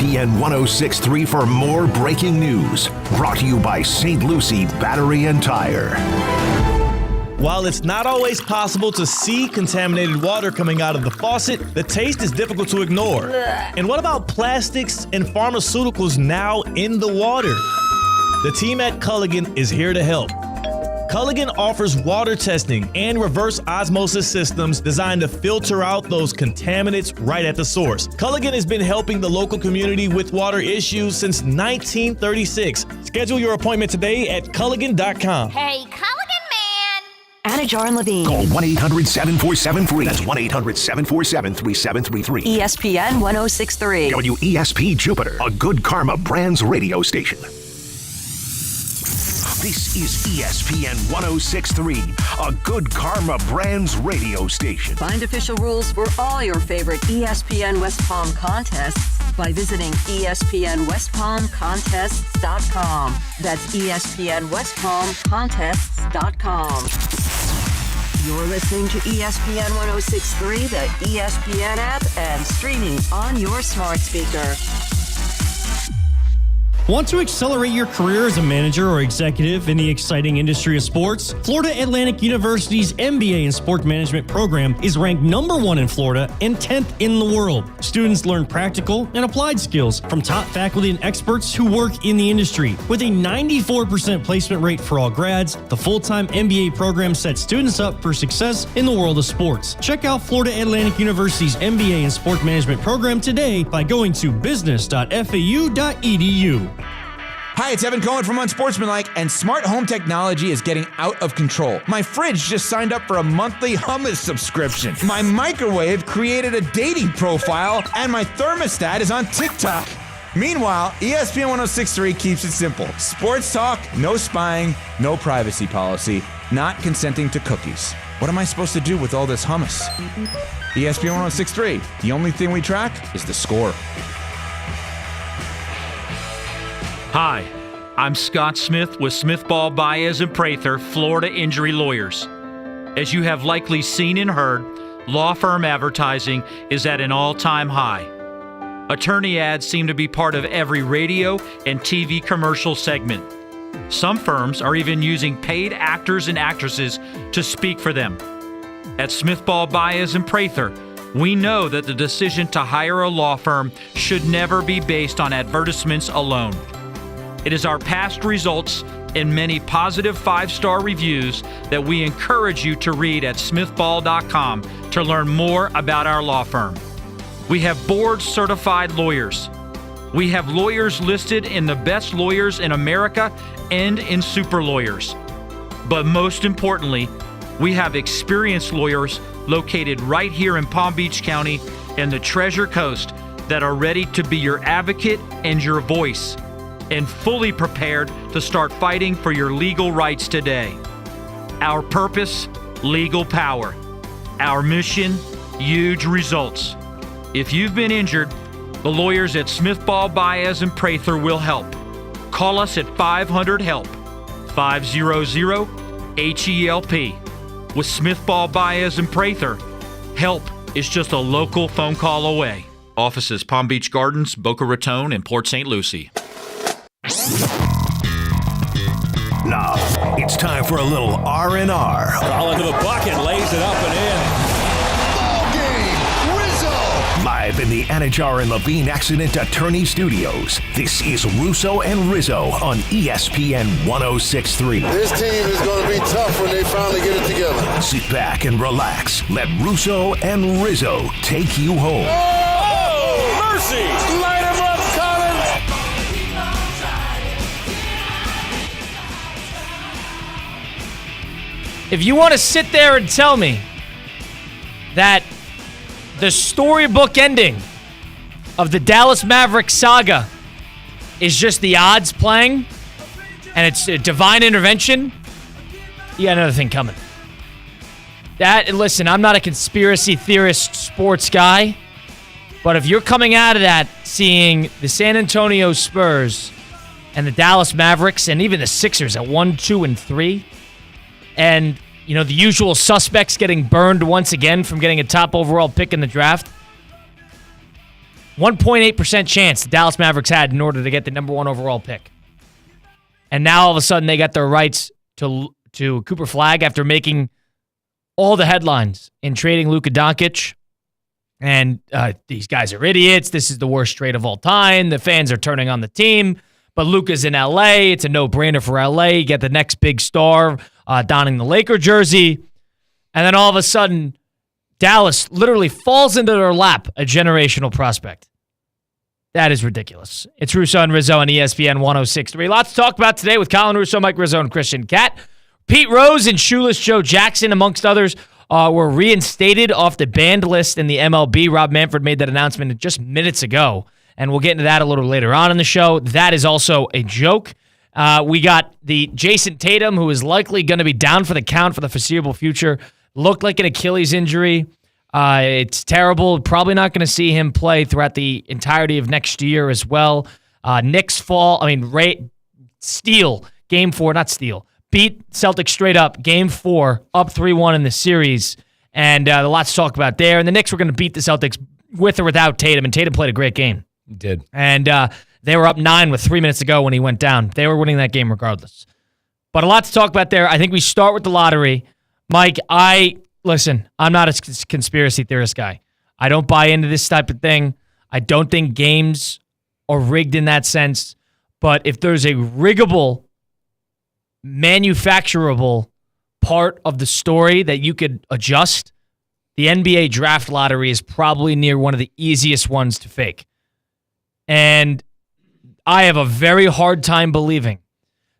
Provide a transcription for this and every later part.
ESPN 106.3 for more breaking news. Brought to you by St. Lucie Battery and Tire. While it's not always possible to see contaminated water coming out of the faucet, the taste is difficult to ignore. And what about plastics and pharmaceuticals now in the water? The team at Culligan is here to help. Culligan offers water testing and reverse osmosis systems designed to filter out those contaminants right at the source. Culligan has been helping the local community with water issues since 1936. Schedule your appointment today at Culligan.com. Hey, Culligan man! Anna Jar and Levine. Call 1-800-747-FREE. That's 1-800-747-3733. ESPN 106.3. WESP Jupiter, a Good Karma Brands radio station. This is ESPN 106.3, a Good Karma Brands radio station. Find official rules for all your favorite ESPN West Palm contests by visiting ESPNWestPalmContests.com. That's ESPNWestPalmContests.com. You're listening to ESPN 106.3, the ESPN app, and streaming on your smart speaker. Want to accelerate your career as a manager or executive in the exciting industry of sports? Florida Atlantic University's MBA in Sport Management program is ranked #1 in Florida and 10th in the world. Students learn practical and applied skills from top faculty and experts who work in the industry. With a 94% placement rate for all grads, the full-time MBA program sets students up for success in the world of sports. Check out Florida Atlantic University's MBA in Sport Management program today by going to business.fau.edu. Hi, it's Evan Cohen from Unsportsmanlike, and smart home technology is getting out of control. My fridge just signed up for a monthly hummus subscription. My microwave created a dating profile, and my thermostat is on TikTok. Meanwhile, ESPN 106.3 keeps it simple. Sports talk, no spying, no privacy policy, not consenting to cookies. What am I supposed to do with all this hummus? ESPN 106.3, the only thing we track is the score. Hi, I'm Scott Smith with Smith Ball Baez and Prather, Florida Injury Lawyers. As you have likely seen and heard, law firm advertising is at an all-time high. Attorney ads seem to be part of every radio and TV commercial segment. Some firms are even using paid actors and actresses to speak for them. At Smith Ball Baez and Prather, we know that the decision to hire a law firm should never be based on advertisements alone. It is our past results and many positive 5-star reviews that we encourage you to read at smithball.com to learn more about our law firm. We have board-certified lawyers. We have lawyers listed in the best lawyers in America and in super lawyers. But most importantly, we have experienced lawyers located right here in Palm Beach County and the Treasure Coast that are ready to be your advocate and your voice, and fully prepared to start fighting for your legal rights today. Our purpose, legal power. Our mission, huge results. If you've been injured, the lawyers at Smith Ball Baez and Prather will help. Call us at 500-HELP, 500-HELP. With Smith Ball Baez and Prather, help is just a local phone call away. Offices Palm Beach Gardens, Boca Raton, and Port St. Lucie. Now, it's time for a little R&R. Ball into the bucket, lays it up and in. Ball game, Rizzo! Live in the Anajar and Levine Accident Attorney Studios, this is Russo and Rizzo on ESPN 106.3. This team is going to be tough when they finally get it together. Sit back and relax. Let Russo and Rizzo take you home. Oh, mercy! Light him up, Colin! If you want to sit there and tell me that the storybook ending of the Dallas Mavericks saga is just the odds playing and it's a divine intervention, you got another thing coming. Listen, I'm not a conspiracy theorist sports guy, but if you're coming out of that seeing the San Antonio Spurs and the Dallas Mavericks and even the Sixers at 1, 2, and 3, and, you know, the usual suspects getting burned once again from getting a top overall pick in the draft, 1.8% chance the Dallas Mavericks had in order to get the number 1 overall pick. And now all of a sudden they got their rights to Cooper Flagg after making all the headlines in trading Luka Doncic. And these guys are idiots. This is the worst trade of all time. The fans are turning on the team. But Luka's in L.A. It's a no-brainer for L.A. You get the next big star donning the Laker jersey. And then all of a sudden, Dallas literally falls into their lap a generational prospect. That is ridiculous. It's Russo and Rizzo on ESPN 106.3. Lots to talk about today with Colin Russo, Mike Rizzo, and Christian Catt. Pete Rose and Shoeless Joe Jackson, amongst others, were reinstated off the banned list in the MLB. Rob Manfred made that announcement just minutes ago, and we'll get into that a little later on in the show. That is also a joke. We got the Jason Tatum, who is likely going to be down for the count for the foreseeable future. Looked like an Achilles injury. It's terrible. Probably not going to see him play throughout the entirety of next year as well. Knicks steal game 4, not steal. Beat Celtics straight up, game 4, up 3-1 in the series. And lots to talk about there. And the Knicks were going to beat the Celtics with or without Tatum, and Tatum played a great game. He did. And they were up 9 with 3 minutes to go when he went down. They were winning that game regardless. But a lot to talk about there. I think we start with the lottery. Mike, listen, I'm not a conspiracy theorist guy. I don't buy into this type of thing. I don't think games are rigged in that sense. But if there's a riggable, manufacturable part of the story that you could adjust, the NBA draft lottery is probably near one of the easiest ones to fake. And I have a very hard time believing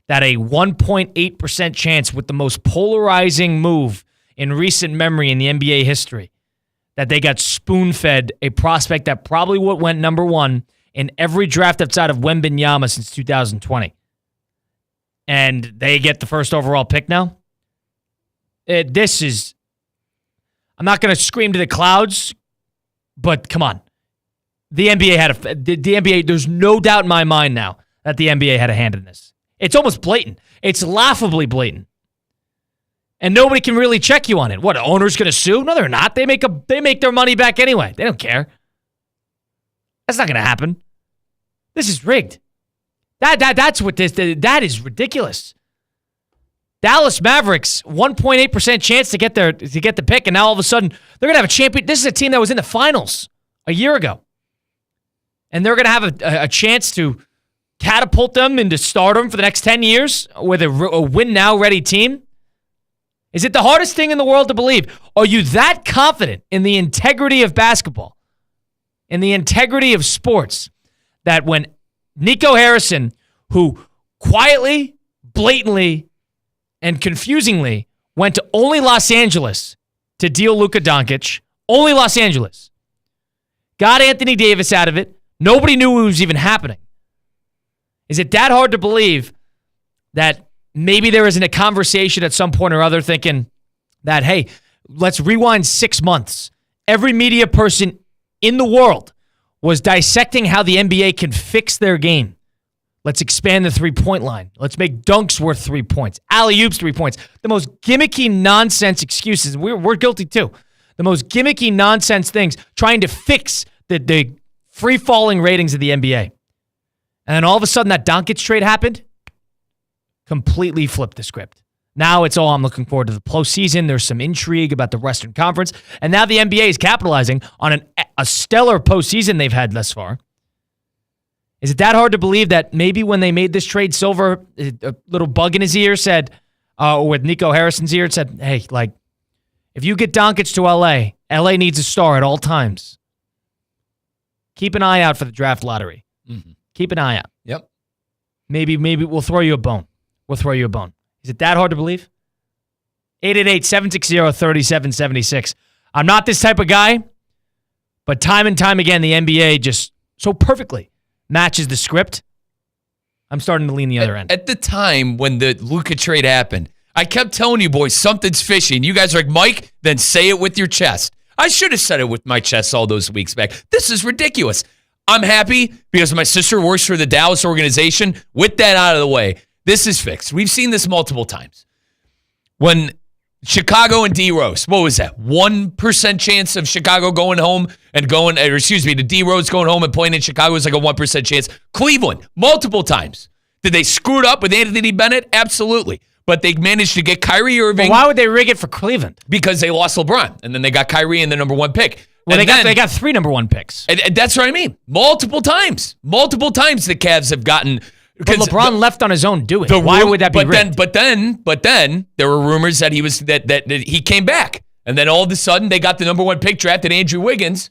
that a 1.8% chance with the most polarizing move in recent memory in the NBA history, that they got spoon-fed a prospect that probably went number 1 in every draft outside of Wembanyama since 2020. And they get the first overall pick now? I'm not going to scream to the clouds, but come on. The NBA, there's no doubt in my mind now that the NBA had a hand in this. It's almost blatant. It's laughably blatant. And nobody can really check you on it. What, the owner's going to sue? No, they're not. They make their money back anyway. They don't care. That's not going to happen. This is rigged. That is ridiculous. Dallas Mavericks, 1.8% chance to get the pick, and now all of a sudden they're going to have a champion. This is a team that was in the finals a year ago. And they're going to have a chance to catapult them into stardom for the next 10 years with a win-now-ready team. Is it the hardest thing in the world to believe? Are you that confident in the integrity of basketball, in the integrity of sports, that when Nico Harrison, who quietly, blatantly, and confusingly went to only Los Angeles to deal Luka Doncic, only Los Angeles, got Anthony Davis out of it, nobody knew it was even happening. Is it that hard to believe that maybe there isn't a conversation at some point or other thinking that, hey, let's rewind 6 months. Every media person in the world was dissecting how the NBA can fix their game. Let's expand the three-point line. Let's make dunks worth 3 points. Alley-oops 3 points. The most gimmicky nonsense excuses. We're guilty too. The most gimmicky nonsense things trying to fix the free-falling ratings of the NBA. And then all of a sudden that Doncic trade happened. Completely flipped the script. Now it's I'm looking forward to the postseason. There's some intrigue about the Western Conference. And now the NBA is capitalizing on a stellar postseason they've had thus far. Is it that hard to believe that maybe when they made this trade, Silver, a little bug in his ear said, or with Nico Harrison's ear, it said, hey, like, if you get Doncic to LA, LA needs a star at all times. Keep an eye out for the draft lottery. Mm-hmm. Keep an eye out. Yep. Maybe we'll throw you a bone. Is it that hard to believe? 888-760-3776. I'm not this type of guy, but time and time again, the NBA just so perfectly matches the script. I'm starting to lean the other end. At the time when the Luka trade happened, I kept telling you boys, something's fishy. And you guys are like, Mike, then say it with your chest. I should have said it with my chest all those weeks back. This is ridiculous. I'm happy because my sister works for the Dallas organization. With that out of the way, this is fixed. We've seen this multiple times. When Chicago and D Rose. What was that? 1% chance of Chicago going home and the D Rose going home and playing in Chicago was like a 1% chance. Cleveland, multiple times. Did they screw it up with Anthony Bennett? Absolutely. But they managed to get Kyrie Irving. But why would they rig it for Cleveland? Because they lost LeBron, and then they got Kyrie in the number 1 pick. Well, they got 3 number 1 picks. And that's what I mean. Multiple times the Cavs have gotten. But LeBron left on his own doing. Why would that be rigged? But then there were rumors that he was that he came back, and then all of a sudden they got the number 1 pick, drafted Andrew Wiggins.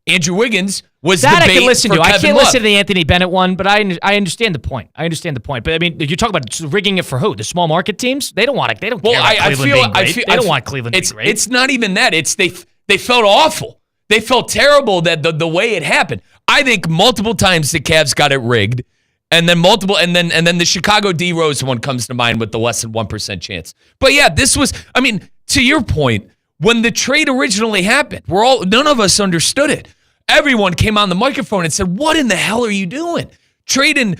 Andrew Wiggins was that the bait I can listen for to. Kevin I can't Love. listen to the Anthony Bennett one, but I understand the point. But I mean, you talk about rigging it for who? The small market teams? They don't want it. They don't care about Cleveland being great. They don't want Cleveland to be great. It's not even that. It's they felt awful. They felt terrible that the way it happened. I think multiple times the Cavs got it rigged. And then the Chicago D Rose one comes to mind with the less than 1% chance. But yeah, this was, I mean, to your point, when the trade originally happened, none of us understood it. Everyone came on the microphone and said, "What in the hell are you doing? Trading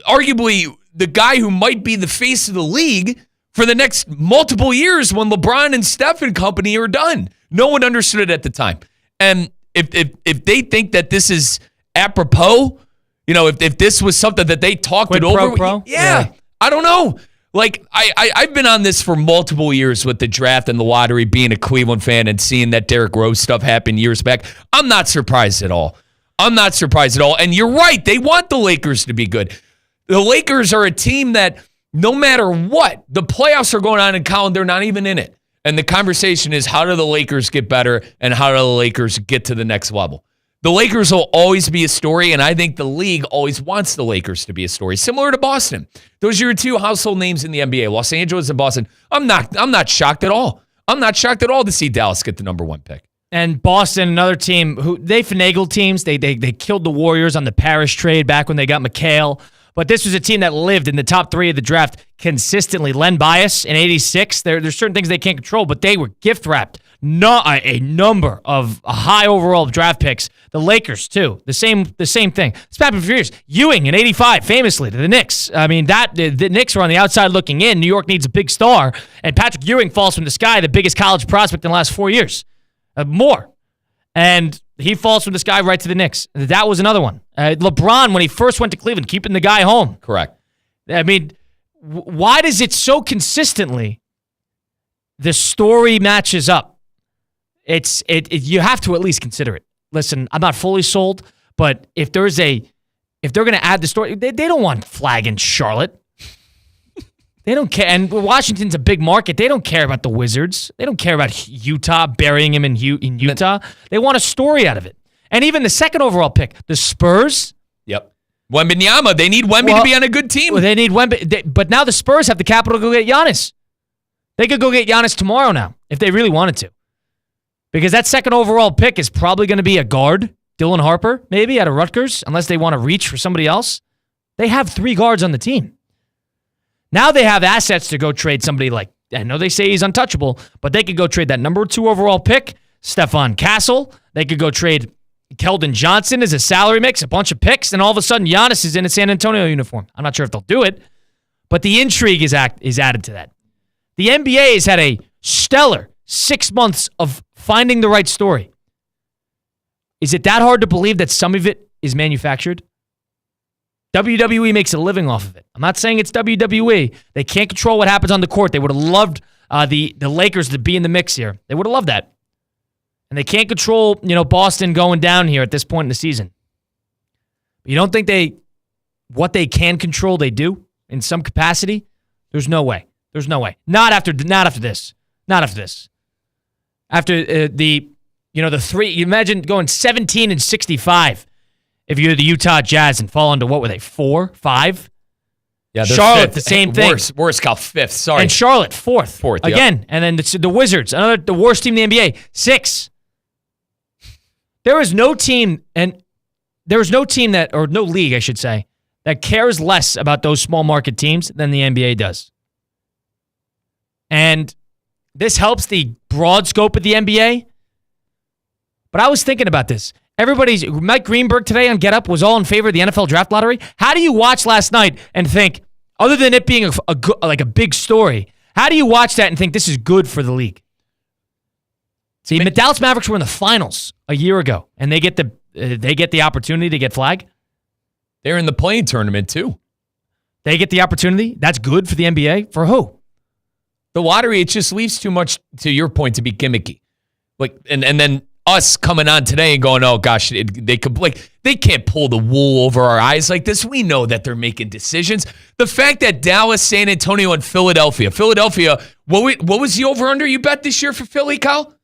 arguably the guy who might be the face of the league for the next multiple years when LeBron and Steph and company are done." No one understood it at the time. And if they think that this is apropos, if this was something that they talked it over, yeah, I don't know. Like, I've been on this for multiple years with the draft and the lottery, being a Cleveland fan and seeing that Derrick Rose stuff happen years back. I'm not surprised at all. And you're right. They want the Lakers to be good. The Lakers are a team that no matter what, the playoffs are going on in Colin, they're not even in it. And the conversation is, how do the Lakers get better and how do the Lakers get to the next level? The Lakers will always be a story, and I think the league always wants the Lakers to be a story, similar to Boston. Those are your 2 household names in the NBA, Los Angeles and Boston. I'm not shocked at all. I'm not shocked at all to see Dallas get the number 1 pick. And Boston, another team who they finagled teams. They killed the Warriors on the Parrish trade back when they got McHale. But this was a team that lived in the top 3 of the draft consistently. Len Bias in 86. There's certain things they can't control, but they were gift wrapped. Not a number of high overall draft picks. The Lakers too, the same thing. It's happened for years. Ewing in '85, famously to the Knicks. I mean, the Knicks were on the outside looking in. New York needs a big star, and Patrick Ewing falls from the sky, the biggest college prospect in the last 4 years, more, and he falls from the sky right to the Knicks. That was another one. LeBron, when he first went to Cleveland, keeping the guy home. Correct. I mean, why does it so consistently? The story matches up. You have to at least consider it. Listen, I'm not fully sold, but if they're going to add the story, they don't want flag in Charlotte. They don't care. And Washington's a big market. They don't care about the Wizards. They don't care about Utah, burying him in Utah. They want a story out of it. And even the 2nd overall pick, the Spurs. Yep. Wembanyama. They need Wemby to be on a good team. Well, they need Wemby. But now the Spurs have the capital to go get Giannis. They could go get Giannis tomorrow now if they really wanted to. Because that 2nd overall pick is probably going to be a guard, Dylan Harper, maybe out of Rutgers, unless they want to reach for somebody else. They have 3 guards on the team. Now they have assets to go trade somebody like, I know they say he's untouchable, but they could go trade that number 2 overall pick, Stephon Castle. They could go trade Keldon Johnson as a salary mix, a bunch of picks, and all of a sudden Giannis is in a San Antonio uniform. I'm not sure if they'll do it, but the intrigue is added to that. The NBA has had a stellar 6 months of finding the right story. Is it that hard to believe that some of it is manufactured? WWE makes a living off of it. I'm not saying it's WWE. They can't control what happens on the court. They would have loved the Lakers to be in the mix here. They would have loved that. And they can't control, Boston going down here at this point in the season. But you don't think what they can control, they do in some capacity? There's no way. There's no way. Not after this. Not after this. After the 3, you imagine going 17-65 if you're the Utah Jazz and fall into, what were they, 4, 5? Yeah, Charlotte, fifth. the same thing. Worst, Cal, 5th. Sorry. And Charlotte, 4th. 4th, again. Yep. And then the Wizards, the worst team in the NBA, 6. There is no team, or no league, I should say, that cares less about those small market teams than the NBA does. And this helps the broad scope of the NBA. But I was thinking about this. Mike Greenberg today on Get Up was all in favor of the NFL draft lottery. How do you watch last night and think, other than it being a big story, How do you watch that and think this is good for the league? See, the Dallas Mavericks were in the finals a year ago, and they get the opportunity to get flagged. They're in the playing tournament too. They get the opportunity. That's good for the NBA. For who? The lottery, it just leaves too much, to your point, to be gimmicky. Like, and then us coming on today and going, oh gosh, they can't pull the wool over our eyes like this. We know that they're making decisions. The fact that Dallas, San Antonio, and Philadelphia, what was the over-under you bet this year for Philly, Kyle?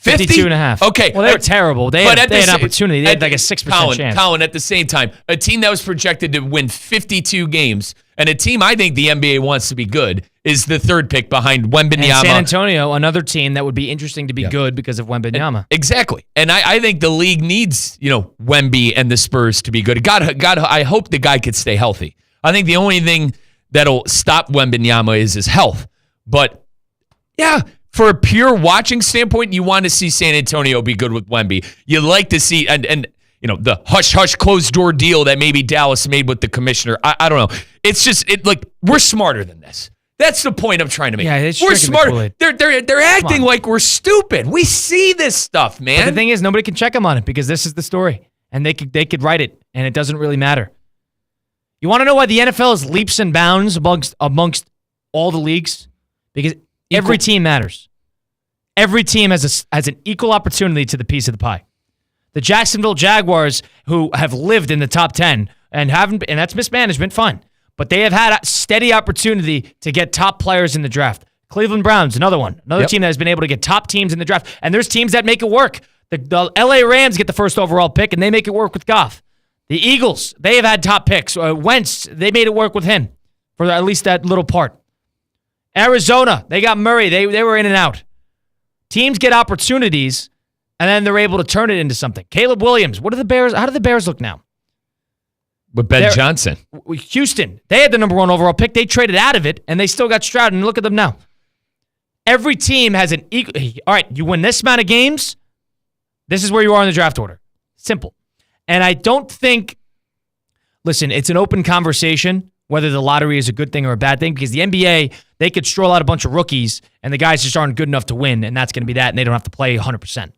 52.5. Okay. Well, they were terrible. They had an opportunity. They had like a 6% chance. Colin, at the same time, a team that was projected to win 52 games, and a team I think the NBA wants to be good, is the third pick behind Wembanyama. And San Antonio, another team that would be interesting to be good because of Wembanyama. Exactly. And I think the league needs, Wemby and the Spurs to be good. God, I hope the guy could stay healthy. I think the only thing that'll stop Wembanyama is his health. But, yeah, for a pure watching standpoint, you want to see San Antonio be good with Wemby. You like to see, and the hush-hush closed-door deal that maybe Dallas made with the commissioner. I don't know. It's just, we're smarter than this. That's the point I'm trying to make. Yeah, we're smart. They're acting like we're stupid. We see this stuff, man. But the thing is, nobody can check them on it because this is the story, and they could write it, and it doesn't really matter. You want to know why the NFL is leaps and bounds amongst all the leagues? Because every team matters. Every team has an equal opportunity to the piece of the pie. The Jacksonville Jaguars, who have lived in the top 10 and that's mismanagement, fine. But they have had a steady opportunity to get top players in the draft. Cleveland Browns, another one. Another team that has been able to get top teams in the draft. And there's teams that make it work. The LA Rams get the first overall pick, and they make it work with Goff. The Eagles, they have had top picks. Wentz, they made it work with him for at least that little part. Arizona, they got Murray. They were in and out. Teams get opportunities, and then they're able to turn it into something. Caleb Williams, how do the Bears look now? With Ben Johnson. Houston, they had the number 1 overall pick. They traded out of it, and they still got Stroud, and look at them now. Every team has an equal... All right, you win this amount of games, this is where you are in the draft order. Simple. And I don't think... Listen, it's an open conversation whether the lottery is a good thing or a bad thing, because the NBA, they could stroll out a bunch of rookies, and the guys just aren't good enough to win, and that's going to be that, and they don't have to play 100%.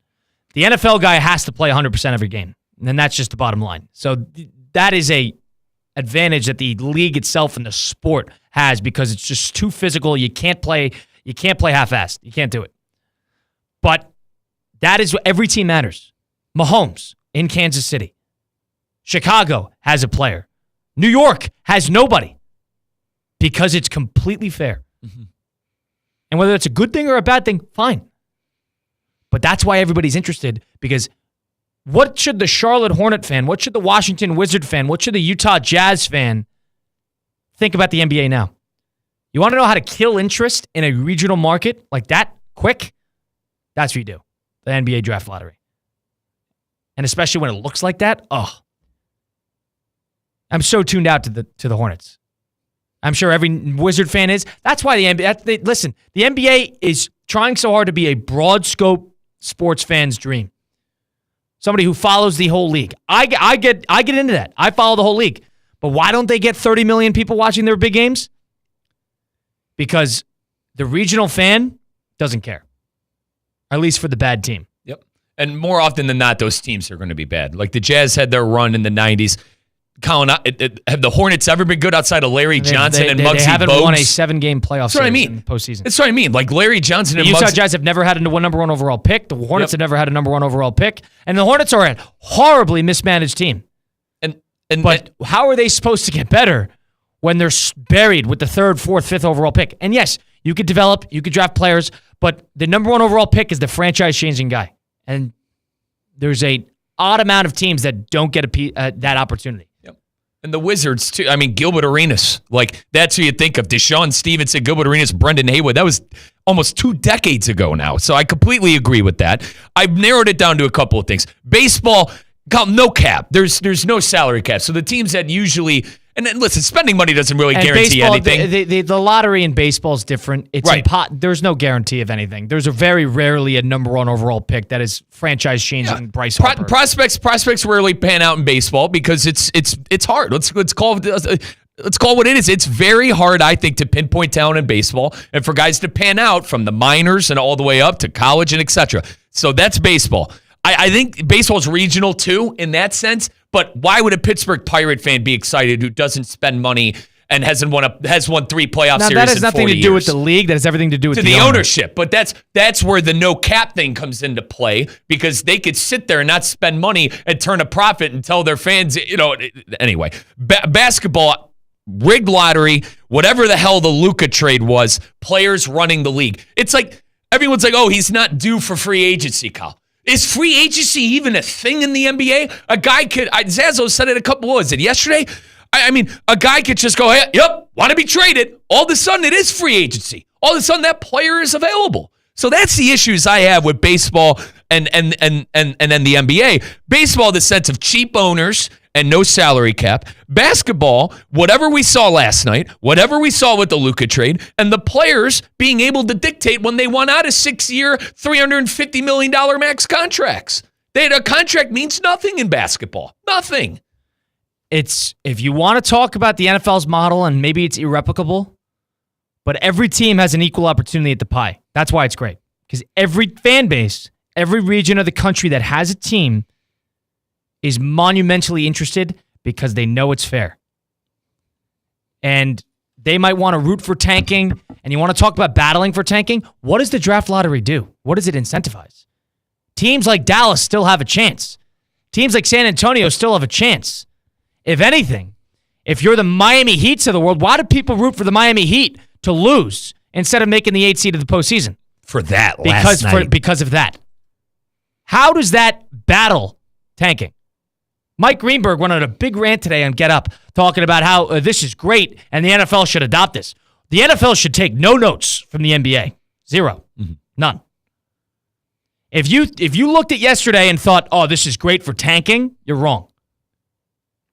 The NFL guy has to play 100% every game, and that's just the bottom line. So... That is a advantage that the league itself and the sport has because it's just too physical. You can't play half-assed. You can't do it. But that is what every team matters. Mahomes in Kansas City. Chicago has a player. New York has nobody because it's completely fair. Mm-hmm. And whether it's a good thing or a bad thing, fine. But that's why everybody's interested, because what should the Charlotte Hornet fan, what should the Washington Wizard fan, what should the Utah Jazz fan think about the NBA now? You want to know how to kill interest in a regional market like that quick? That's what you do. The NBA draft lottery. And especially when it looks like that, I'm so tuned out to the Hornets. I'm sure every Wizard fan is. That's why the NBA, listen, the NBA is trying so hard to be a broad scope sports fan's dream. Somebody who follows the whole league. I get into that. I follow the whole league. But why don't they get 30 million people watching their big games? Because the regional fan doesn't care. At least for the bad team. Yep. And more often than not, those teams are going to be bad. Like the Jazz had their run in the 90s. Colin, have the Hornets ever been good outside of Larry Johnson and Muggsy Bogues? They haven't won a 7-game playoff series in the postseason. That's what I mean. Like Larry Johnson and the Utah Jazz have never had a number 1 overall pick. The Hornets have never had a number 1 overall pick. And the Hornets are a horribly mismanaged team. But how are they supposed to get better when they're buried with the 3rd, 4th, 5th overall pick? And yes, you could develop, you could draft players, but the number 1 overall pick is the franchise-changing guy. And there's an odd amount of teams that don't get that opportunity. And the Wizards, too. I mean, Gilbert Arenas. Like, that's who you think of. Deshaun Stevenson, Gilbert Arenas, Brendan Haywood. That was almost 2 decades ago now. So I completely agree with that. I've narrowed it down to a couple of things. Baseball, no cap. There's no salary cap. So the teams that usually... And then, listen, spending money doesn't really guarantee anything. The lottery in baseball is different. It's right. There's no guarantee of anything. There's very rarely a number 1 overall pick that is franchise-changing. Bryce Harper. Prospects rarely pan out in baseball because it's hard. Let's call it let's call it what it is. It's very hard, I think, to pinpoint talent in baseball and for guys to pan out from the minors and all the way up to college and et cetera. So that's baseball. I think baseball's regional too in that sense, but why would a Pittsburgh Pirate fan be excited who doesn't spend money and has won 3 playoff series in 40 years? That has nothing to do with the league. That has everything to do with the ownership. But that's where the no cap thing comes into play, because they could sit there and not spend money and turn a profit and tell their fans, anyway. Basketball, rigged lottery, whatever the hell the Luka trade was, players running the league. It's like everyone's like, oh, he's not due for free agency, Kyle. Is free agency even a thing in the NBA? A guy could, Zazo said it yesterday? I mean, a guy could just go, hey, yep, want to be traded. All of a sudden, it is free agency. All of a sudden, that player is available. So that's the issues I have with baseball and then the NBA. Baseball, the sense of cheap owners and no salary cap. Basketball, whatever we saw last night, whatever we saw with the Luka trade, and the players being able to dictate when they want out of 6-year, $350 million max contracts. A contract means nothing in basketball. Nothing. If you want to talk about the NFL's model, and maybe it's irreplicable, but every team has an equal opportunity at the pie. That's why it's great. Because every fan base, every region of the country that has a team is monumentally interested because they know it's fair. And they might want to root for tanking, and you want to talk about battling for tanking. What does the draft lottery do? What does it incentivize? Teams like Dallas still have a chance. Teams like San Antonio still have a chance. If anything, if you're the Miami Heats of the world, why do people root for the Miami Heat to lose instead of making the 8th seed of the postseason? For that last night. Because of that. How does that battle tanking? Mike Greenberg went on a big rant today on Get Up talking about how this is great and the NFL should adopt this. The NFL should take no notes from the NBA. Zero. Mm-hmm. None. If you looked at yesterday and thought, oh, this is great for tanking, you're wrong.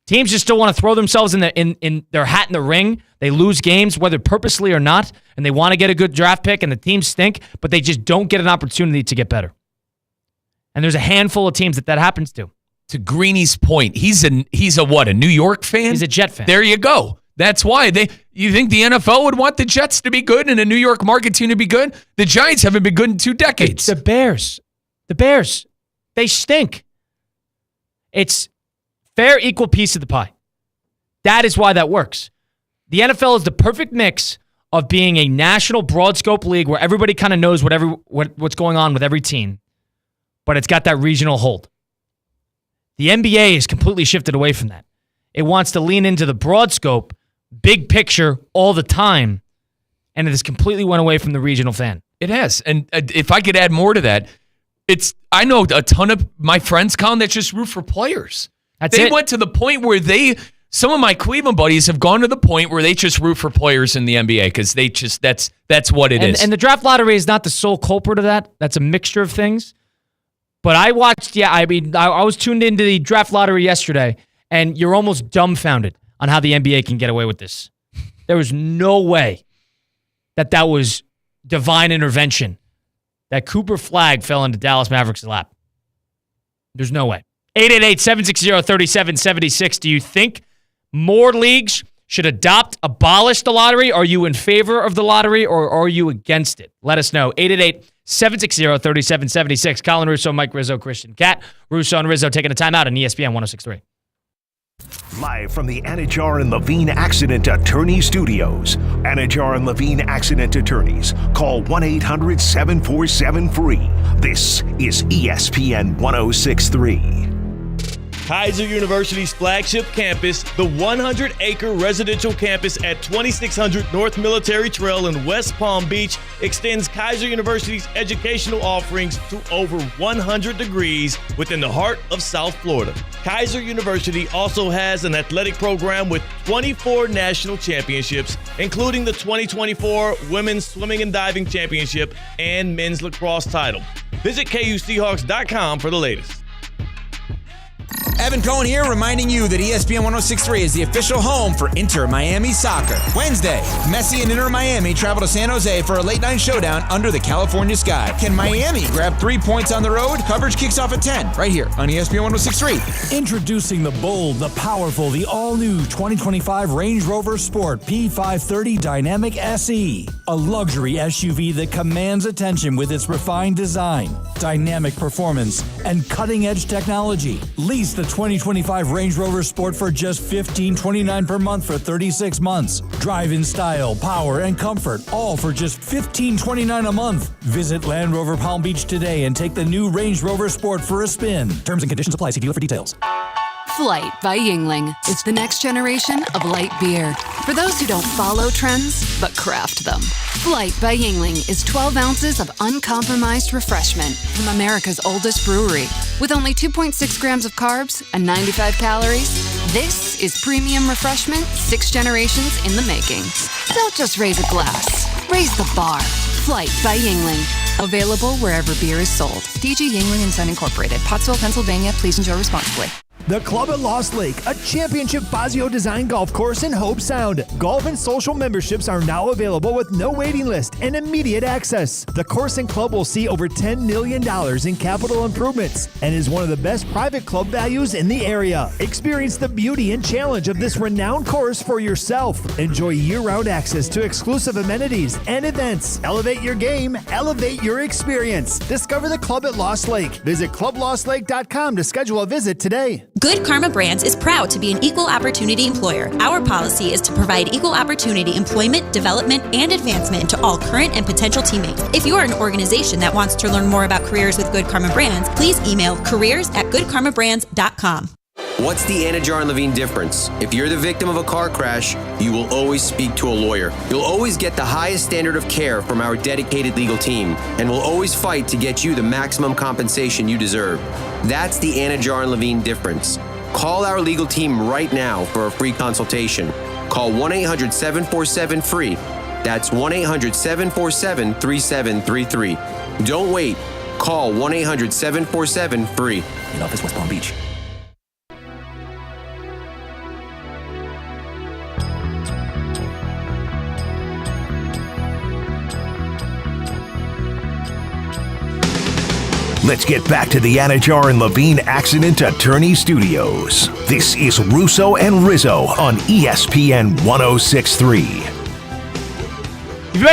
Teams just still want to throw themselves in their hat in the ring. They lose games, whether purposely or not, and they want to get a good draft pick, and the teams stink, but they just don't get an opportunity to get better. And there's a handful of teams that happens to. To Greeny's point, he's a what, a New York fan? He's a Jet fan. There you go. That's why you think the NFL would want the Jets to be good and a New York market team to be good? The Giants haven't been good in 2 decades. The Bears, they stink. It's fair, equal piece of the pie. That is why that works. The NFL is the perfect mix of being a national broad scope league where everybody kind of knows what's going on with every team, but it's got that regional hold. The NBA is completely shifted away from that. It wants to lean into the broad scope, big picture all the time, and it has completely went away from the regional fan. It has. And if I could add more to that, I know a ton of my friends, Colin, that just root for players. They went to the point where some of my Cleveland buddies have gone to the point where they just root for players in the NBA because that's what it is. And the draft lottery is not the sole culprit of that. That's a mixture of things. But I watched, I was tuned into the draft lottery yesterday, and you're almost dumbfounded on how the NBA can get away with this. There was no way that was divine intervention, that Cooper Flagg fell into Dallas Mavericks' lap. There's no way. 888-760-3776. Do you think more leagues should abolish the lottery? Are you in favor of the lottery or are you against it? Let us know. 888-760-3776. Colin Russo, Mike Rizzo, Christian Cat. Russo and Rizzo taking a timeout on ESPN 106.3. Live from the Anajar and Levine Accident Attorney Studios. Anajar and Levine Accident Attorneys. Call 1-800-747-FREE. This is ESPN 106.3. Kaiser University's flagship campus, the 100-acre residential campus at 2600 North Military Trail in West Palm Beach, extends Kaiser University's educational offerings to over 100 degrees within the heart of South Florida. Kaiser University also has an athletic program with 24 national championships, including the 2024 Women's Swimming and Diving Championship and Men's Lacrosse title. Visit KUSeahawks.com for the latest. Evan Cohen here, reminding you that ESPN 106.3 is the official home for Inter Miami soccer. Wednesday, Messi and Inter Miami travel to San Jose for a late-night showdown under the California sky. Can Miami grab 3 points on the road? Coverage kicks off at 10, right here on ESPN 106.3. Introducing the bold, the powerful, the all-new 2025 Range Rover Sport P530 Dynamic SE. A luxury SUV that commands attention with its refined design, dynamic performance, and cutting-edge technology. Lease the 2025 Range Rover Sport for just $15.29 per month for 36 months. Drive in style, power, and comfort, all for just $15.29 a month. Visit Land Rover Palm Beach today and take the new Range Rover Sport for a spin. Terms and conditions apply. See dealer for details. Flight by Yingling. It's the next generation of light beer. For those who don't follow trends, but craft them. Flight by Yingling is 12 ounces of uncompromised refreshment from America's oldest brewery. With only 2.6 grams of carbs and 95 calories, this is premium refreshment 6 generations in the making. Don't just raise a glass, raise the bar. Flight by Yingling. Available wherever beer is sold. DG Yingling & Son Incorporated, Pottsville, Pennsylvania. Please enjoy responsibly. The Club at Lost Lake, a championship Fazio design golf course in Hope Sound. Golf and social memberships are now available with no waiting list and immediate access. The course and club will see over $10 million in capital improvements and is one of the best private club values in the area. Experience the beauty and challenge of this renowned course for yourself. Enjoy year-round access to exclusive amenities and events. Elevate your game, elevate your experience. Discover the Club at Lost Lake. Visit clublostlake.com to schedule a visit today. Good Karma Brands is proud to be an equal opportunity employer. Our policy is to provide equal opportunity employment, development, and advancement to all current and potential teammates. If you are an organization that wants to learn more about careers with Good Karma Brands, please email careers@goodkarmabrands.com. What's the Anajar and Levine difference? If you're the victim of a car crash, you will always speak to a lawyer. You'll always get the highest standard of care from our dedicated legal team, and we'll always fight to get you the maximum compensation you deserve. That's the Anajar and Levine difference. Call our legal team right now for a free consultation. Call 1-800-747-FREE. That's 1-800-747-3733. Don't wait. Call 1-800-747-FREE. In office, West Palm Beach. Let's get back to the Anajar and Levine Accident Attorney Studios. This is Russo and Rizzo on ESPN 106.3. You've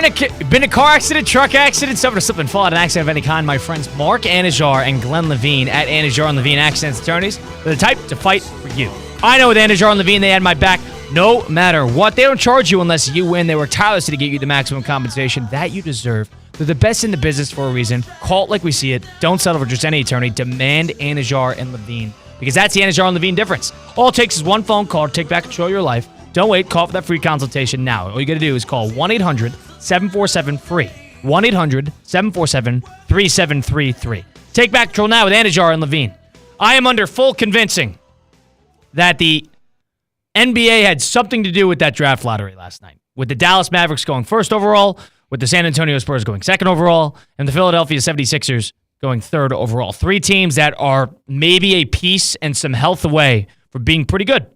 been in a car accident, truck accident, suffered a slip and fall, an accident of any kind, my friends Mark Anajar and Glenn Levine at Anajar and Levine Accident Attorneys. They're the type to fight for you. I know with Anajar and Levine, they had my back no matter what. They don't charge you unless you win. They work tirelessly to get you the maximum compensation that you deserve. They're the best in the business for a reason. Call it like we see it. Don't settle for just any attorney. Demand Anajar and Levine, because that's the Anajar and Levine difference. All it takes is one phone call to take back control of your life. Don't wait. Call for that free consultation now. All you got to do is call 1-800-747-FREE. 1-800-747-3733. Take back control now with Anajar and Levine. I am under full convincing that the NBA had something to do with that draft lottery last night, with the Dallas Mavericks going first overall, with the San Antonio Spurs going second overall, and the Philadelphia 76ers going third overall. 3 teams that are maybe a piece and some health away from being pretty good.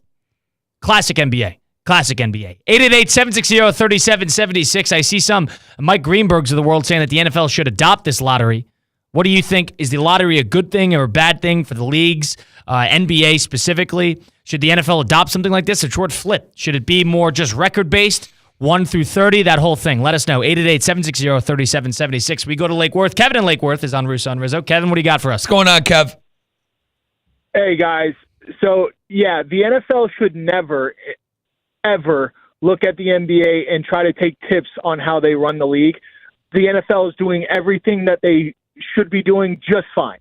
Classic NBA. Classic NBA. 888-760-3776. I see some Mike Greenbergs of the world saying that the NFL should adopt this lottery. What do you think? Is the lottery a good thing or a bad thing for the leagues, NBA specifically? Should the NFL adopt something like this, a short flip? Should it be more just record-based, 1 through 30, that whole thing? Let us know. 888-760-3776. We go to Lake Worth. Kevin in Lake Worth is on Russo and Rizzo. Kevin, what do you got for us? What's going on, Kev? Hey, guys. So, yeah, the NFL should never, ever look at the NBA and try to take tips on how they run the league. The NFL is doing everything that they should be doing just fine.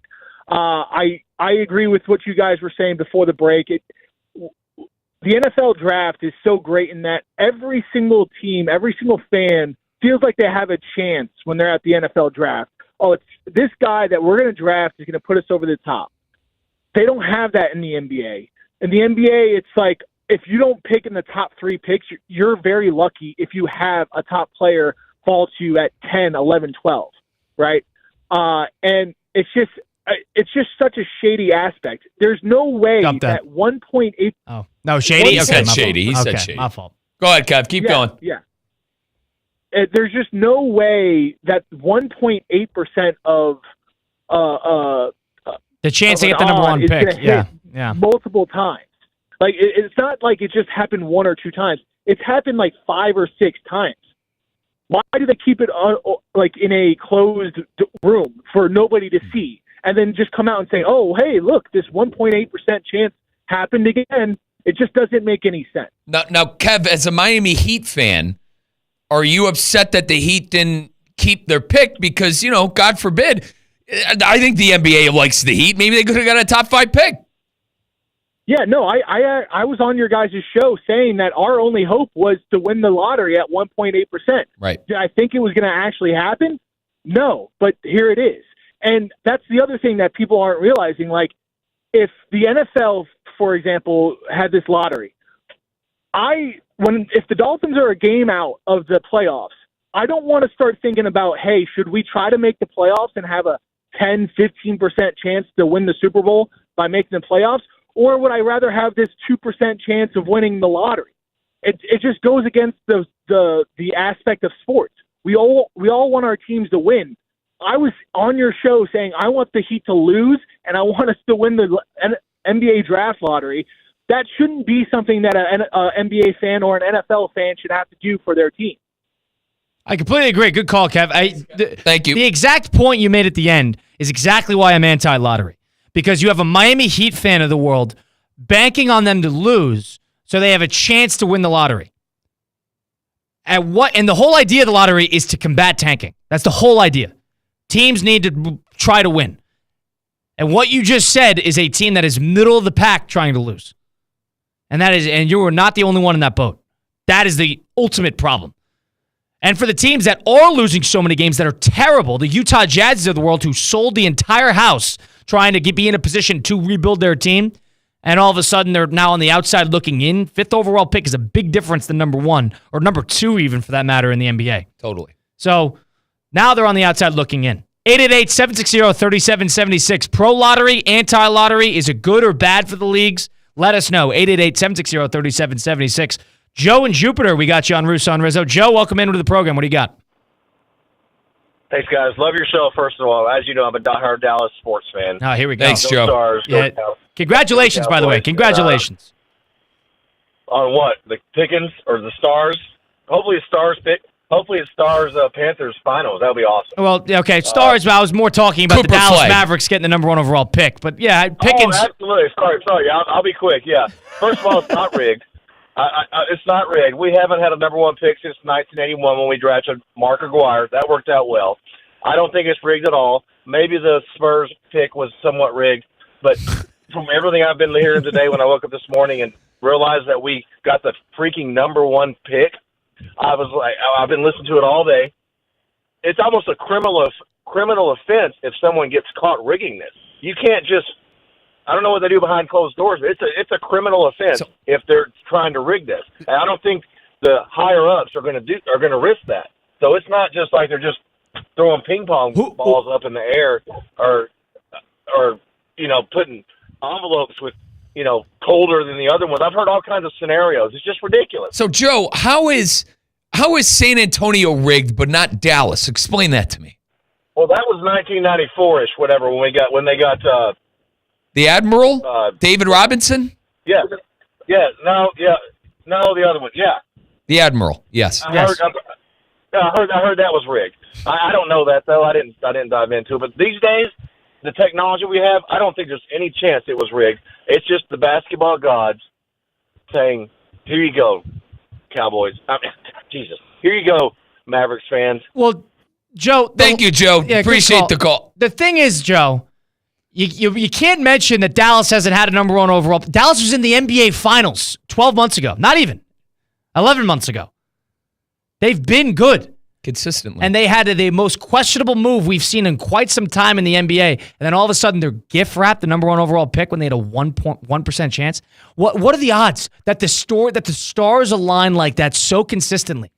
I agree with what you guys were saying before the break. The NFL draft is so great in that every single team, every single fan feels like they have a chance when they're at the NFL draft. Oh, it's this guy that we're going to draft is going to put us over the top. They don't have that in the NBA. In the NBA, it's like if you don't pick in the top 3 picks, you're very lucky if you have a top player fall to you at 10, 11, 12, right? And it's just it's just such a shady aspect. There's no way that 1.8. Oh no, shady. He said shady. He said shady. My fault. Go ahead, Kev. Keep going. Yeah. There's just no way that 1.8% of the chance to get the number one pick. Yeah. Multiple times. Like it's not like it just happened 1 or 2 times. It's happened like 5 or 6 times. Why do they keep it like in a closed room for nobody to see, and then just come out and say, "Oh, hey, look, this 1.8% chance happened again"? It just doesn't make any sense. Now, Kev, as a Miami Heat fan, are you upset that the Heat didn't keep their pick? Because, God forbid, I think the NBA likes the Heat. Maybe they could have got a top 5 pick. Yeah, no, I was on your guys' show saying that our only hope was to win the lottery at 1.8%. Right. Did I think it was going to actually happen? No, but here it is. And that's the other thing that people aren't realizing. Like, if the NFL, for example, had this lottery, if the Dolphins are a game out of the playoffs, I don't want to start thinking about, hey, should we try to make the playoffs and have a 10, 15% chance to win the Super Bowl by making the playoffs? Or would I rather have this 2% chance of winning the lottery? It just goes against the aspect of sports. We all want our teams to win. I was on your show saying I want the Heat to lose and I want us to win the NBA draft lottery. That shouldn't be something that an NBA fan or an NFL fan should have to do for their team. I completely agree. Good call, Kev. Thank you. The exact point you made at the end is exactly why I'm anti-lottery. Because you have a Miami Heat fan of the world banking on them to lose so they have a chance to win the lottery. And the whole idea of the lottery is to combat tanking. That's the whole idea. Teams need to try to win. And what you just said is a team that is middle of the pack trying to lose. And you are not the only one in that boat. That is the ultimate problem. And for the teams that are losing so many games that are terrible, the Utah Jazz of the world who sold the entire house trying to be in a position to rebuild their team, and all of a sudden they're now on the outside looking in. 5th overall pick is a big difference than number 1, or number 2 even for that matter in the NBA. Totally. So now they're on the outside looking in. 888-760-3776. Pro lottery, anti-lottery, is it good or bad for the leagues? Let us know. 888-760-3776. Joe and Jupiter, we got you on Russo and Rizzo. Joe, welcome into the program. What do you got? Thanks, guys. Love your show, first of all. As you know, I'm a diehard Dallas sports fan. Oh, here we go. Thanks, Joe. Stars, Congratulations, by the way. Congratulations. On what? The Pickens or the Stars? Hopefully it's Stars Panthers finals. That would be awesome. Well, okay, Stars, but I was more talking about Cooper the Dallas Flagg. Mavericks getting the number 1 overall pick. But, yeah, Pickens. Oh, absolutely. Sorry. I'll be quick. Yeah. First of all, it's not rigged. It's not rigged. We haven't had a number 1 pick since 1981 when we drafted Mark Aguirre. That worked out well. I don't think it's rigged at all. Maybe the Spurs pick was somewhat rigged, but from everything I've been hearing today when I woke up this morning and realized that we got the freaking number 1 pick, I was like, I've been listening to it all day. It's almost a criminal offense if someone gets caught rigging this. You can't just. I don't know what they do behind closed doors, but it's a criminal offense if they're trying to rig this. And I don't think the higher ups are going to risk that. So it's not just like they're just throwing ping pong balls up in the air or putting envelopes with colder than the other ones. I've heard all kinds of scenarios. It's just ridiculous. So Joe, how is San Antonio rigged but not Dallas? Explain that to me. Well, that was 1994-ish, whatever, when they got the Admiral? David Robinson? Yeah. No, the other one. Yeah. The Admiral, yes. I heard that was rigged. I don't know that, though. I didn't dive into it. But these days, the technology we have, I don't think there's any chance it was rigged. It's just the basketball gods saying, here you go, Cowboys. Jesus. Here you go, Mavericks fans. Well, Joe. Thank you, Joe. Yeah, appreciate the call. The thing is, Joe, you can't mention that Dallas hasn't had a number 1 overall. Dallas was in the NBA Finals 12 months ago. Not even. 11 months ago. They've been good. Consistently. And they had the most questionable move we've seen in quite some time in the NBA. And then all of a sudden they're gift-wrapped the number 1 overall pick when they had a 1% chance. What are the odds that the stars align like that so consistently?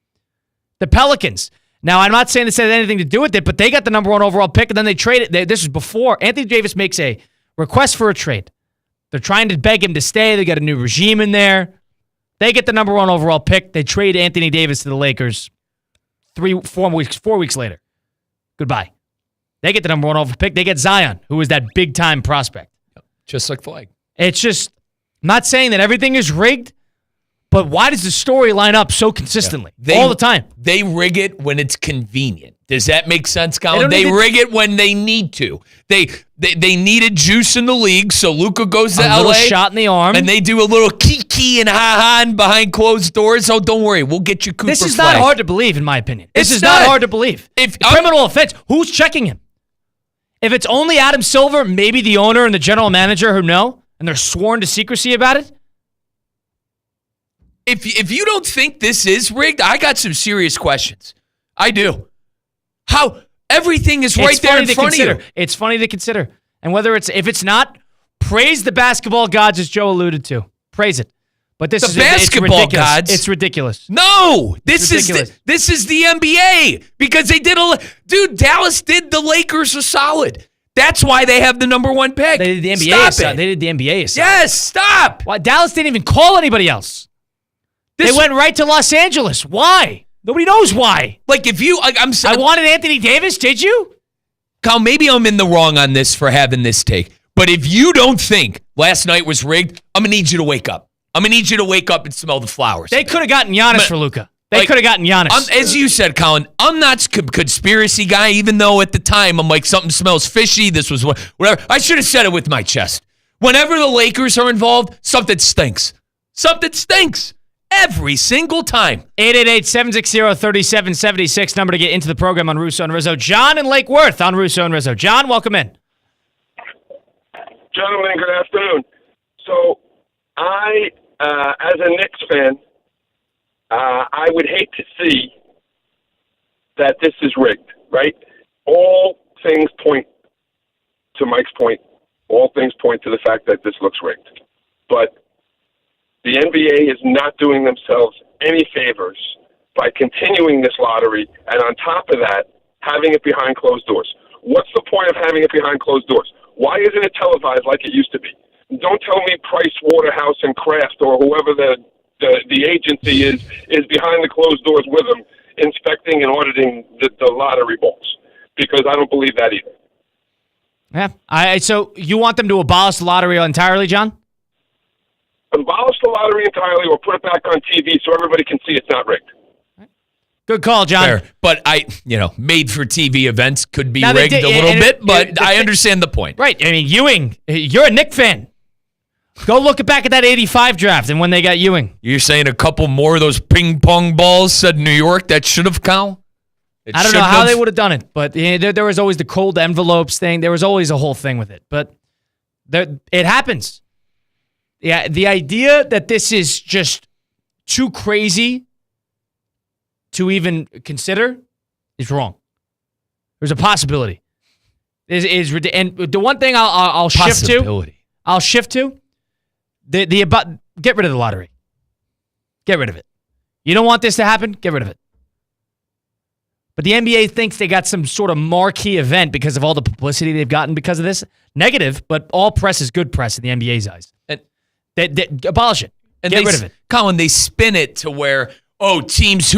The Pelicans, Now, I'm not saying this had anything to do with it, but they got the number 1 overall pick, and then they traded. This was before Anthony Davis makes a request for a trade. They're trying to beg him to stay. They got a new regime in there. They get the number 1 overall pick. They trade Anthony Davis to the Lakers 4 weeks later. Goodbye. They get the number 1 overall pick. They get Zion, who is that big-time prospect. Just like Flag. It's just, I'm not saying that everything is rigged, but why does the story line up so consistently all the time? They rig it when it's convenient. Does that make sense, Colin? They rig it when they need to. They needed juice in the league, so Luka goes to LA. A little shot in the arm. And they do a little kiki and ha-ha and behind closed doors. Oh, don't worry. We'll get you Cooper This is Flag. not hard to believe, in my opinion. This It's is not not. hard to believe. If criminal offense, who's checking him? If it's only Adam Silver, maybe the owner and the general manager who know, and they're sworn to secrecy about it. If you don't think this is rigged, I got some serious questions. I do. How everything is right there in front of you. It's funny to consider. And if it's not, praise the basketball gods, as Joe alluded to. Praise it. But this is basketball it's ridiculous. gods. It's ridiculous. No, It's ridiculous. this is the NBA because they did Dallas did the Lakers a solid. That's why they have the number 1 pick. They did the NBA. Stop it. They did the NBA. Yes, stop. Why Dallas didn't even call anybody else? They went right to Los Angeles. Why? Nobody knows why. Like if you, I wanted Anthony Davis. Did you? Kyle, maybe I'm in the wrong on this for having this take. But if you don't think last night was rigged, I'm going to need you to wake up. I'm going to need you to wake up and smell the flowers. They could have gotten Giannis for Luka. They could have gotten Giannis. As you said, Colin, I'm not a conspiracy guy, even though at the time I'm like, something smells fishy. This was whatever. I should have said it with my chest. Whenever the Lakers are involved, something stinks. Something stinks. Every single time. 888-760-3776, number to get into the program on Russo and Rizzo. John in Lake Worth on Russo and Rizzo. John, welcome in. Gentlemen, good afternoon. So I, as a Knicks fan, I would hate to see that this is rigged, right? All things point to Mike's point. All things point to the fact that this looks rigged. But the NBA is not doing themselves any favors by continuing this lottery, and on top of that, having it behind closed doors. What's the point of having it behind closed doors? Why isn't it televised like it used to be? Don't tell me Price Waterhouse and Kraft or whoever the agency is behind the closed doors with them inspecting and auditing the lottery balls, because I don't believe that either. Yeah. So you want them to abolish the lottery entirely, John? Abolish the lottery entirely or put it back on TV so everybody can see it's not rigged. Good call, John. Fair. But made for TV events could be Now, rigged a little bit, but I understand the point. Right. I mean, Ewing, you're a Knick fan. Go look back at that 85 draft and when they got Ewing. You're saying a couple more of those ping pong balls said New York that should have count? I don't know how they would have done it, but there was always the cold envelopes thing. There was always a whole thing with it. But it happens. Yeah, the idea that this is just too crazy to even consider is wrong. There's a possibility. And the one thing I'll shift to, get rid of the lottery. Get rid of it. You don't want this to happen? Get rid of it. But the NBA thinks they got some sort of marquee event because of all the publicity they've gotten because of this. Negative, but all press is good press in the NBA's eyes. And they abolish it. And get rid of it. Colin, they spin it to where, teams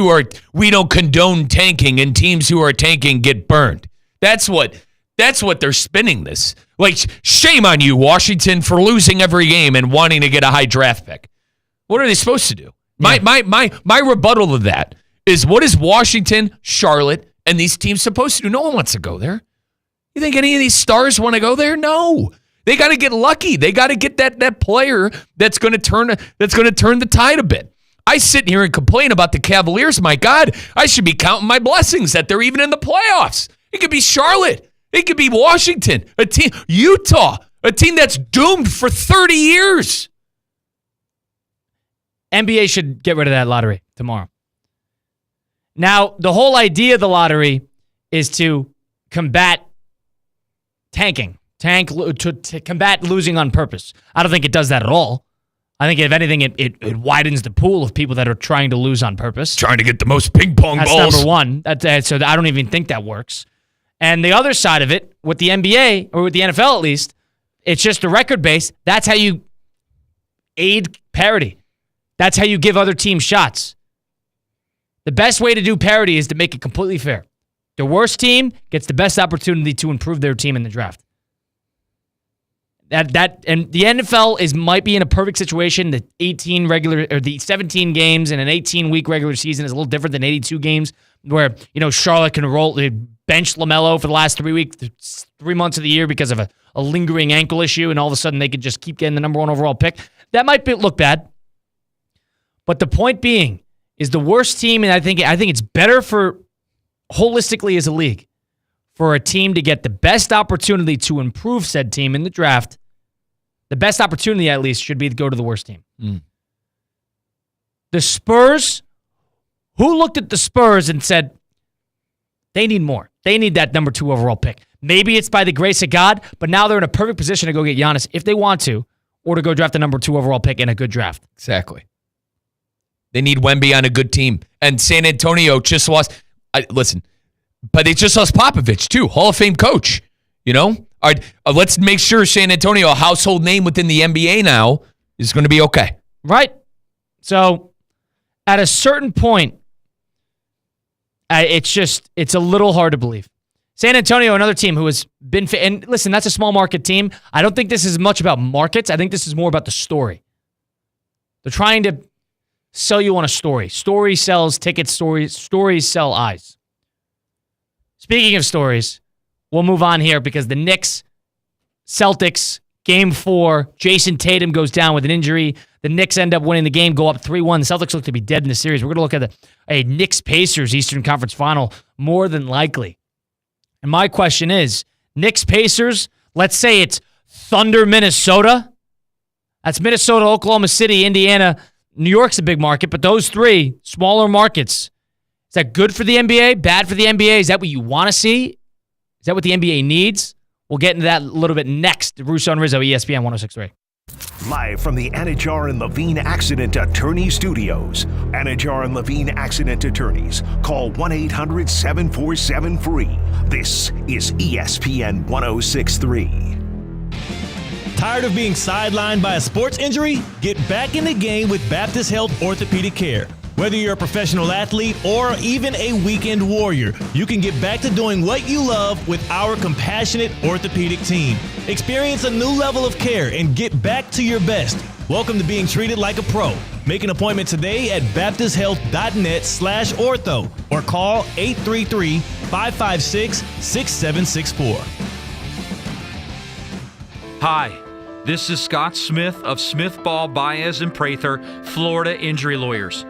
we don't condone tanking and teams who are tanking get burned. That's what they're spinning this. Like, shame on you, Washington, for losing every game and wanting to get a high draft pick. What are they supposed to do? Yeah. My rebuttal to that is, what is Washington, Charlotte, and these teams supposed to do? No one wants to go there. You think any of these stars want to go there? No. They got to get lucky. They got to get that player that's going to turn the tide a bit. I sit here and complain about the Cavaliers. My God, I should be counting my blessings that they're even in the playoffs. It could be Charlotte. It could be Washington, a team, Utah, a team that's doomed for 30 years. NBA should get rid of that lottery tomorrow. Now, the whole idea of the lottery is to combat tanking, to combat losing on purpose. I don't think it does that at all. I think if anything, it widens the pool of people that are trying to lose on purpose. Trying to get the most ping pong balls. That's number one. So I don't even think that works. And the other side of it, with the NBA, or with the NFL at least, it's just a record base. That's how you aid parity. That's how you give other teams shots. The best way to do parity is to make it completely fair. The worst team gets the best opportunity to improve their team in the draft. And the NFL might be in a perfect situation. The 17 games in an 18-week regular season is a little different than 82 games, where Charlotte can bench LaMelo for the last 3 months of the year because of a lingering ankle issue, and all of a sudden they could just keep getting the number 1 overall pick. That might look bad, but the point being is the worst team, and I think it's better for holistically as a league for a team to get the best opportunity to improve said team in the draft. The best opportunity, at least, should be to go to the worst team. The Spurs, who looked at the Spurs and said, they need more. They need that number 2 overall pick. Maybe it's by the grace of God, but now they're in a perfect position to go get Giannis if they want to, or to go draft the number 2 overall pick in a good draft. Exactly. They need Wemby on a good team. And San Antonio just lost. Listen, but they just lost Popovich, too. Hall of Fame coach. All right, let's make sure San Antonio, a household name within the NBA now, is going to be okay. Right. So, at a certain point, it's a little hard to believe. San Antonio, another team who has been, and listen, that's a small market team. I don't think this is much about markets. I think this is more about the story. They're trying to sell you on a story. Story sells tickets. Stories sell eyes. Speaking of stories, we'll move on here because the Knicks, Celtics, Game 4, Jason Tatum goes down with an injury. The Knicks end up winning the game, go up 3-1. The Celtics look to be dead in the series. We're going to look at a Knicks-Pacers Eastern Conference Final more than likely. And my question is, Knicks-Pacers, let's say it's Thunder, Minnesota. That's Minnesota, Oklahoma City, Indiana. New York's a big market, but those 3 smaller markets, is that good for the NBA? Bad for the NBA? Is that what you want to see? Is that what the NBA needs? We'll get into that a little bit next. Russo and Rizzo, ESPN 106.3. Live from the Anajar and Levine Accident Attorney Studios. Anajar and Levine Accident Attorneys. Call 1-800-747-FREE. This is ESPN 106.3. Tired of being sidelined by a sports injury? Get back in the game with Baptist Health Orthopedic Care. Whether you're a professional athlete or even a weekend warrior, you can get back to doing what you love with our compassionate orthopedic team. Experience a new level of care and get back to your best. Welcome to being treated like a pro. Make an appointment today at baptisthealth.net/ortho or call 833-556-6764. Hi, this is Scott Smith of Smith, Ball, Baez, and Prather, Florida Injury Lawyers.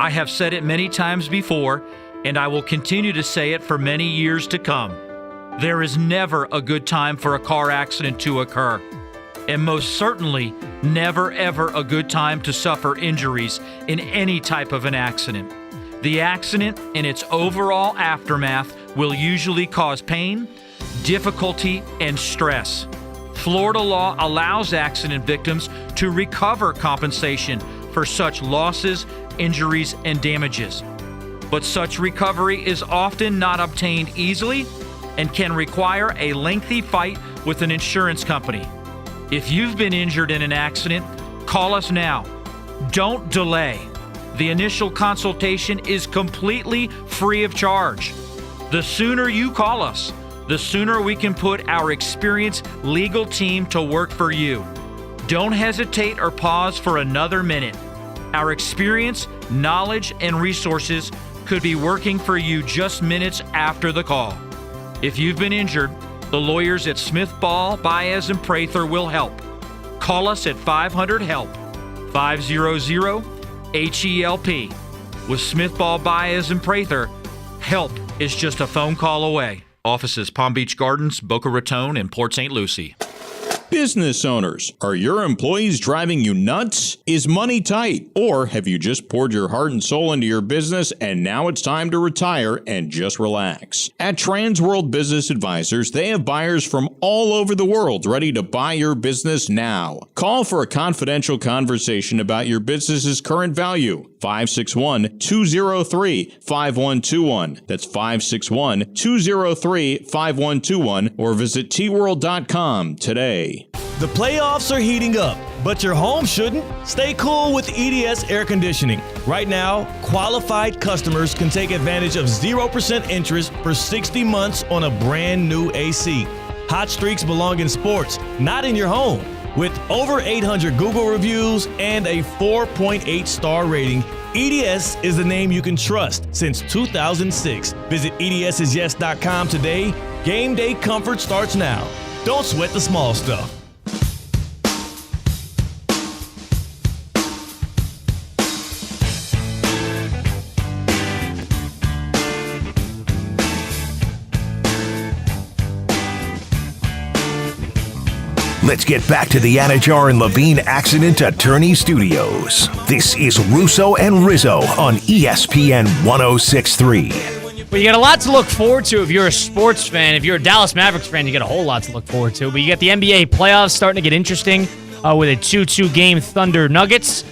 I have said it many times before, and I will continue to say it for many years to come. There is never a good time for a car accident to occur, and most certainly never ever a good time to suffer injuries in any type of an accident. The accident and its overall aftermath will usually cause pain, difficulty, and stress. Florida law allows accident victims to recover compensation for such losses, injuries, and damages. But such recovery is often not obtained easily and can require a lengthy fight with an insurance company. If you've been injured in an accident, call us now. Don't delay. The initial consultation is completely free of charge. The sooner you call us, the sooner we can put our experienced legal team to work for you. Don't hesitate or pause for another minute. Our experience, knowledge, and resources could be working for you just minutes after the call. If you've been injured, the lawyers at Smith, Ball, Baez, and Prather will help. Call us at 500-HELP, 500-HELP. With Smith, Ball, Baez, and Prather, help is just a phone call away. Offices Palm Beach Gardens, Boca Raton, and Port St. Lucie. Business owners, are your employees driving you nuts? Is money tight? Or have you just poured your heart and soul into your business and now it's time to retire and just relax? At Transworld Business Advisors, they have buyers from all over the world ready to buy your business now. Call for a confidential conversation about your business's current value. 561-203-5121. That's 561-203-5121 or visit tworld.com today. The playoffs are heating up, but your home shouldn't. Stay cool with EDS air conditioning. Right now, qualified customers can take advantage of 0% interest for 60 months on a brand new AC. Hot streaks belong in sports, not in your home. With over 800 Google reviews and a 4.8 star rating, EDS is the name you can trust since 2006. Visit EDSIsYes.com today. Game day comfort starts now. Don't sweat the small stuff. Let's get back to the Anajar and Levine Accident Attorney Studios. This is Russo and Rizzo on ESPN 106.3. Well, you got a lot to look forward to if you're a sports fan. If you're a Dallas Mavericks fan, you got a whole lot to look forward to. But you got the NBA playoffs starting to get interesting with a 2-2 game Thunder Nuggets.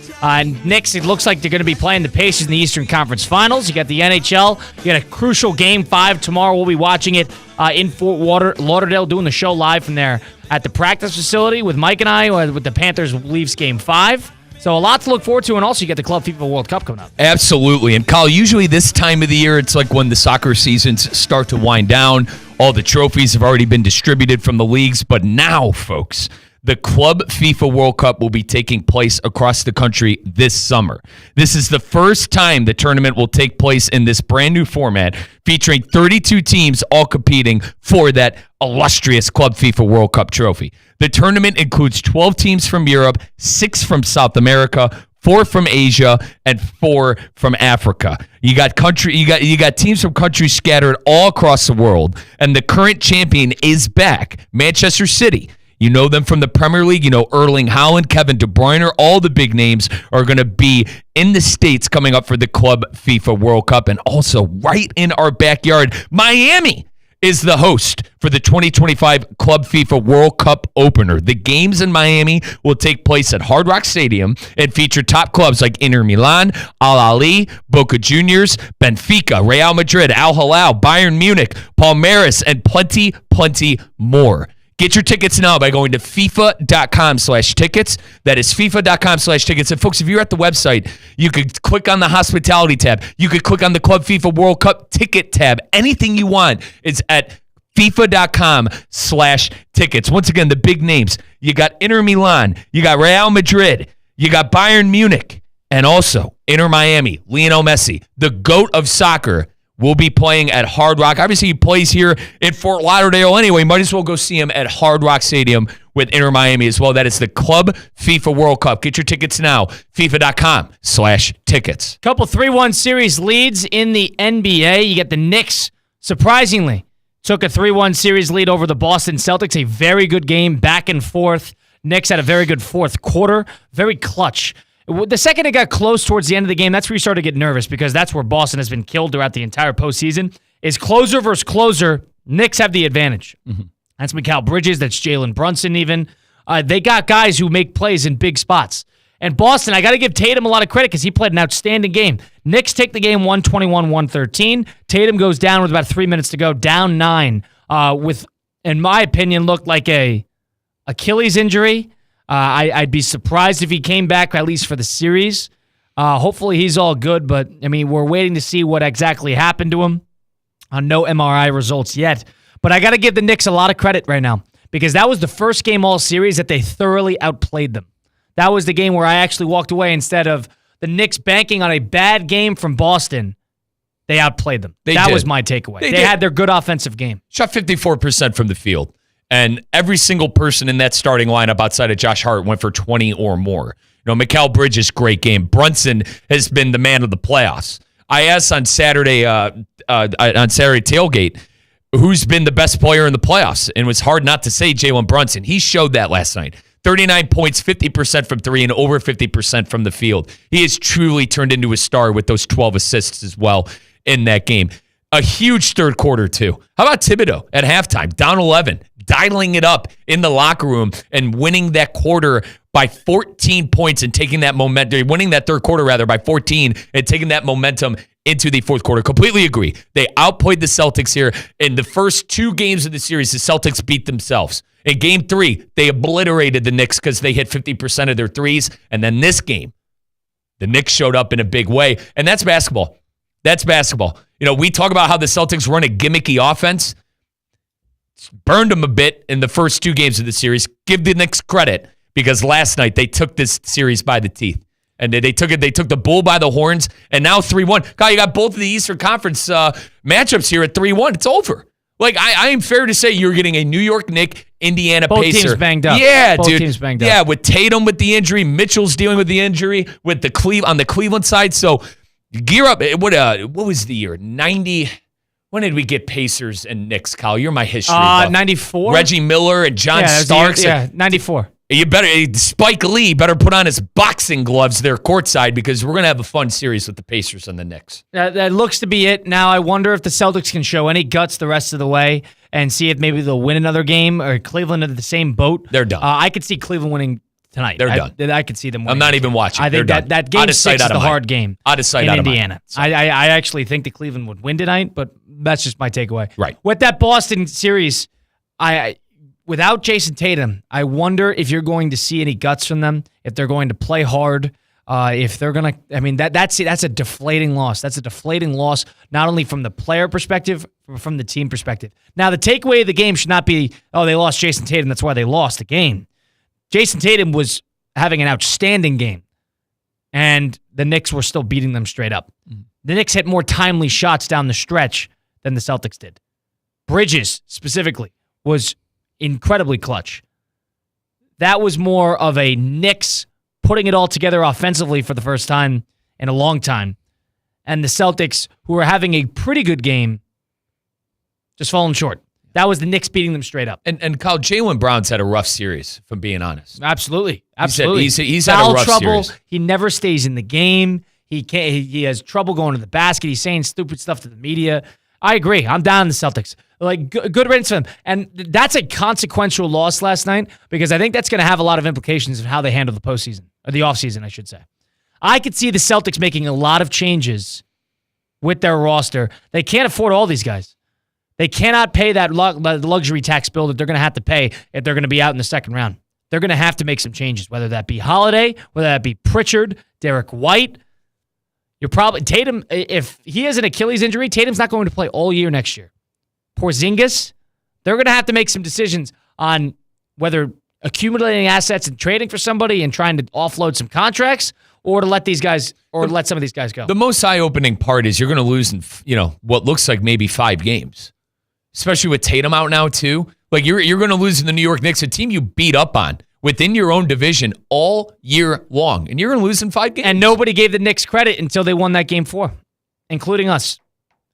Knicks, it looks like they're going to be playing the Pacers in the Eastern Conference Finals. You got the NHL. You got a crucial Game 5 tomorrow. We'll be watching it in Fort Lauderdale, doing the show live from there at the practice facility with Mike and I with the Panthers-Leafs Game 5. So a lot to look forward to, and also you get the Club FIFA World Cup coming up. Absolutely. And Kyle, usually this time of the year, it's like when the soccer seasons start to wind down. All the trophies have already been distributed from the leagues. But now, folks, the Club FIFA World Cup will be taking place across the country this summer. This is the first time the tournament will take place in this brand new format, featuring 32 teams all competing for that illustrious Club FIFA World Cup trophy. The tournament includes 12 teams from Europe, 6 from South America, 4 from Asia, and 4 from Africa. You got teams from countries scattered all across the world, and the current champion is back, Manchester City. You know them from the Premier League. You know Erling Haaland, Kevin De Bruyne. All the big names are going to be in the States coming up for the Club FIFA World Cup. And also right in our backyard, Miami is the host for the 2025 Club FIFA World Cup opener. The games in Miami will take place at Hard Rock Stadium and feature top clubs like Inter Milan, Al Ahly, Boca Juniors, Benfica, Real Madrid, Al Hilal, Bayern Munich, Palmeiras, and plenty more. Get your tickets now by going to FIFA.com/tickets. That is FIFA.com/tickets. And folks, if you're at the website, you could click on the hospitality tab. You could click on the Club FIFA World Cup ticket tab. Anything you want is at FIFA.com/tickets. Once again, the big names. You got Inter Milan. You got Real Madrid. You got Bayern Munich. And also Inter Miami, Lionel Messi, the GOAT of soccer, will be playing at Hard Rock. Obviously, he plays here in Fort Lauderdale anyway. Might as well go see him at Hard Rock Stadium with Inter Miami as well. That is the Club FIFA World Cup. Get your tickets now. FIFA.com/tickets. Couple 3-1 series leads in the NBA. You get the Knicks, surprisingly, took a 3-1 series lead over the Boston Celtics. A very good game, back and forth. Knicks had a very good fourth quarter. Very clutch. The second it got close towards the end of the game, that's where you started to get nervous because that's where Boston has been killed throughout the entire postseason. Is closer versus closer, Knicks have the advantage. Mm-hmm. That's Mikal Bridges, that's Jalen Brunson even. They got guys who make plays in big spots. And Boston, I got to give Tatum a lot of credit because he played an outstanding game. Knicks take the game 121-113. Tatum goes down with about 3 minutes to go, down 9 with, in my opinion, looked like a Achilles injury. I'd be surprised if he came back, at least for the series. Hopefully he's all good, but, I mean, we're waiting to see what exactly happened to him. No MRI results yet. But I got to give the Knicks a lot of credit right now because that was the first game all series that they thoroughly outplayed them. That was the game where I actually walked away instead of the Knicks banking on a bad game from Boston. They outplayed them. That was my takeaway. They had their good offensive game. Shot 54% from the field. And every single person in that starting lineup outside of Josh Hart went for 20 or more. You know, Mikal Bridges, great game. Brunson has been the man of the playoffs. I asked on Saturday tailgate, who's been the best player in the playoffs. And it was hard not to say Jalen Brunson. He showed that last night. 39 points, 50% from three, and over 50% from the field. He has truly turned into a star with those 12 assists as well in that game. A huge third quarter, too. How about Thibodeau at halftime, down 11, dialing it up in the locker room and winning that quarter by 14 points and taking that momentum, winning that third quarter, rather, by 14 and taking that momentum into the fourth quarter. Completely agree. They outplayed the Celtics here. In the first 2 games of the series, the Celtics beat themselves. In game 3, they obliterated the Knicks because they hit 50% of their threes. And then this game, the Knicks showed up in a big way. And that's basketball. That's basketball. You know, we talk about how the Celtics run a gimmicky offense. Burned them a bit in the first 2 games of the series. Give the Knicks credit because last night they took this series by the teeth. And they took the bull by the horns, and now 3-1. Kyle, you got both of the Eastern Conference matchups here at 3-1. It's over. Like, I am fair to say you're getting a New York Knicks, Indiana Both Pacer. teams banged up. Yeah, Both dude. teams banged up. Yeah, with Tatum with the injury, Mitchell's dealing with the injury with the on the Cleveland side. So gear up. What was the year? 90. When did we get Pacers and Knicks, Kyle? You're my history buff. 94. Reggie Miller and John Starks. 94. Spike Lee better put on his boxing gloves there courtside because we're going to have a fun series with the Pacers and the Knicks. That looks to be it. Now, I wonder if the Celtics can show any guts the rest of the way and see if maybe they'll win another game or Cleveland in the same boat. They're done. I could see Cleveland winning tonight. They're done. I could see them winning. I'm not even watching. I think that game 6 is the hard game out of sight, in out Indiana. Of mind. I actually think that Cleveland would win tonight, but that's just my takeaway. Right. With that Boston series, without Jason Tatum, I wonder if you're going to see any guts from them, if they're going to play hard, if they're going to, I mean, that's a deflating loss. That's a deflating loss, not only from the player perspective, but from the team perspective. Now, the takeaway of the game should not be, oh, they lost Jason Tatum, that's why they lost the game. Jason Tatum was having an outstanding game, and the Knicks were still beating them straight up. The Knicks hit more timely shots down the stretch than the Celtics did. Bridges, specifically, was incredibly clutch. That was more of a Knicks putting it all together offensively for the first time in a long time. And the Celtics, who were having a pretty good game, just falling short. That was the Knicks beating them straight up. And Kyle, Jaylen Brown's had a rough series, if I'm being honest. Absolutely. He's had a rough trouble. series. He never stays in the game. He has trouble going to the basket. He's saying stupid stuff to the media. I agree. I'm down on the Celtics. Like, good riddance for them. And that's a consequential loss last night because I think that's going to have a lot of implications of how they handle the postseason, or the offseason, I should say. I could see the Celtics making a lot of changes with their roster. They can't afford all these guys. They cannot pay that luxury tax bill that they're going to have to pay if they're going to be out in the second round. They're going to have to make some changes, whether that be Holiday, whether that be Pritchard, Derek White. You're probably Tatum. If he has an Achilles injury, Tatum's not going to play all year next year. Porzingis, they're going to have to make some decisions on whether accumulating assets and trading for somebody and trying to offload some contracts, or to let these guys, or let some of these guys go. The most eye-opening part is you're going to lose in, what looks like maybe 5 games, especially with Tatum out now too. Like you're going to lose in the New York Knicks, a team you beat up on within your own division all year long, and you're going to lose in 5 games. And nobody gave the Knicks credit until they won that game 4, including us.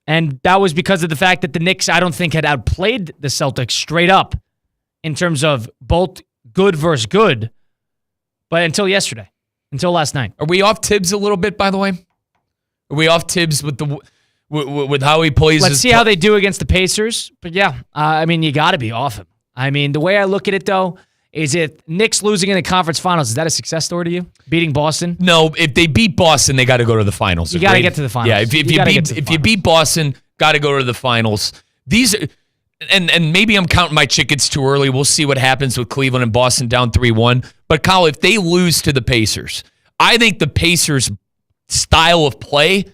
And that was because of the fact that the Knicks, I don't think, had outplayed the Celtics straight up in terms of both good versus good, but until yesterday, until last night. Are we off Tibbs a little bit, by the way? Are we off Tibbs with how he plays? Let's see how they do against the Pacers. But yeah, you got to be off him. I mean, the way I look at it, though, is it Knicks losing in the conference finals, is that a success story to you? Beating Boston? No, if they beat Boston, they got to go to the finals. You got to get to the finals. Yeah, if you beat Boston, got to go to the finals. These and maybe I'm counting my chickens too early. We'll see what happens with Cleveland and Boston down 3-1. But Kyle, if they lose to the Pacers, I think the Pacers' style of play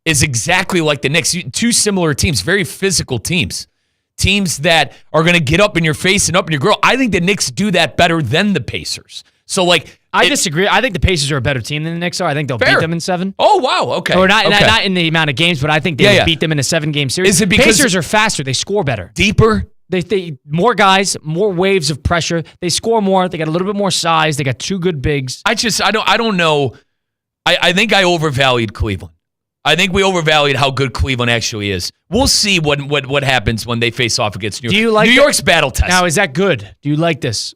is exactly like the Knicks. 2 similar teams, very physical teams. Teams that are going to get up in your face and up in your grill. I think the Knicks do that better than the Pacers. So, I disagree. I think the Pacers are a better team than the Knicks are. I think they'll beat them in 7. Oh, wow. Okay. Or not in the amount of games, but I think they will beat them in a 7-game series. Is it because Pacers are faster. They score better. Deeper? They more guys, more waves of pressure. They score more. They got a little bit more size. They got 2 good bigs. I don't know. I think I overvalued Cleveland. I think we overvalued how good Cleveland actually is. We'll see what happens when they face off against New York. Do you like New York's battle test? Now, is that good? Do you like this?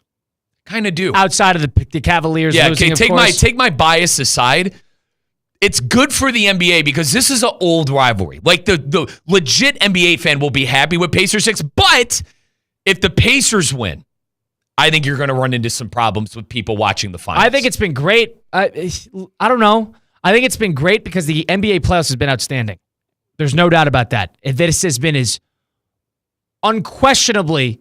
Kind of do. Outside of the Cavaliers losing, okay, of course. take my bias aside. It's good for the NBA because this is an old rivalry. Like the legit NBA fan will be happy with Pacers 6, but if the Pacers win, I think you're going to run into some problems with people watching the finals. I think it's been great. I don't know. I think it's been great because the NBA playoffs has been outstanding. There's no doubt about that. This has been unquestionably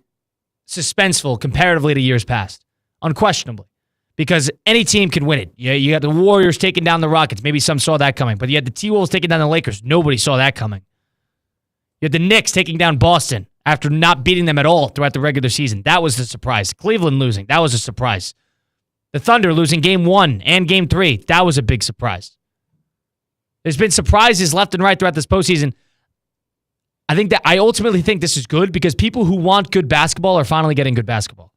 suspenseful comparatively to years past. Unquestionably. Because any team can win it. You got the Warriors taking down the Rockets. Maybe some saw that coming. But you had the T-Wolves taking down the Lakers. Nobody saw that coming. You had the Knicks taking down Boston after not beating them at all throughout the regular season. That was the surprise. Cleveland losing. That was a surprise. The Thunder losing Game 1 and Game 3. That was a big surprise. There's been surprises left and right throughout this postseason. I ultimately think this is good because people who want good basketball are finally getting good basketball.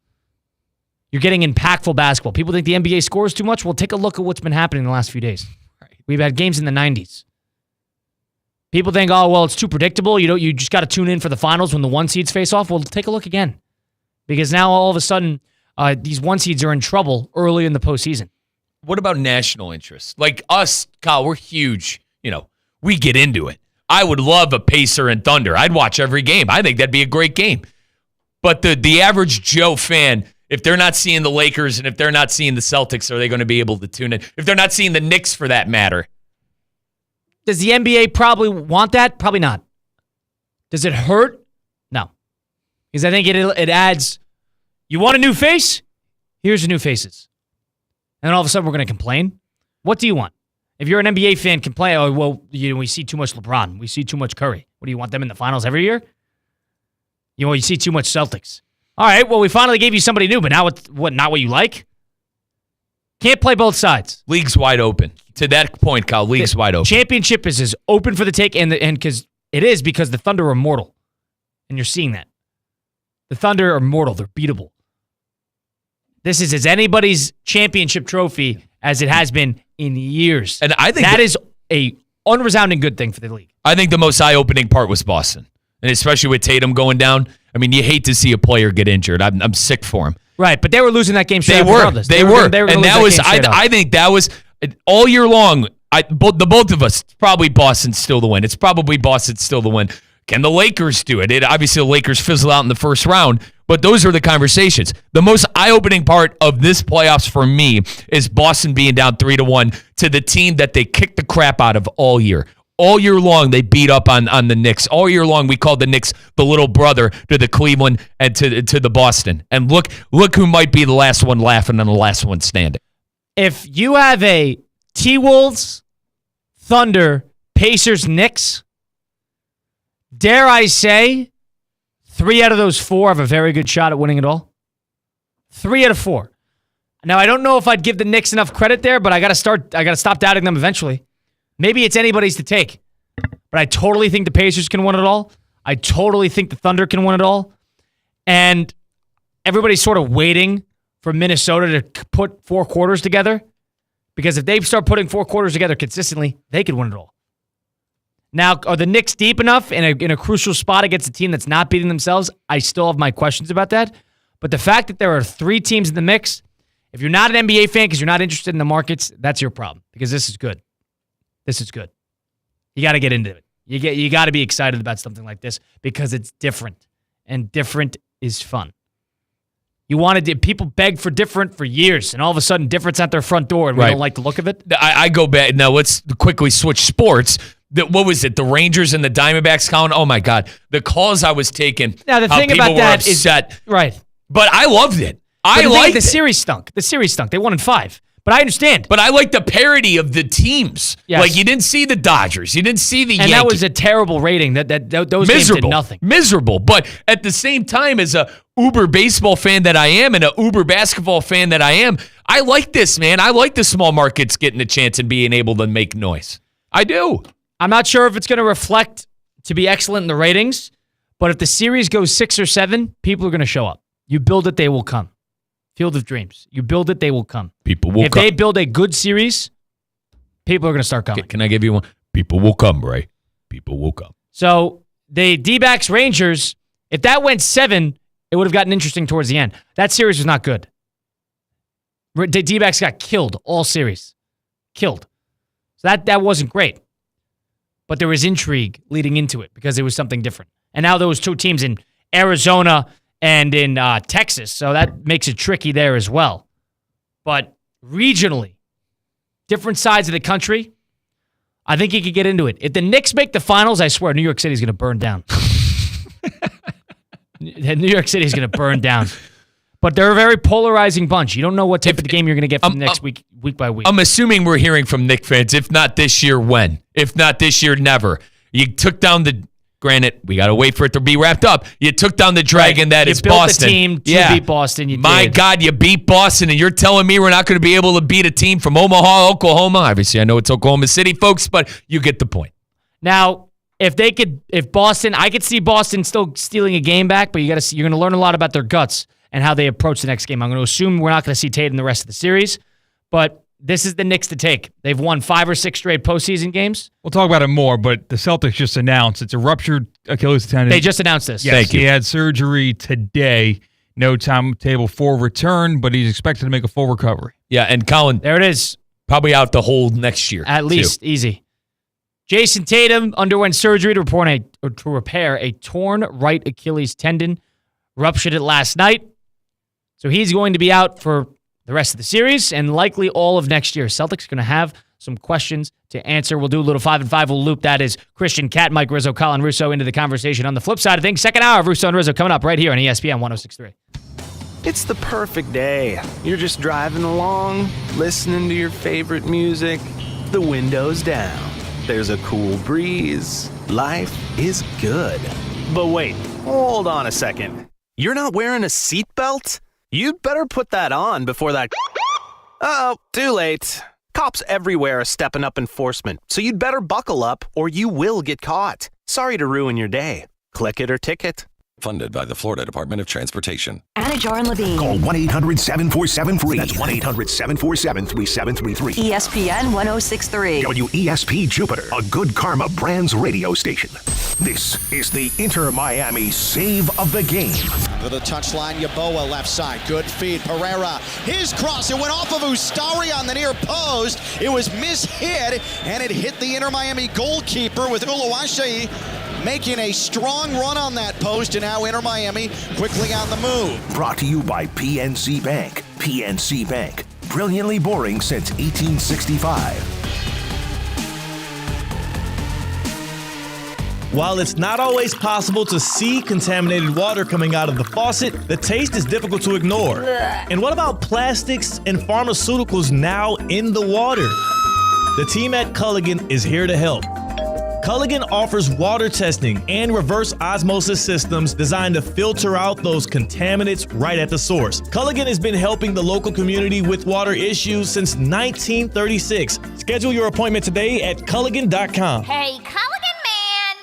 You're getting impactful basketball. People think the NBA scores too much. Well, take a look at what's been happening in the last few days. Right. We've had games in the 90s. People think, oh, well, it's too predictable. You just got to tune in for the finals when the 1 seeds face off. Well, take a look again. Because now all of a sudden, these 1 seeds are in trouble early in the postseason. What about national interest? Like us, Kyle, we're huge. We get into it. I would love a Pacer and Thunder. I'd watch every game. I think that'd be a great game. But the average Joe fan, if they're not seeing the Lakers and if they're not seeing the Celtics, are they going to be able to tune in? If they're not seeing the Knicks for that matter. Does the NBA probably want that? Probably not. Does it hurt? No. Because I think it adds, you want a new face? Here's your new faces. And then all of a sudden we're going to complain? What do you want? If you're an NBA fan, complain, oh, well, we see too much LeBron. We see too much Curry. What do you want them in the finals every year? You see too much Celtics. All right, well, we finally gave you somebody new, but now not what you like? Can't play both sides. League's wide open. To that point, Kyle, league's wide open. Championship is as open for the take, and because the Thunder are mortal. And you're seeing that. The Thunder are mortal. They're beatable. This is as anybody's championship trophy as it has been in years. And I think that is a unresounding good thing for the league. I think the most eye-opening part was Boston. And especially with Tatum going down. I mean, you hate to see a player get injured. I'm sick for him. Right, but they were losing that game straight up. They were. And that was, I think that was, all year long, the both of us, probably Boston's still the win. It's probably Boston's still the win. Can the Lakers do it? Obviously, the Lakers fizzle out in the first round, but those are the conversations. The most eye-opening part of this playoffs for me is Boston being down 3-1 to the team that they kicked the crap out of all year. All year long, they beat up on the Knicks. All year long, we called the Knicks the little brother to the Cleveland and to the Boston. And look who might be the last one laughing and the last one standing. If you have a T-Wolves, Thunder, Pacers, Knicks, dare I say, 3 out of those 4 have a very good shot at winning it all. 3 out of 4. Now, I don't know if I'd give the Knicks enough credit there, but I got to stop doubting them eventually. Maybe it's anybody's to take. But I totally think the Pacers can win it all. I totally think the Thunder can win it all. And everybody's sort of waiting for Minnesota to put 4 quarters together. Because if they start putting 4 quarters together consistently, they could win it all. Now, are the Knicks deep enough in a crucial spot against a team that's not beating themselves? I still have my questions about that. But the fact that there are 3 teams in the mix, if you're not an NBA fan because you're not interested in the markets, that's your problem. Because this is good. This is good. You got to get into it. You got to be excited about something like this because it's different. And different is fun. People beg for different for years, and all of a sudden different's at their front door, and we don't like the look of it. I go back. Now, let's quickly switch sports. What was it? The Rangers and the Diamondbacks, Colin? Oh, my God. The calls I was taking. Now, the thing about that is right. But I loved it. The series stunk. The series stunk. They won in 5. But I understand. But I like the parity of the teams. Yes. Like, you didn't see the Dodgers. You didn't see the Yankees. And that was a terrible rating. Those games did nothing. Miserable. But at the same time, as a uber baseball fan that I am and a uber basketball fan that I am, I like this, man. I like the small markets getting a chance and being able to make noise. I do. I'm not sure if it's going to reflect to be excellent in the ratings, but if the series goes 6 or 7, people are going to show up. You build it, they will come. Field of Dreams. You build it, they will come. People will come. If they build a good series, people are going to start coming. Can I give you one? People will come, Ray. People will come. So the D-backs Rangers, if that went 7, it would have gotten interesting towards the end. That series was not good. The D-backs got killed all series. Killed. So that wasn't great. But there was intrigue leading into it because it was something different. And now those two teams in Arizona and in Texas, so that makes it tricky there as well. But regionally, different sides of the country, I think you could get into it. If the Knicks make the finals, I swear New York City's going to burn down. New York City's going to burn down. But they're a very polarizing bunch. You don't know what type of game you're going to get from next week by week. I'm assuming we're hearing from Knicks fans, if not this year, when? If not this year, never. You took down granted, we got to wait for it to be wrapped up. You took down the dragon that is Boston. You built the team to beat Boston. My God, you beat Boston, and you're telling me we're not going to be able to beat a team from Omaha, Oklahoma? Obviously, I know it's Oklahoma City, folks, but you get the point. Now, if Boston, I could see Boston still stealing a game back, but you're going to learn a lot about their guts and how they approach the next game. I'm going to assume we're not going to see Tatum the rest of the series, but this is the Knicks to take. They've won 5 or 6 straight postseason games. We'll talk about it more, but the Celtics just announced it's a ruptured Achilles tendon. They just announced this. Yes, Thank you. He had surgery today. No timetable for return, but he's expected to make a full recovery. Yeah, and Colin. There it is. Probably out the whole next year. At least. Easy. Jason Tatum underwent surgery to repair a torn right Achilles tendon. Ruptured it last night. So he's going to be out for the rest of the series and likely all of next year. Celtics are going to have some questions to answer. We'll do a little 5 and 5. We'll loop that as Christian Cat, Mike Rizzo, Colin Russo into the conversation. On the flip side of things, second hour of Russo and Rizzo coming up right here on ESPN 106.3. It's the perfect day. You're just driving along, listening to your favorite music, the windows down. There's a cool breeze. Life is good. But wait, hold on a second. You're not wearing a seatbelt? You'd better put that on before that... Uh-oh, too late. Cops everywhere are stepping up enforcement, so you'd better buckle up or you will get caught. Sorry to ruin your day. Click it or ticket. Funded by the Florida Department of Transportation. Anajar and Levine. Call 1-800-747-FREE. That's 1-800-747-3733. ESPN 106.3. WESP Jupiter, a Good Karma Brands radio station. This is the Inter Miami save of the game. To the touchline, Yeboah left side. Good feed. Pereira. His cross. It went off of Ustari on the near post. It was mishit, and it hit the Inter Miami goalkeeper with Uluwashi making a strong run on that post, and now Inter Miami quickly on the move. Brought to you by PNC Bank. PNC Bank. Brilliantly boring since 1865. While it's not always possible to see contaminated water coming out of the faucet, the taste is difficult to ignore. And what about plastics and pharmaceuticals now in the water? The team at Culligan is here to help. Culligan offers water testing and reverse osmosis systems designed to filter out those contaminants right at the source. Culligan has been helping the local community with water issues since 1936. Schedule your appointment today at Culligan.com. Hey, Culligan man!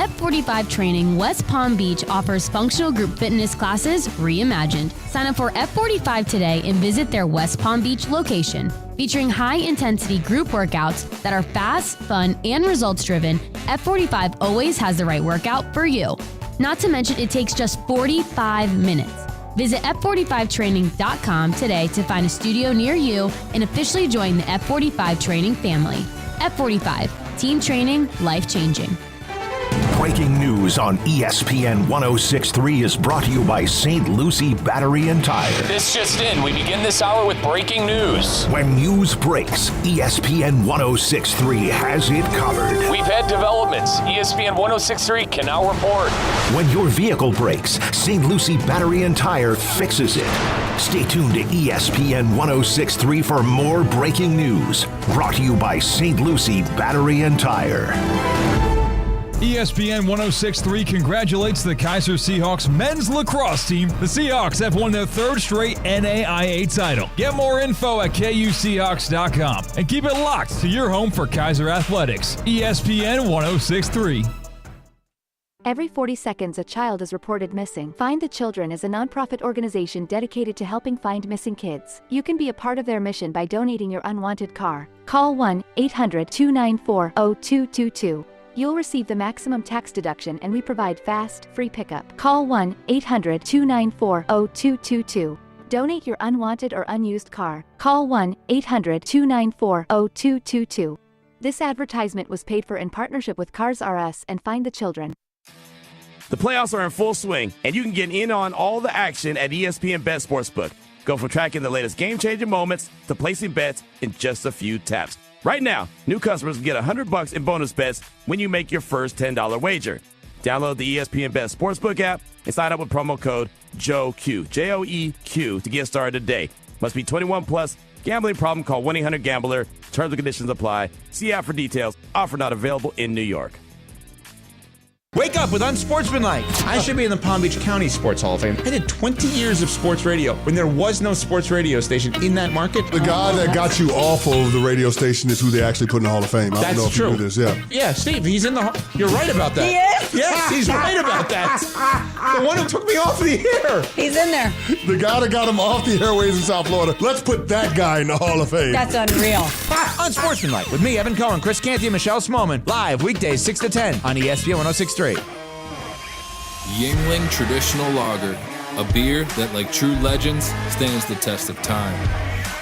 F45 Training West Palm Beach offers functional group fitness classes reimagined. Sign up for F45 today and visit their West Palm Beach location. Featuring high-intensity group workouts that are fast, fun, and results-driven, F45 always has the right workout for you. Not to mention, it takes just 45 minutes. Visit F45training.com today to find a studio near you and officially join the F45 Training family. F45, team training, life-changing. Breaking news on ESPN 106.3 is brought to you by St. Lucie Battery and Tire. This just in, we begin this hour with breaking news. When news breaks, ESPN 106.3 has it covered. We've had developments. ESPN 106.3 can now report. When your vehicle breaks, St. Lucie Battery and Tire fixes it. Stay tuned to ESPN 106.3 for more breaking news. Brought to you by St. Lucie Battery and Tire. ESPN 106.3 congratulates the Kaiser Seahawks men's lacrosse team. The Seahawks have won their third straight NAIA title. Get more info at KUSeahawks.com and keep it locked to your home for Kaiser Athletics. ESPN 106.3. Every 40 seconds, a child is reported missing. Find the Children is a nonprofit organization dedicated to helping find missing kids. You can be a part of their mission by donating your unwanted car. Call 1-800-294-0222. You'll receive the maximum tax deduction, and we provide fast, free pickup. Call 1-800-294-0222. Donate your unwanted or unused car. Call 1-800-294-0222. This advertisement was paid for in partnership with Cars R Us and Find the Children. The playoffs are in full swing, and you can get in on all the action at ESPN Bet Sportsbook. Go from tracking the latest game-changing moments to placing bets in just a few taps. Right now, new customers can get $100 in bonus bets when you make your first $10 wager. Download the ESPN Bet Sportsbook app and sign up with promo code JOEQ, J-O-E-Q, to get started today. Must be 21 plus. Gambling problem? Call 1-800-GAMBLER. Terms and conditions apply. See app for details. Offer not available in New York. Wake up with Unsportsmanlike. I should be in the Palm Beach County Sports Hall of Fame. I did 20 years of sports radio when there was no sports radio station in that market. The guy that got you off of the radio station is who they actually put in the Hall of Fame. I don't know if you knew this, yeah. Yeah, Steve, he's in the Hall. You're right about that. He is? Yes, he's right about that. The one who took me off the air. He's in there. The guy that got him off the airways in South Florida. Let's put that guy in the Hall of Fame. That's unreal. Unsportsmanlike with me, Evan Cohen, Chris Canty, and Michelle Smallman. Live weekdays 6 to 10 on ESPN 106.3. Yingling Traditional Lager, a beer that, like true legends, stands the test of time.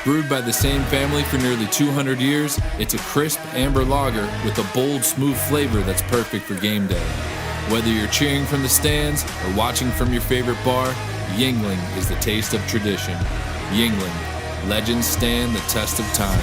Brewed by the same family for nearly 200 years, it's a crisp amber lager with a bold, smooth flavor that's perfect for game day. Whether you're cheering from the stands or watching from your favorite bar, Yingling is the taste of tradition. Yingling, legends stand the test of time.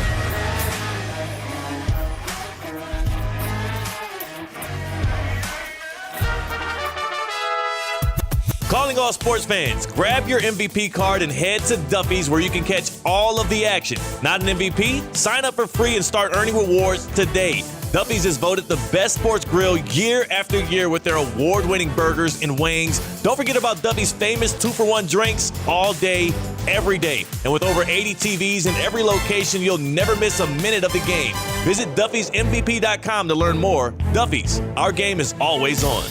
Calling all sports fans, grab your MVP card and head to Duffy's where you can catch all of the action. Not an MVP? Sign up for free and start earning rewards today. Duffy's is voted the best sports grill year after year with their award-winning burgers and wings. Don't forget about Duffy's famous 2-for-1 drinks all day, every day. And with over 80 TVs in every location, you'll never miss a minute of the game. Visit Duffy'sMVP.com to learn more. Duffy's, our game is always on.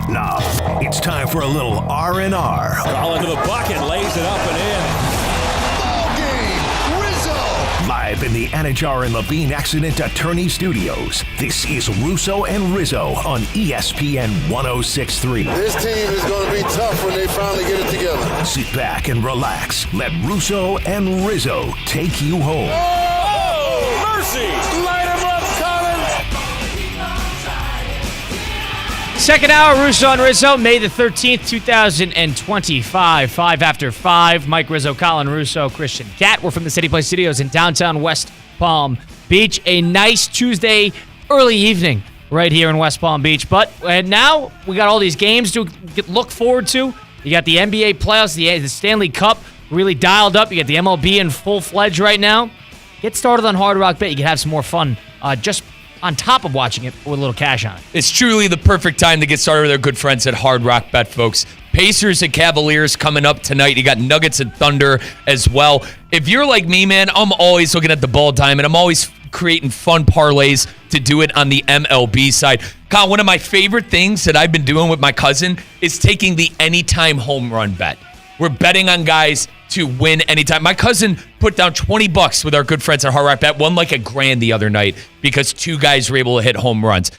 Now, it's time for a little R&R. Ball into the bucket, lays it up and in. Ball game, Rizzo! Live in the Anajar and Levine Accident Attorney Studios, this is Russo and Rizzo on ESPN 106.3. This team is going to be tough when they finally get it together. Sit back and relax. Let Russo and Rizzo take you home. Oh, mercy! Light him up, Colin! Second hour, Russo and Rizzo, May the 13th, 2025. 5 after 5. Mike Rizzo, Colin Russo, Christian Cat. We're from the City Place Studios in downtown West Palm Beach. A nice Tuesday early evening right here in West Palm Beach. But now we got all these games to look forward to. You got the NBA playoffs, the Stanley Cup really dialed up. You got the MLB in full-fledged right now. Get started on Hard Rock Bet. You can have some more fun just on top of watching it with a little cash on it. It's truly the perfect time to get started with our good friends at Hard Rock Bet, folks. Pacers and Cavaliers coming up tonight. You got Nuggets and Thunder as well. If you're like me, man, I'm always looking at the ball diamond. I'm always creating fun parlays to do it on the MLB side. Kyle, one of my favorite things that I've been doing with my cousin is taking the anytime home run bet. We're betting on guys to win anytime. My cousin put down $20 with our good friends at Hard Rock Bet, won like $1,000 the other night because two guys were able to hit home runs.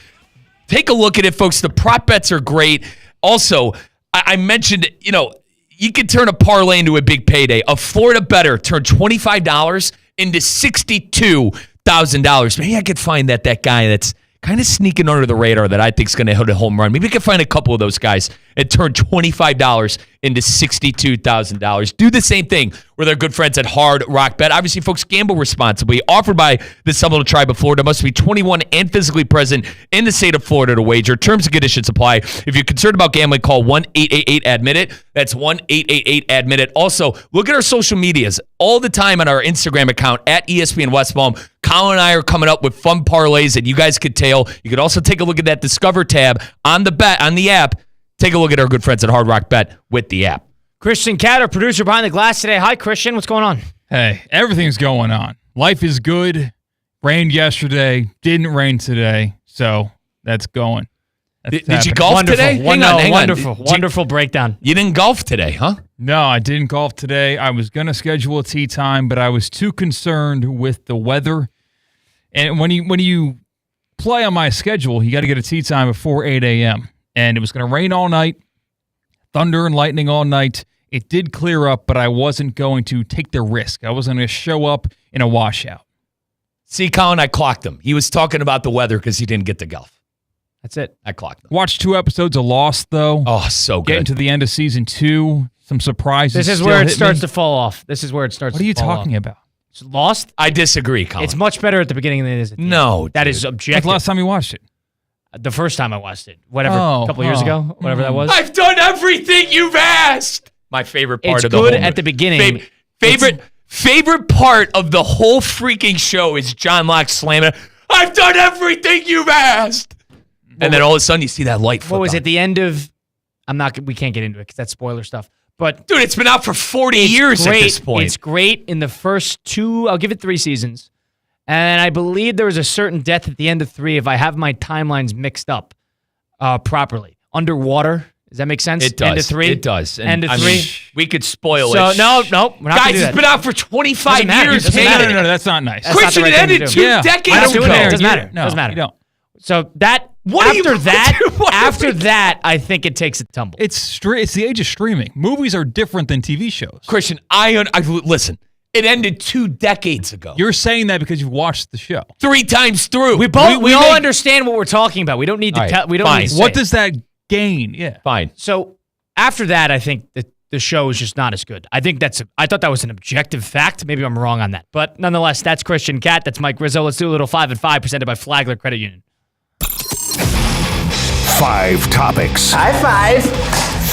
Take a look at it, folks. The prop bets are great. Also, I mentioned, you could turn a parlay into a big payday. A Florida bettor turned $25 into $62,000. Maybe I could find that guy that's kind of sneaking under the radar that I think is going to hit a home run. Maybe we can find a couple of those guys and turn $25 into $62,000. Do the same thing with our good friends at Hard Rock Bet. Obviously, folks, gamble responsibly. Offered by the Seminole Tribe of Florida. Must be 21 and physically present in the state of Florida to wager. Terms and conditions apply. If you're concerned about gambling, call 1-888-ADMIT-IT. That's 1-888-ADMIT-IT. Also, look at our social medias all the time on our Instagram account at ESPN West Palm. Colin and I are coming up with fun parlays that you guys could tail. You could also take a look at that Discover tab on the app. Take a look at our good friends at Hard Rock Bet with the app. Christian Cat, our producer behind the glass today. Hi, Christian. What's going on? Hey, everything's going on. Life is good. Rained yesterday. Didn't rain today. So that's going. Did you golf today? Hang on. Wonderful breakdown. You didn't golf today, huh? No, I didn't golf today. I was going to schedule a tee time, but I was too concerned with the weather. And when you play on my schedule, you got to get a tee time before 8 a.m. And it was going to rain all night, thunder and lightning all night. It did clear up, but I wasn't going to take the risk. I wasn't going to show up in a washout. See, Colin, I clocked him. He was talking about the weather because he didn't get to golf. That's it. I clocked him. Watched 2 episodes of Lost, though. Oh, so good. Getting to the end of season 2. Some surprises. This is where it starts to fall off. This is where it starts to fall off. What are you talking about? It's Lost? I disagree, Colin. It's much better at the beginning than it is at the end. No. That is objective. Like last time you watched it? The first time I watched it. Whatever, a couple years ago. Whatever that was. I've done everything you've asked. My favorite part of the whole It's good at the beginning. Favorite part of the whole freaking show is John Locke slamming it. I've done everything you've asked. And then all of a sudden you see that light flip. What was it? The end of... we can't get into it because that's spoiler stuff. But dude, it's been out for 40 years at this point. It's great in the first 2, I'll give it 3 seasons. And I believe there was a certain death at the end of 3 if I have my timelines mixed up properly. Underwater. Does that make sense? It does. End of 3? It does. And End of 3? We could spoil so, it. No, we're not Guys, it's been out for 25 years. No, that's not nice. Christian, it ended 2 decades ago. It doesn't matter. No, doesn't matter. You don't. So that after that, I think it takes a tumble. It's the age of streaming. Movies are different than TV shows. Christian, I listen. It ended 2 decades ago. You're saying that because you've watched the show 3 times through. We all understand what we're talking about. We don't need to. We don't need to say what does that gain? Yeah, fine. So after that, I think that the show is just not as good. I thought that was an objective fact. Maybe I'm wrong on that, but nonetheless, that's Christian Cat. That's Mike Rizzo. Let's do a little 5 and 5 presented by Flagler Credit Union. 5 topics. High 5.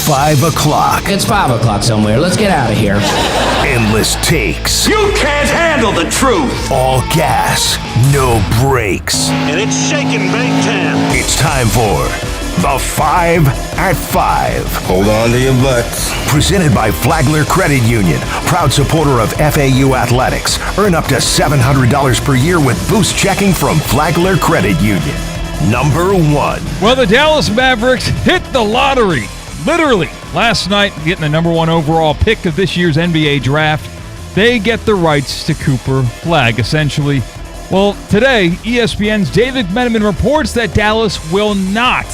5 o'clock. It's 5 o'clock somewhere. Let's get out of here. Endless takes. You can't handle the truth. All gas, no brakes. And it's shaking big time. It's time for the 5 at 5. Hold on to your butts. Presented by Flagler Credit Union, proud supporter of FAU athletics. Earn up to $700 per year with boost checking from Flagler Credit Union. Number 1. Well, the Dallas Mavericks hit the lottery. Literally, last night, getting the number 1 overall pick of this year's NBA draft. They get the rights to Cooper Flagg, essentially. Well, today, ESPN's David McMenamin reports that Dallas will not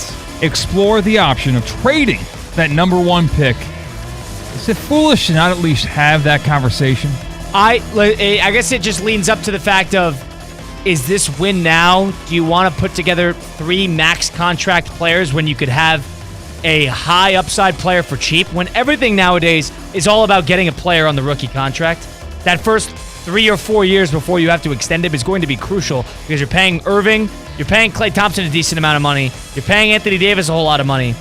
explore the option of trading that number 1 pick. Is it foolish to not at least have that conversation? I guess it just leans up to the fact of, is this win now? Do you want to put together 3 max contract players when you could have a high upside player for cheap? When everything nowadays is all about getting a player on the rookie contract, that first 3 or 4 years before you have to extend him is going to be crucial because you're paying Irving, you're paying Klay Thompson a decent amount of money, you're paying Anthony Davis a whole lot of money.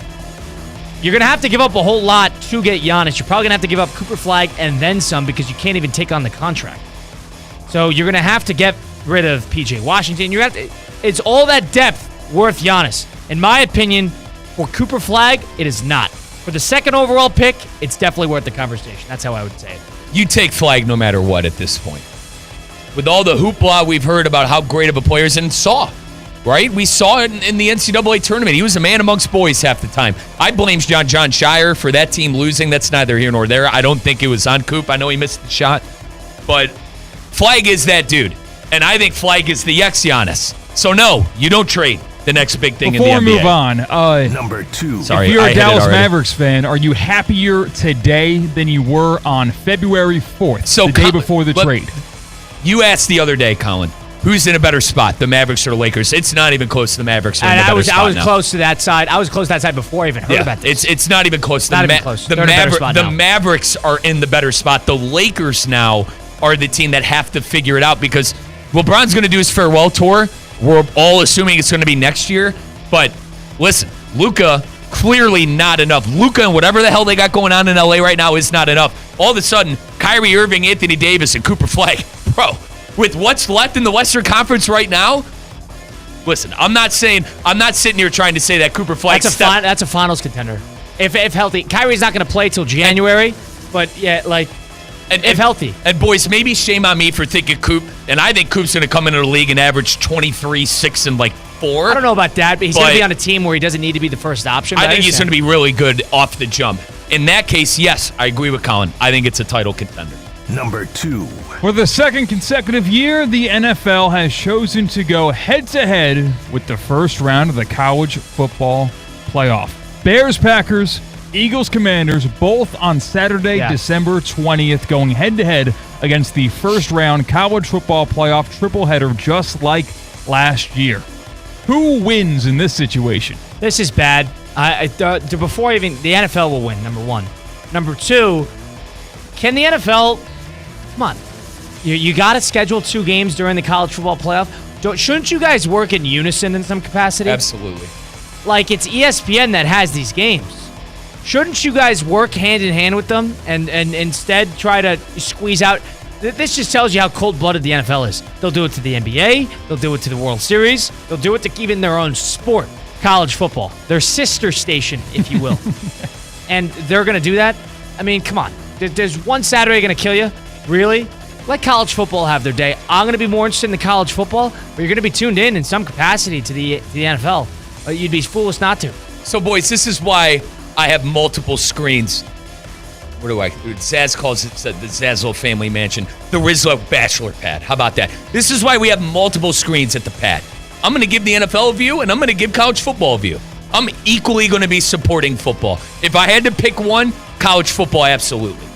You're going to have to give up a whole lot to get Giannis. You're probably going to have to give up Cooper Flagg and then some because you can't even take on the contract. So you're going to have to get rid of PJ Washington. It's all that depth worth Giannis. In my opinion, for Cooper Flagg, it is not. For the 2nd overall pick, it's definitely worth the conversation. That's how I would say it. You take Flagg no matter what at this point. With all the hoopla we've heard about how great of a player he is, and saw, right? We saw it in the NCAA tournament. He was a man amongst boys half the time. I blame John Shire for that team losing. That's neither here nor there. I don't think it was on Coop. I know he missed the shot. But Flagg is that dude. And I think Flagg is the Giannis. So no, you don't trade the next big thing Before in the NBA. Before we move on, number 2. Sorry, if you're I a hit it Dallas already. Mavericks fan, are you happier today than you were on February 4th, the day before the trade? You asked the other day, Colin, who's in a better spot, the Mavericks or the Lakers? It's not even close to the Mavericks. And I was now. close to that side. I was close to that side before I even heard about this. It's not even close. Not even close. The Mavericks are in the better spot. The Lakers now are the team that have to figure it out because LeBron's going to do his farewell tour. We're all assuming it's going to be next year. But listen, Luka, clearly not enough. Luka and whatever the hell they got going on in LA right now is not enough. All of a sudden, Kyrie Irving, Anthony Davis, and Cooper Flagg. Bro, with what's left in the Western Conference right now, listen, I'm not sitting here trying to say that Cooper Flagg. That's a finals contender. If healthy. Kyrie's not going to play till January, but yeah, like if healthy. And boys, maybe shame on me for thinking Coop, and I think Coop's going to come into the league and average 23, 6, and 4. I don't know about that, but he's going to be on a team where he doesn't need to be the first option. I think he's going to be really good off the jump. In that case, yes, I agree with Colin. I think it's a title contender. Number 2. For the second consecutive year, the NFL has chosen to go head-to-head with the first round of the college football playoff. Bears-Packers, Eagles-Commanders, both on Saturday, December 20th, going head-to-head against the first-round college football playoff tripleheader just like last year. Who wins in this situation? This is bad. Before even the NFL will win, number 1. Number 2, can the NFL... Come on. You got to schedule 2 games during the college football playoff. Shouldn't you guys work in unison in some capacity? Absolutely. Like, it's ESPN that has these games. Shouldn't you guys work hand in hand with them and instead try to squeeze out... This just tells you how cold-blooded the NFL is. They'll do it to the NBA. They'll do it to the World Series. They'll do it to even their own sport, college football. Their sister station, if you will. And they're going to do that? I mean, come on. There's one Saturday going to kill you? Really? Let college football have their day. I'm going to be more interested in the college football, but you're going to be tuned in some capacity to the NFL. You'd be foolish not to. So, boys, this is why I have multiple screens. Zaz calls it the Zazzle family mansion, the Rizzo bachelor pad. How about that? This is why we have multiple screens at the pad. I'm going to give the NFL a view, and I'm going to give college football a view. I'm equally going to be supporting football. If I had to pick one, college football, absolutely.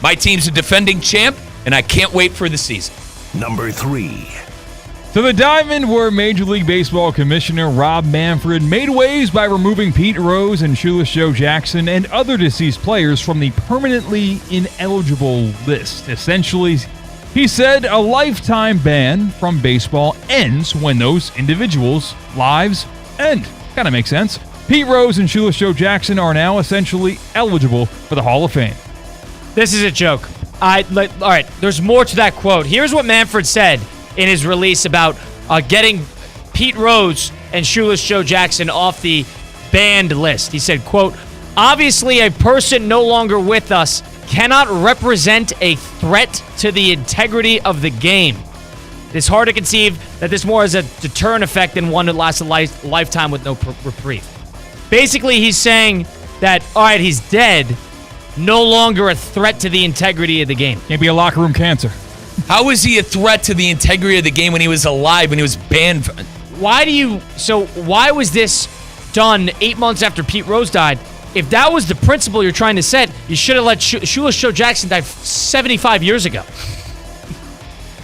My team's a defending champ, and I can't wait for the season. Number 3. To the diamond where Major League Baseball Commissioner Rob Manfred made waves by removing Pete Rose and Shoeless Joe Jackson and other deceased players from the permanently ineligible list. Essentially, he said a lifetime ban from baseball ends when those individuals' lives end. Kind of makes sense. Pete Rose and Shoeless Joe Jackson are now essentially eligible for the Hall of Fame. This is a joke. All right, there's more to that quote. Here's what Manfred said in his release about getting Pete Rose and Shoeless Joe Jackson off the banned list. He said, quote, "Obviously, a person no longer with us cannot represent a threat to the integrity of the game. It is hard to conceive that this more has a deterrent effect than one that lasts a lifetime with no reprieve." Basically, he's saying that, all right, he's dead, no longer a threat to the integrity of the game. Can't be a locker room cancer. How was he a threat to the integrity of the game when he was alive, when he was banned? Why was this done 8 months after Pete Rose died? If that was the principle you're trying to set, you should have let Shoeless Joe Jackson die 75 years ago.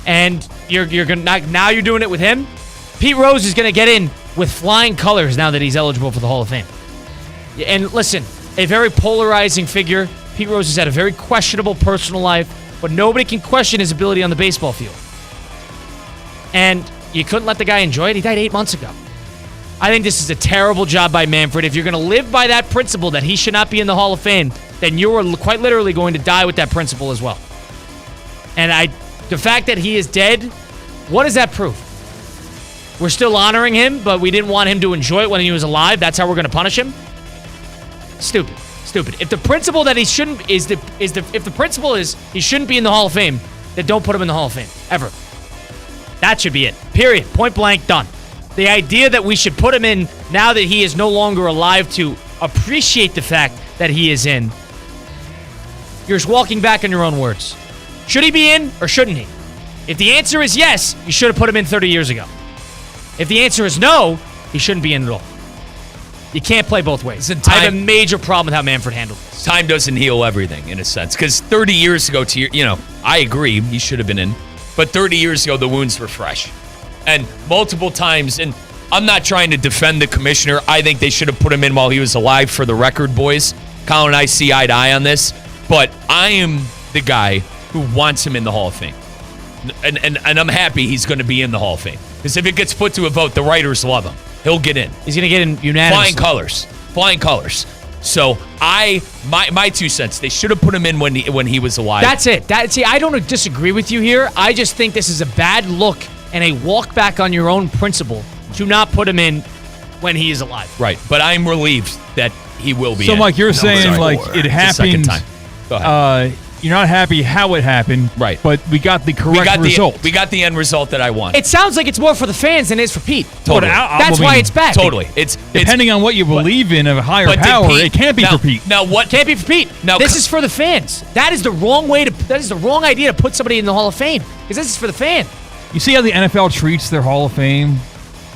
And you're doing it with him? Pete Rose is going to get in with flying colors now that he's eligible for the Hall of Fame. And listen, a very polarizing figure. Pete Rose has had a very questionable personal life, but nobody can question his ability on the baseball field. And you couldn't let the guy enjoy it. He died 8 months ago. I think this is a terrible job by Manfred. If you're going to live by that principle that he should not be in the Hall of Fame, then you are quite literally going to die with that principle as well. And the fact that he is dead, what does that prove? We're still honoring him, but we didn't want him to enjoy it when he was alive. That's how we're going to punish him? Stupid. If the principle that he shouldn't if the principle is he shouldn't be in the Hall of Fame, then don't put him in the Hall of Fame ever. That should be it. Period. Point blank. Done. The idea that we should put him in now that he is no longer alive to appreciate the fact that he is in. You're just walking back on your own words. Should he be in or shouldn't he? If the answer is yes, you should have put him in 30 years ago. If the answer is no, he shouldn't be in at all. You can't play both ways. I have a major problem with how Manfred handled this. Time doesn't heal everything, in a sense. Because 30 years ago, I agree, he should have been in. But 30 years ago, the wounds were fresh. And multiple times, and I'm not trying to defend the commissioner. I think they should have put him in while he was alive for the record, boys. Colin and I see eye to eye on this. But I am the guy who wants him in the Hall of Fame. And I'm happy he's going to be in the Hall of Fame. Because if it gets put to a vote, the writers love him. He'll get in. He's going to get in unanimously. Flying colors. So my 2 cents, they should have put him in when he was alive. That's it. I don't disagree with you here. I just think this is a bad look and a walk back on your own principle to not put him in when he is alive. Right. But I'm relieved that he will be in. So, Mike, you're saying, like, it happened. Go ahead. you're not happy how it happened, right? But we got the correct result. We got the end result that I want. It sounds like it's more for the fans than it is for Pete. Totally. That's why it's bad. Totally. Depending on what you believe in of a higher power, it can't be for Pete. Now what can't be for Pete? Now this is for the fans. That is the wrong way to. That is the wrong idea to put somebody in the Hall of Fame because this is for the fan. You see how the NFL treats their Hall of Fame,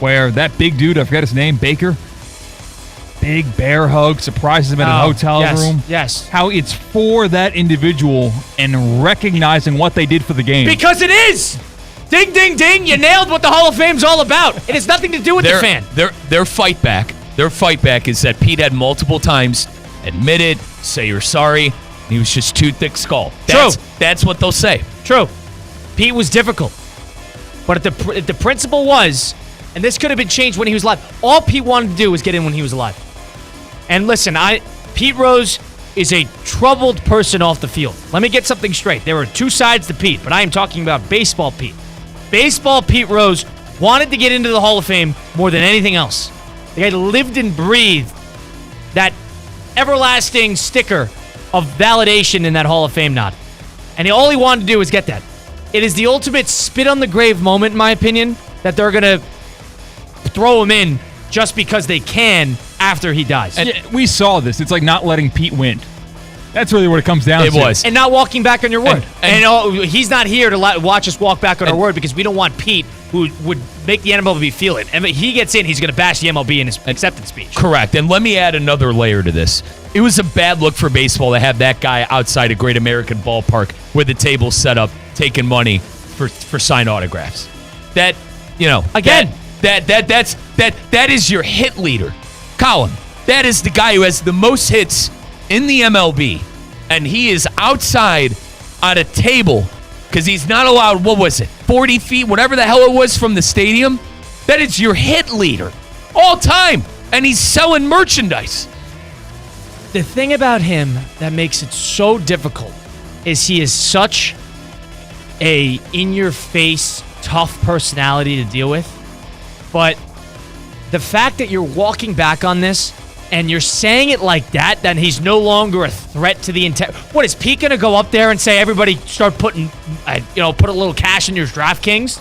where that big dude, I forgot his name, Baker. Big bear hug, surprises him at a hotel room. Yes. How it's for that individual and recognizing what they did for the game. Because it is! Ding, ding, ding. You nailed what the Hall of Fame's all about. It has nothing to do with the fan. Their fight back is that Pete had multiple times admit it, say you're sorry, he was just too thick-skulled. That's what they'll say. True. Pete was difficult. But if the principle was, and this could have been changed when he was alive, all Pete wanted to do was get in when he was alive. And listen, Pete Rose is a troubled person off the field. Let me get something straight. There are two sides to Pete, but I am talking about baseball Pete. Baseball Pete Rose wanted to get into the Hall of Fame more than anything else. The guy lived and breathed that everlasting sticker of validation in that Hall of Fame nod. And all he wanted to do was get that. It is the ultimate spit on the grave moment, in my opinion, that they're going to throw him in just because they can after he dies. And we saw this. It's like not letting Pete win. That's really what it comes down to. It was. And not walking back on your word. And he's not here to watch us walk back on our word because we don't want Pete, who would make the MLB feel it. And he gets in, he's going to bash the MLB in his acceptance speech. Correct. And let me add another layer to this. It was a bad look for baseball to have that guy outside a Great American Ballpark with the table set up, taking money for signed autographs. That, again, that is your hit leader. Colin, that is the guy who has the most hits in the MLB, and he is outside on a table because he's not allowed, 40 feet, whatever the hell it was from the stadium? That is your hit leader all time, and he's selling merchandise. The thing about him that makes it so difficult is he is such a in-your-face, tough personality to deal with, but the fact that you're walking back on this and you're saying it like that, then he's no longer a threat to the intent. What, is Pete going to go up there and say, everybody start putting, put a little cash in your DraftKings?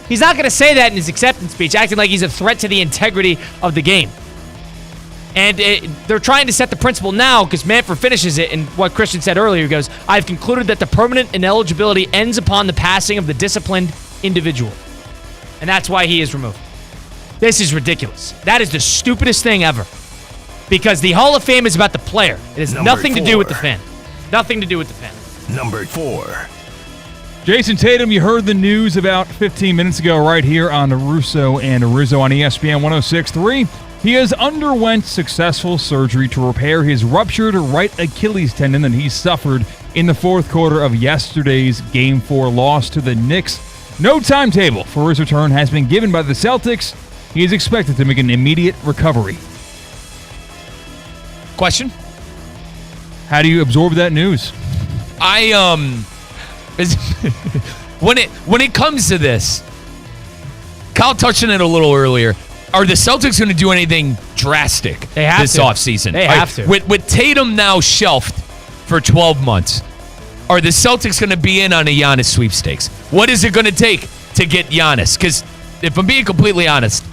He's not going to say that in his acceptance speech, acting like he's a threat to the integrity of the game. And they're trying to set the principle now because Manfred finishes it, and what Christian said earlier, he goes, I've concluded that the permanent ineligibility ends upon the passing of the disciplined individual. And that's why he is removed. This is ridiculous. That is the stupidest thing ever. Because the Hall of Fame is about the player. It has nothing to do with the fan. Nothing to do with the fan. Number 4. Jason Tatum, you heard the news about 15 minutes ago right here on Russo and Rizzo on ESPN 106.3. He has underwent successful surgery to repair his ruptured right Achilles tendon that he suffered in the fourth quarter of yesterday's Game 4 loss to the Knicks. No timetable for his return has been given by the Celtics. He is expected to make an immediate recovery. Question? How do you absorb that news? When it comes to this, Kyle touched on it a little earlier. Are the Celtics going to do anything drastic this offseason? They have to. With Tatum now shelved for 12 months, are the Celtics going to be in on a Giannis sweepstakes? What is it going to take to get Giannis? Because if I'm being completely honest,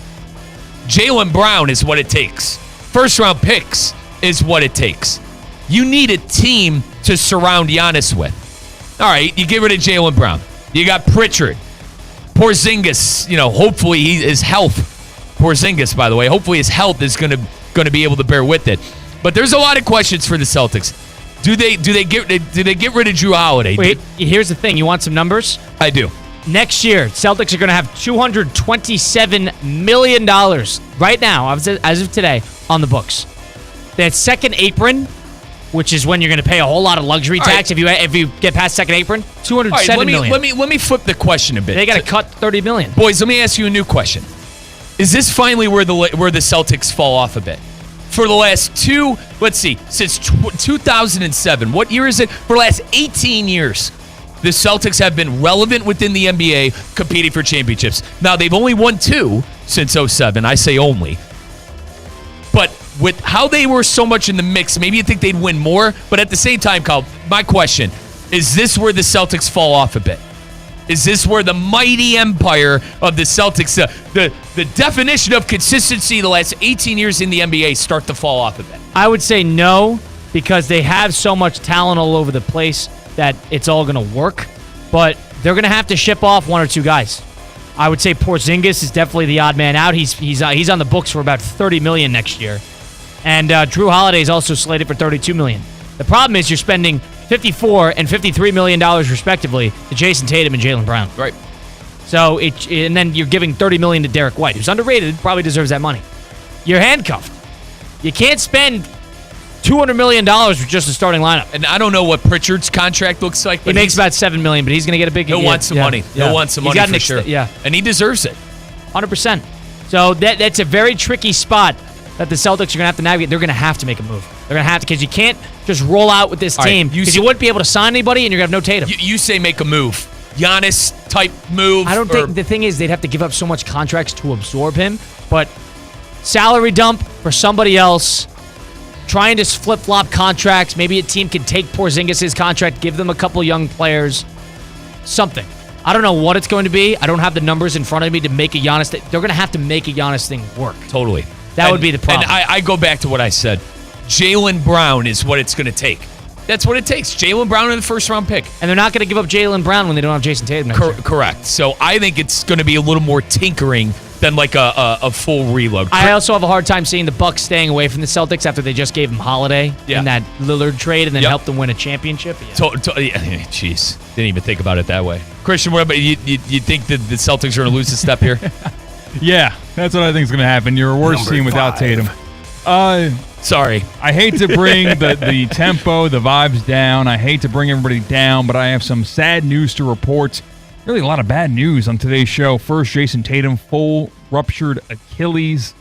Jaylen Brown is what it takes. First-round picks is what it takes. You need a team to surround Giannis with. All right, you get rid of Jaylen Brown. You got Pritchard. Porzingis, hopefully his health. Porzingis, by the way, hopefully his health is going to be able to bear with it. But there's a lot of questions for the Celtics. Do they get rid of Drew Holiday? Wait, here's the thing. You want some numbers? I do. Next year, Celtics are going to have $227 million right now, as of today, on the books. That second apron, which is when you're going to pay a whole lot of luxury tax if you get past second apron, $207 million. Let me flip the question a bit. They got to cut $30 million. Boys, let me ask you a new question. Is this finally where the Celtics fall off a bit? For the last since 2007, what year is it? For the last 18 years, the Celtics have been relevant within the NBA, competing for championships. Now, they've only won 2 since 2007. I say only. But with how they were so much in the mix, maybe you think they'd win more. But at the same time, Kyle, my question, Is this where the Celtics fall off a bit? Is this where the mighty empire of the Celtics, the definition of consistency the last 18 years in the NBA, start to fall off a bit? I would say no, because they have so much talent all over the place that it's all going to work. But they're going to have to ship off one or two guys. I would say Porzingis is definitely the odd man out. He's on the books for about $30 million next year. And Drew Holiday is also slated for $32 million. The problem is you're spending $54 and $53 million respectively to Jason Tatum and Jaylen Brown. Right. So and then you're giving $30 million to Derek White, who's underrated, probably deserves that money. You're handcuffed. You can't spend $200 million for just a starting lineup. And I don't know what Pritchard's contract looks like. But he makes about $7 million, but he's going to get a big. He'll want some money. Yeah. He'll want some money for sure. Yeah, and he deserves it. 100%. So that's a very tricky spot that the Celtics are going to have to navigate. They're going to have to make a move. They're going to have to, because you can't just roll out with this team, because you wouldn't be able to sign anybody, and you're going to have no Tatum. You say make a move. Giannis type move. I don't think the thing is they'd have to give up so much contracts to absorb him, but salary dump for somebody else, trying to flip-flop contracts. Maybe a team can take Porzingis' contract, give them a couple young players, something. I don't know what it's going to be. I don't have the numbers in front of me to make a Giannis thing. They're going to have to make a Giannis thing work. Totally. That would be the problem. And I go back to what I said. Jaylen Brown is what it's going to take. That's what it takes. Jaylen Brown in the first-round pick. And they're not going to give up Jaylen Brown when they don't have Jason Tatum next year. Correct. So I think it's going to be a little more tinkering than like a full reload. I also have a hard time seeing the Bucks staying away from the Celtics after they just gave him Holiday in that Lillard trade and then helped them win a championship. Jeez. Didn't even think about it that way. Christian, what about you think that the Celtics are going to lose a step here? Yeah, that's what I think is going to happen. You're a worse team without Tatum. Sorry. I hate to bring the tempo, the vibes down. I hate to bring everybody down, but I have some sad news to report. Really a lot of bad news on today's show. First, Jason Tatum, full ruptured Achilles.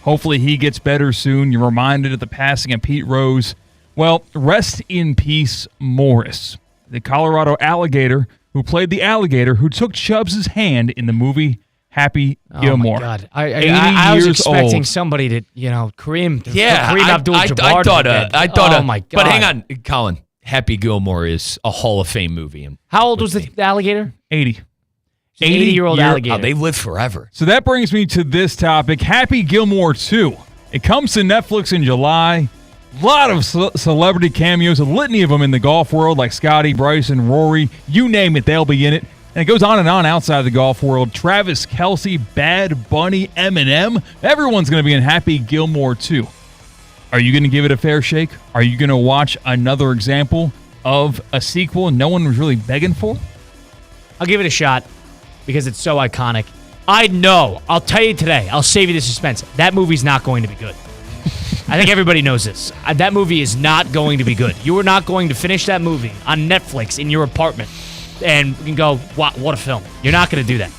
Hopefully he gets better soon. You're reminded of the passing of Pete Rose. Well, rest in peace, Morris, the Colorado alligator who played the alligator who took Chubbs' hand in the movie Happy Gilmore. Oh, my God. I was expecting somebody to, Kareem Abdul-Jabbar. I thought oh, my God. But hang on, Colin. Happy Gilmore is a Hall of Fame movie. How old was the alligator? 80. 80-year-old alligator. Oh, they live forever. So that brings me to this topic, Happy Gilmore 2. It comes to Netflix in July. A lot of celebrity cameos, a litany of them in the golf world, like Scotty, Bryson, Rory. You name it, they'll be in it. And it goes on and on outside the golf world. Travis Kelce, Bad Bunny, Eminem. Everyone's going to be in Happy Gilmore 2. Are you going to give it a fair shake? Are you going to watch another example of a sequel no one was really begging for? I'll give it a shot because it's so iconic. I know. I'll tell you today. I'll save you the suspense. That movie's not going to be good. I think everybody knows this. That movie is not going to be good. You are not going to finish that movie on Netflix in your apartment and you can go, what a film. You're not going to do that.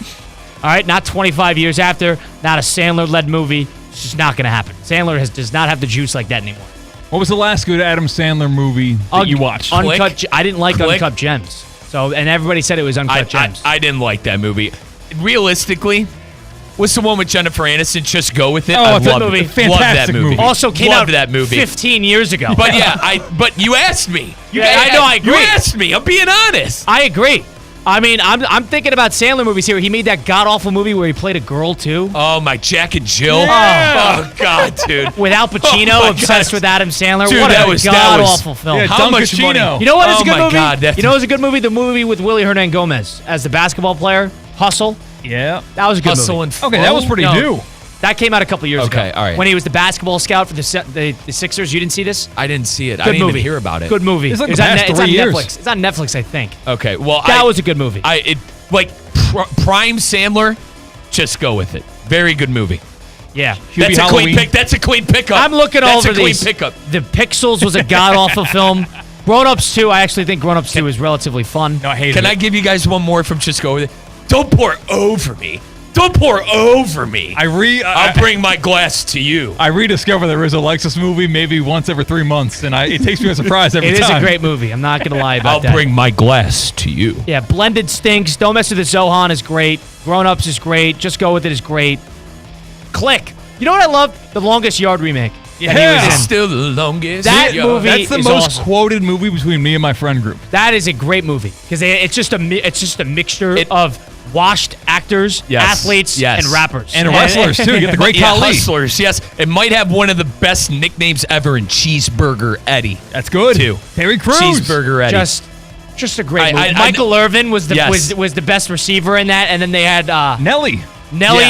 All right? Not 25 years after, not a Sandler-led movie. It's just not going to happen. Sandler does not have the juice like that anymore. What was the last good Adam Sandler movie that you watched? I didn't like Uncut Gems. So, and everybody said it was Uncut Gems. I didn't like that movie. Realistically, what's the one with Jennifer Aniston? Just go with it. Oh, I that movie. Fantastic love that movie. Also came out that movie 15 years ago. But but you asked me. I agree. You asked me. I'm being honest. I agree. I mean, I'm thinking about Sandler movies here. He made that god-awful movie where he played a girl, too. Oh, my Jack and Jill. Yeah. Oh, God, dude. With Al Pacino, obsessed with Adam Sandler. Dude, what that a was god-awful film. Yeah, How much Pacino. money? You know what is a good movie? God, you know what was a good movie? The movie with Willie Hernan Gomez as the basketball player, Hustle. Yeah. That was a good Hustle movie. and Okay, that was pretty new. That came out a couple years ago. Okay, all right. When he was the basketball scout for the Sixers. You didn't see this? I didn't see it. Good I didn't movie. even hear about it. Good movie. It's like it's the past 3 years. Netflix. It's on Netflix, I think. Okay, well, That was a good movie. Prime Sandler, just go with it. Very good movie. Yeah. That's a clean pick. That's a clean pickup. I'm looking over That's a clean these. pickup. The Pixels was a god-awful film. Grown Ups 2, I actually think Grown Ups 2 is relatively fun. No, I hate it. Can I give you guys one more from Just Go With It? Don't pour over me. Don't pour over me. I'll bring my glass to you. I rediscover that Rizzo likes this movie maybe once every 3 months, and it takes me as a surprise every time. It is a great movie. I'm not going to lie about that. I'll bring my glass to you. Yeah, Blended stinks. Don't Mess with the Zohan is great. Grown Ups is great. Just Go With It is great. Click. You know what I love? The Longest Yard remake. Yeah. It's still the longest. That movie That's the is most awesome. quoted movie between me and my friend group. That is a great movie because it's just a mixture of washed actors, athletes, and rappers. And wrestlers, too. You get the great Khali. Hustlers, yes. It might have one of the best nicknames ever in Cheeseburger Eddie. That's good. Too. Terry Crews. Cheeseburger Eddie. Just a great movie. Michael Irvin was the best receiver in that, and then they had Nelly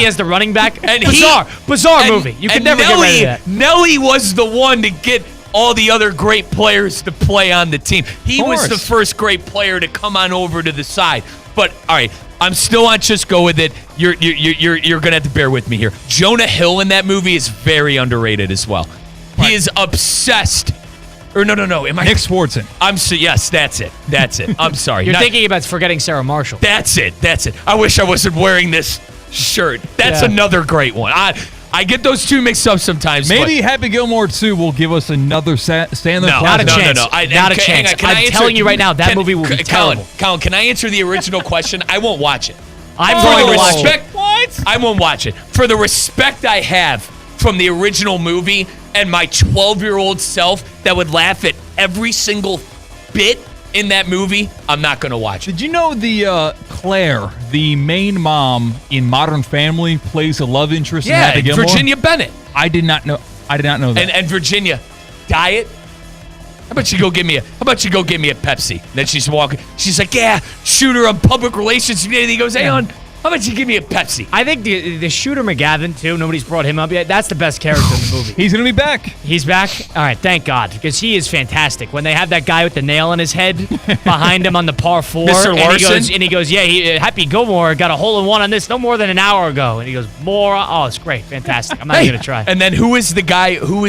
as the running back. And bizarre movie. You could never get rid of that. Nelly was the one to get all the other great players to play on the team. He was the first great player to come on over to the side. But all right, I'm still on just go with it. You're gonna have to bear with me here. Jonah Hill in that movie is very underrated as well. He is obsessed. Or no. Am I Nick Swartzen? Yes, that's it. I'm sorry. You're thinking about forgetting Sarah Marshall. That's it. I wish I wasn't wearing this shirt. That's another great one. I get those two mixed up sometimes. Maybe Happy Gilmore 2 will give us another Sandler. Not a chance. No. Not a chance. I'm telling you right now, that movie will be terrible. Colin, can I answer the original question? I won't watch it. I'm going to watch it. What? I won't watch it. For the respect I have from the original movie and my 12-year-old self that would laugh at every single bit in that movie, I'm not going to watch it. Did you know the Claire, the main mom in Modern Family, plays a love interest in Happy Gilmore? Virginia Bennett. I did not know that. And Virginia, diet. How about you go get me a Pepsi? Then she's walking. She's like, yeah, Shooter on public relations. And he goes, hey, how about you give me a Pepsi? I think the Shooter McGavin, too, nobody's brought him up yet. That's the best character in the movie. He's going to be back. He's back? All right, thank God, because he is fantastic. When they have that guy with the nail in his head behind him on the par 4. Mr. Larson? And he goes, Happy Gilmore got a hole-in-one on this no more than an hour ago. And he goes, more? Oh, it's great. Fantastic. I'm not going to try. And then who is the guy who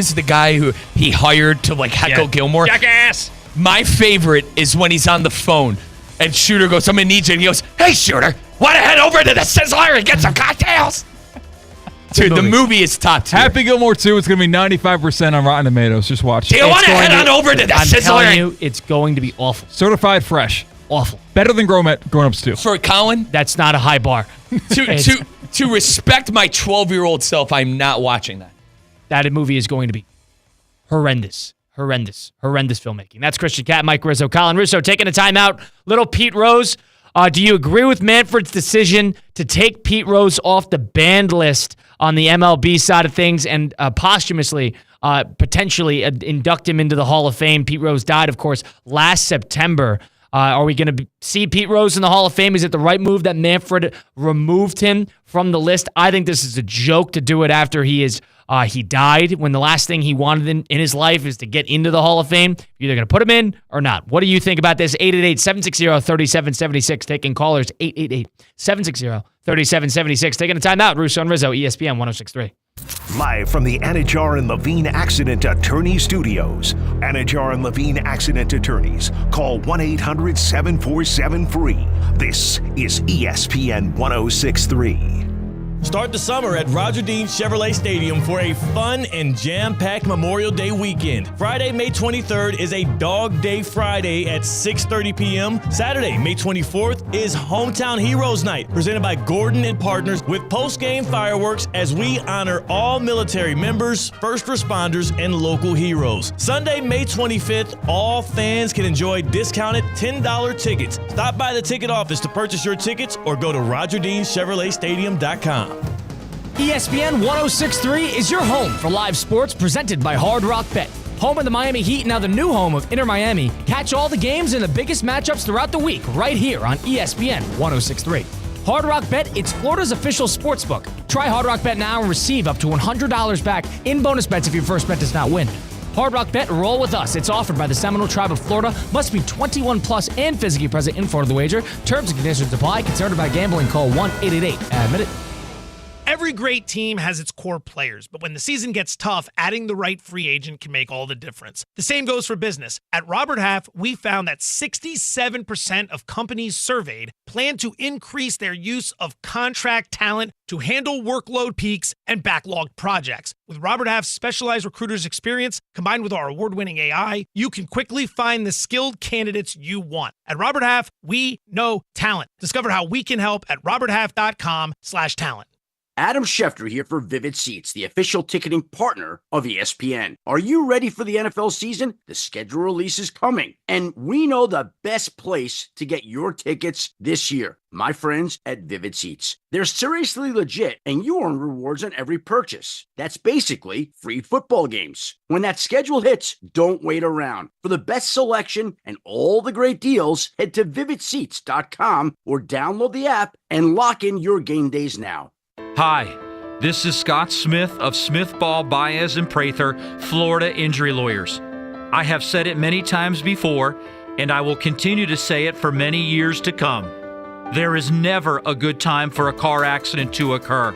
he hired to, heckle Gilmore? Jackass! My favorite is when he's on the phone and Shooter goes, I'm going to need you. And he goes, hey, Shooter, want to head over to the Sizzler and get some cocktails? Dude, the movie is top tier. Happy Gilmore 2, it's going to be 95% on Rotten Tomatoes. Just watch it. Do you want to head on over to the Sizzler? I'm telling you, it's going to be awful. Certified fresh. Awful. Better than Grown Ups 2. For Colin? That's not a high bar. To respect my 12-year-old self, I'm not watching that. That movie is going to be horrendous filmmaking. That's Christian Cat, Mike Rizzo, Colin Russo taking a timeout. Little Pete Rose. Do you agree with Manfred's decision to take Pete Rose off the banned list on the MLB side of things and posthumously potentially induct him into the Hall of Fame? Pete Rose died, of course, last September. Are we going to see Pete Rose in the Hall of Fame? Is it the right move that Manfred removed him from the list? I think this is a joke to do it after he died, when the last thing he wanted in his life is to get into the Hall of Fame. You're either going to put him in or not. What do you think about this? 888-760-3776. Taking callers. 888-760-3776. Taking a timeout. Russo and Rizzo, ESPN 106.3. Live from the Anajar and Levine Accident Attorney Studios. Anajar and Levine Accident Attorneys. Call 1-800-747-FREE. This is ESPN 106.3. Start the summer at Roger Dean Chevrolet Stadium for a fun and jam-packed Memorial Day weekend. Friday, May 23rd is a Dog Day Friday at 6:30 p.m. Saturday, May 24th is Hometown Heroes Night, presented by Gordon and Partners with post-game fireworks as we honor all military members, first responders, and local heroes. Sunday, May 25th, all fans can enjoy discounted $10 tickets. Stop by the ticket office to purchase your tickets or go to RogerDeanChevroletStadium.com. ESPN 106.3 is your home for live sports presented by Hard Rock Bet. Home of the Miami Heat, now the new home of Inter Miami. Catch all the games and the biggest matchups throughout the week right here on ESPN 106.3. Hard Rock Bet, it's Florida's official sports book. Try Hard Rock Bet now and receive up to $100 back in bonus bets if your first bet does not win. Hard Rock Bet, roll with us. It's offered by the Seminole Tribe of Florida. Must be 21 plus and physically present in Florida. The wager. Terms and conditions apply. Concerned about gambling? Call 1-888-ADMIT-IT. Every great team has its core players, but when the season gets tough, adding the right free agent can make all the difference. The same goes for business. At Robert Half, we found that 67% of companies surveyed plan to increase their use of contract talent to handle workload peaks and backlogged projects. With Robert Half's specialized recruiters' experience, combined with our award-winning AI, you can quickly find the skilled candidates you want. At Robert Half, we know talent. Discover how we can help at roberthalf.com/talent. Adam Schefter here for Vivid Seats, the official ticketing partner of ESPN. Are you ready for the NFL season? The schedule release is coming, and we know the best place to get your tickets this year. My friends at Vivid Seats. They're seriously legit, and you earn rewards on every purchase. That's basically free football games. When that schedule hits, don't wait around. For the best selection and all the great deals, head to vividseats.com or download the app and lock in your game days now. Hi, this is Scott Smith of Smith Ball, Baez, and Prather, Florida Injury Lawyers. I have said it many times before, and I will continue to say it for many years to come. There is never a good time for a car accident to occur,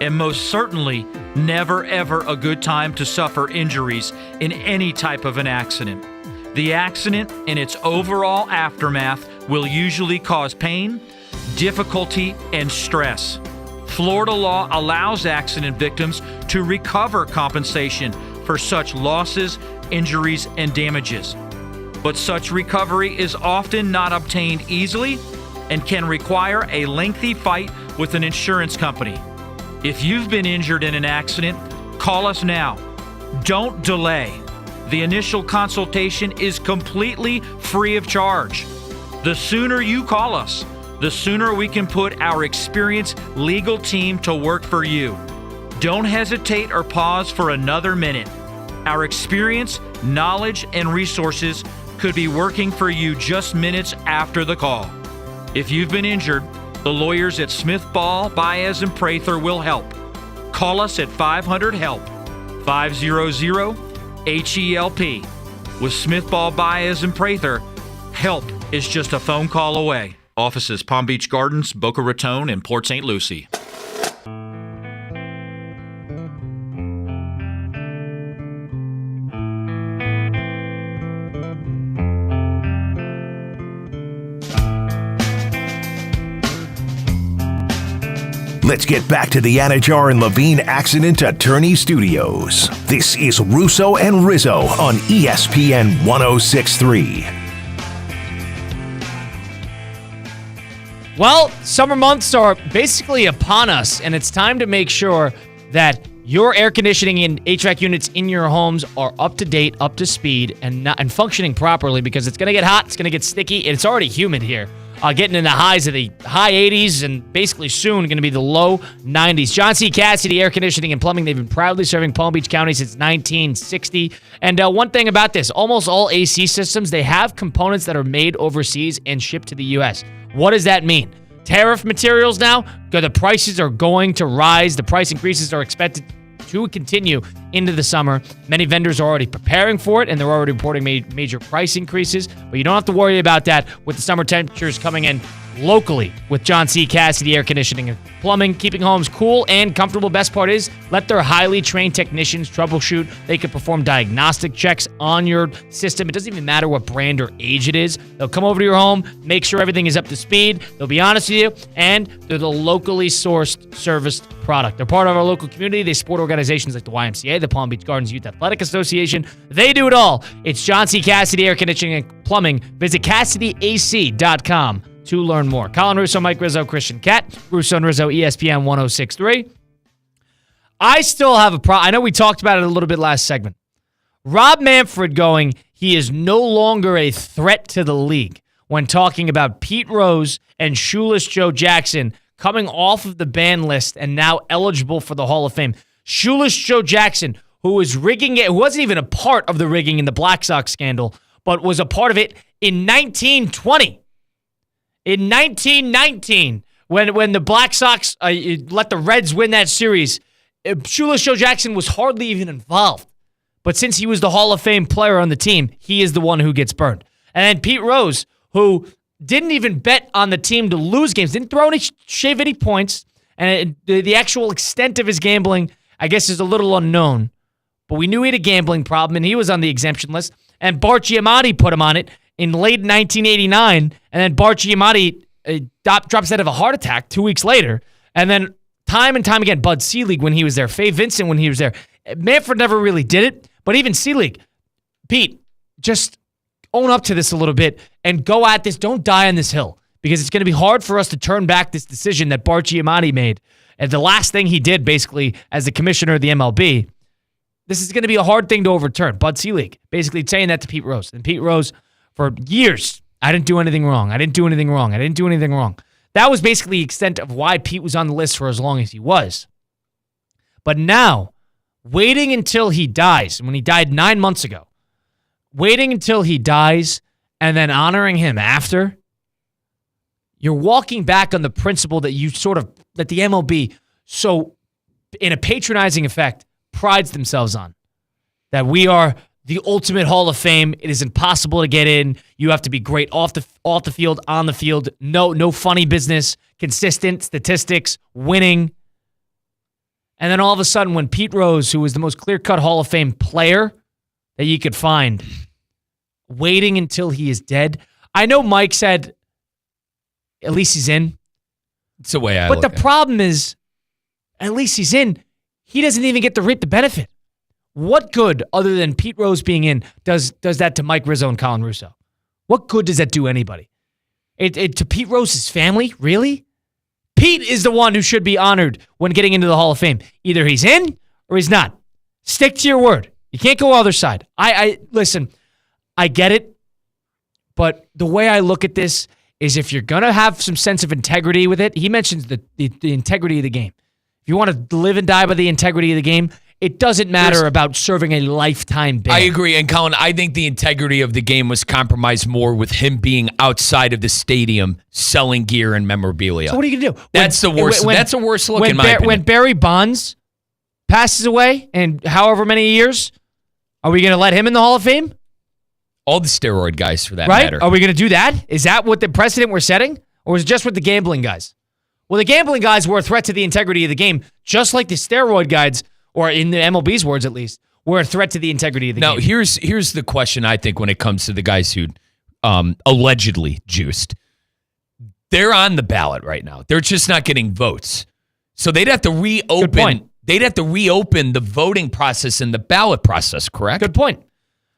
and most certainly never ever a good time to suffer injuries in any type of an accident. The accident and its overall aftermath will usually cause pain, difficulty, and stress. Florida law allows accident victims to recover compensation for such losses, injuries, and damages. But such recovery is often not obtained easily and can require a lengthy fight with an insurance company. If you've been injured in an accident, call us now. Don't delay. The initial consultation is completely free of charge. The sooner you call us, the sooner we can put our experienced legal team to work for you. Don't hesitate or pause for another minute. Our experience, knowledge, and resources could be working for you just minutes after the call. If you've been injured, the lawyers at Smith Ball, Baez, and Prather will help. Call us at 500-HELP, 500-HELP. With Smith Ball, Baez, and Prather, help is just a phone call away. Offices Palm Beach Gardens, Boca Raton, and Port St. Lucie. Let's get back to the Anajar and Levine Accident Attorney Studios. This is Russo and Rizzo on ESPN 106.3. Well, summer months are basically upon us, and it's time to make sure that your air conditioning and HVAC units in your homes are up to date, up to speed, and functioning properly, because it's going to get hot, it's going to get sticky, and it's already humid here. Getting in the highs of the high 80s and basically soon going to be the low 90s. John C. Cassidy Air Conditioning and Plumbing, they've been proudly serving Palm Beach County since 1960. And one thing about this, almost all AC systems, they have components that are made overseas and shipped to the U.S. What does that mean? Tariff materials now, the prices are going to rise. The price increases are expected to continue into the summer. Many vendors are already preparing for it, and they're already reporting major price increases. But you don't have to worry about that with the summer temperatures coming in locally with John C. Cassidy Air Conditioning and Plumbing, keeping homes cool and comfortable. Best part is, let their highly trained technicians troubleshoot. They can perform diagnostic checks on your system. It doesn't even matter what brand or age it is. They'll come over to your home, make sure everything is up to speed. They'll be honest with you, and they're the locally sourced, serviced product. They're part of our local community. They support organizations like the YMCA, the Palm Beach Gardens Youth Athletic Association. They do it all. It's John C. Cassidy Air Conditioning and Plumbing. Visit CassidyAC.com to learn more. Colin Russo, Mike Rizzo, Christian Cat, Russo and Rizzo, ESPN 106.3. I still have a problem. I know we talked about it a little bit last segment. Rob Manfred going, he is no longer a threat to the league when talking about Pete Rose and Shoeless Joe Jackson coming off of the ban list and now eligible for the Hall of Fame. Shoeless Joe Jackson, who was rigging it, who wasn't even a part of the rigging in the Black Sox scandal, but was a part of it in 1920. In 1919, when the Black Sox let the Reds win that series, Shoeless Joe Jackson was hardly even involved. But since he was the Hall of Fame player on the team, he is the one who gets burned. And then Pete Rose, who didn't even bet on the team to lose games, didn't throw any, shave any points, and the actual extent of his gambling, I guess, is a little unknown. But we knew he had a gambling problem, and he was on the exemption list. And Bart Giamatti put him on it in late 1989, and then Bart Giamatti drops dead of a heart attack 2 weeks later. And then time and time again, Bud Selig when he was there, Faye Vincent when he was there. Manfred never really did it, but even Selig, Pete, just own up to this a little bit and go at this. Don't die on this hill, because it's going to be hard for us to turn back this decision that Bart Giamatti made. And the last thing he did, basically, as the commissioner of the MLB, this is going to be a hard thing to overturn. Bud Selig basically saying that to Pete Rose. And Pete Rose, for years, I didn't do anything wrong. I didn't do anything wrong. I didn't do anything wrong. That was basically the extent of why Pete was on the list for as long as he was. But now, waiting until he dies, and when he died 9 months ago, waiting until he dies and then honoring him after, you're walking back on the principle that that the MLB, so in a patronizing effect, prides themselves on. That we are the ultimate Hall of Fame. It is impossible to get in. You have to be great off the field, on the field. No funny business, consistent statistics, winning. And then all of a sudden, when Pete Rose, who was the most clear-cut Hall of Fame player that you could find, waiting until he is dead. I know Mike said, at least he's in. It's the way I look at it. But the problem is, at least he's in. He doesn't even get to reap the benefit. What good, other than Pete Rose being in, does that to Mike Rizzo and Colin Russo? What good does that do anybody? To Pete Rose's family? Really? Pete is the one who should be honored when getting into the Hall of Fame. Either he's in or he's not. Stick to your word. You can't go other side. Listen, I get it, but the way I look at this is if you're going to have some sense of integrity with it, he mentions the integrity of the game. If you want to live and die by the integrity of the game, it doesn't matter about serving a lifetime ban. I agree. And Colin, I think the integrity of the game was compromised more with him being outside of the stadium selling gear and memorabilia. So what are you going to do? That's the worst. That's a worse look in my opinion. When Barry Bonds passes away in however many years, are we going to let him in the Hall of Fame? All the steroid guys, for that matter. Are we going to do that? Is that what the precedent we're setting? Or is it just with the gambling guys? Well, the gambling guys were a threat to the integrity of the game, just like the steroid guys, or in the MLB's words at least, were a threat to the integrity of the game. Now, here's the question I think when it comes to the guys who allegedly juiced. They're on the ballot right now. They're just not getting votes. So they'd have to reopen. Good point. They'd have to reopen the voting process and the ballot process, correct? Good point.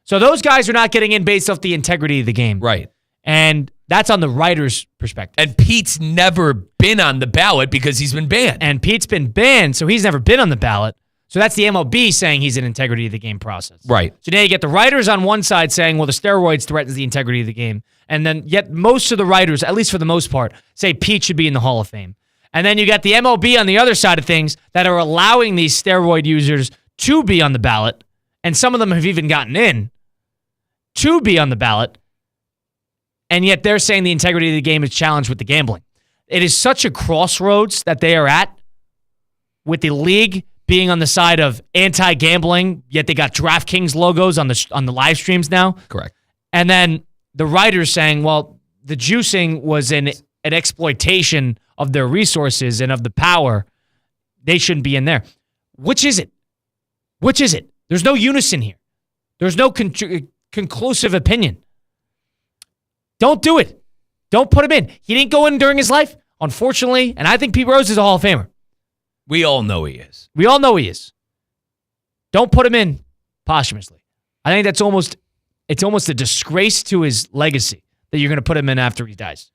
So those guys are not getting in based off the integrity of the game. Right. And that's on the writer's perspective. And Pete's never been on the ballot because he's been banned. And Pete's been banned, so he's never been on the ballot. So that's the MLB saying he's an integrity of the game process. Right. So now you get the writers on one side saying, well, the steroids threatens the integrity of the game. And then yet most of the writers, at least for the most part, say Pete should be in the Hall of Fame. And then you got the MLB on the other side of things that are allowing these steroid users to be on the ballot. And some of them have even gotten in to be on the ballot. And yet they're saying the integrity of the game is challenged with the gambling. It is such a crossroads that they are at with the league being on the side of anti-gambling, yet they got DraftKings logos on the live streams now. Correct. And then the writers saying, well, the juicing was an exploitation of their resources and of the power. They shouldn't be in there. Which is it? Which is it? There's no unison here. There's no conclusive opinion. Don't do it. Don't put him in. He didn't go in during his life, unfortunately, and I think Pete Rose is a Hall of Famer. We all know he is. We all know he is. Don't put him in posthumously. I think it's almost a disgrace to his legacy that you're going to put him in after he dies.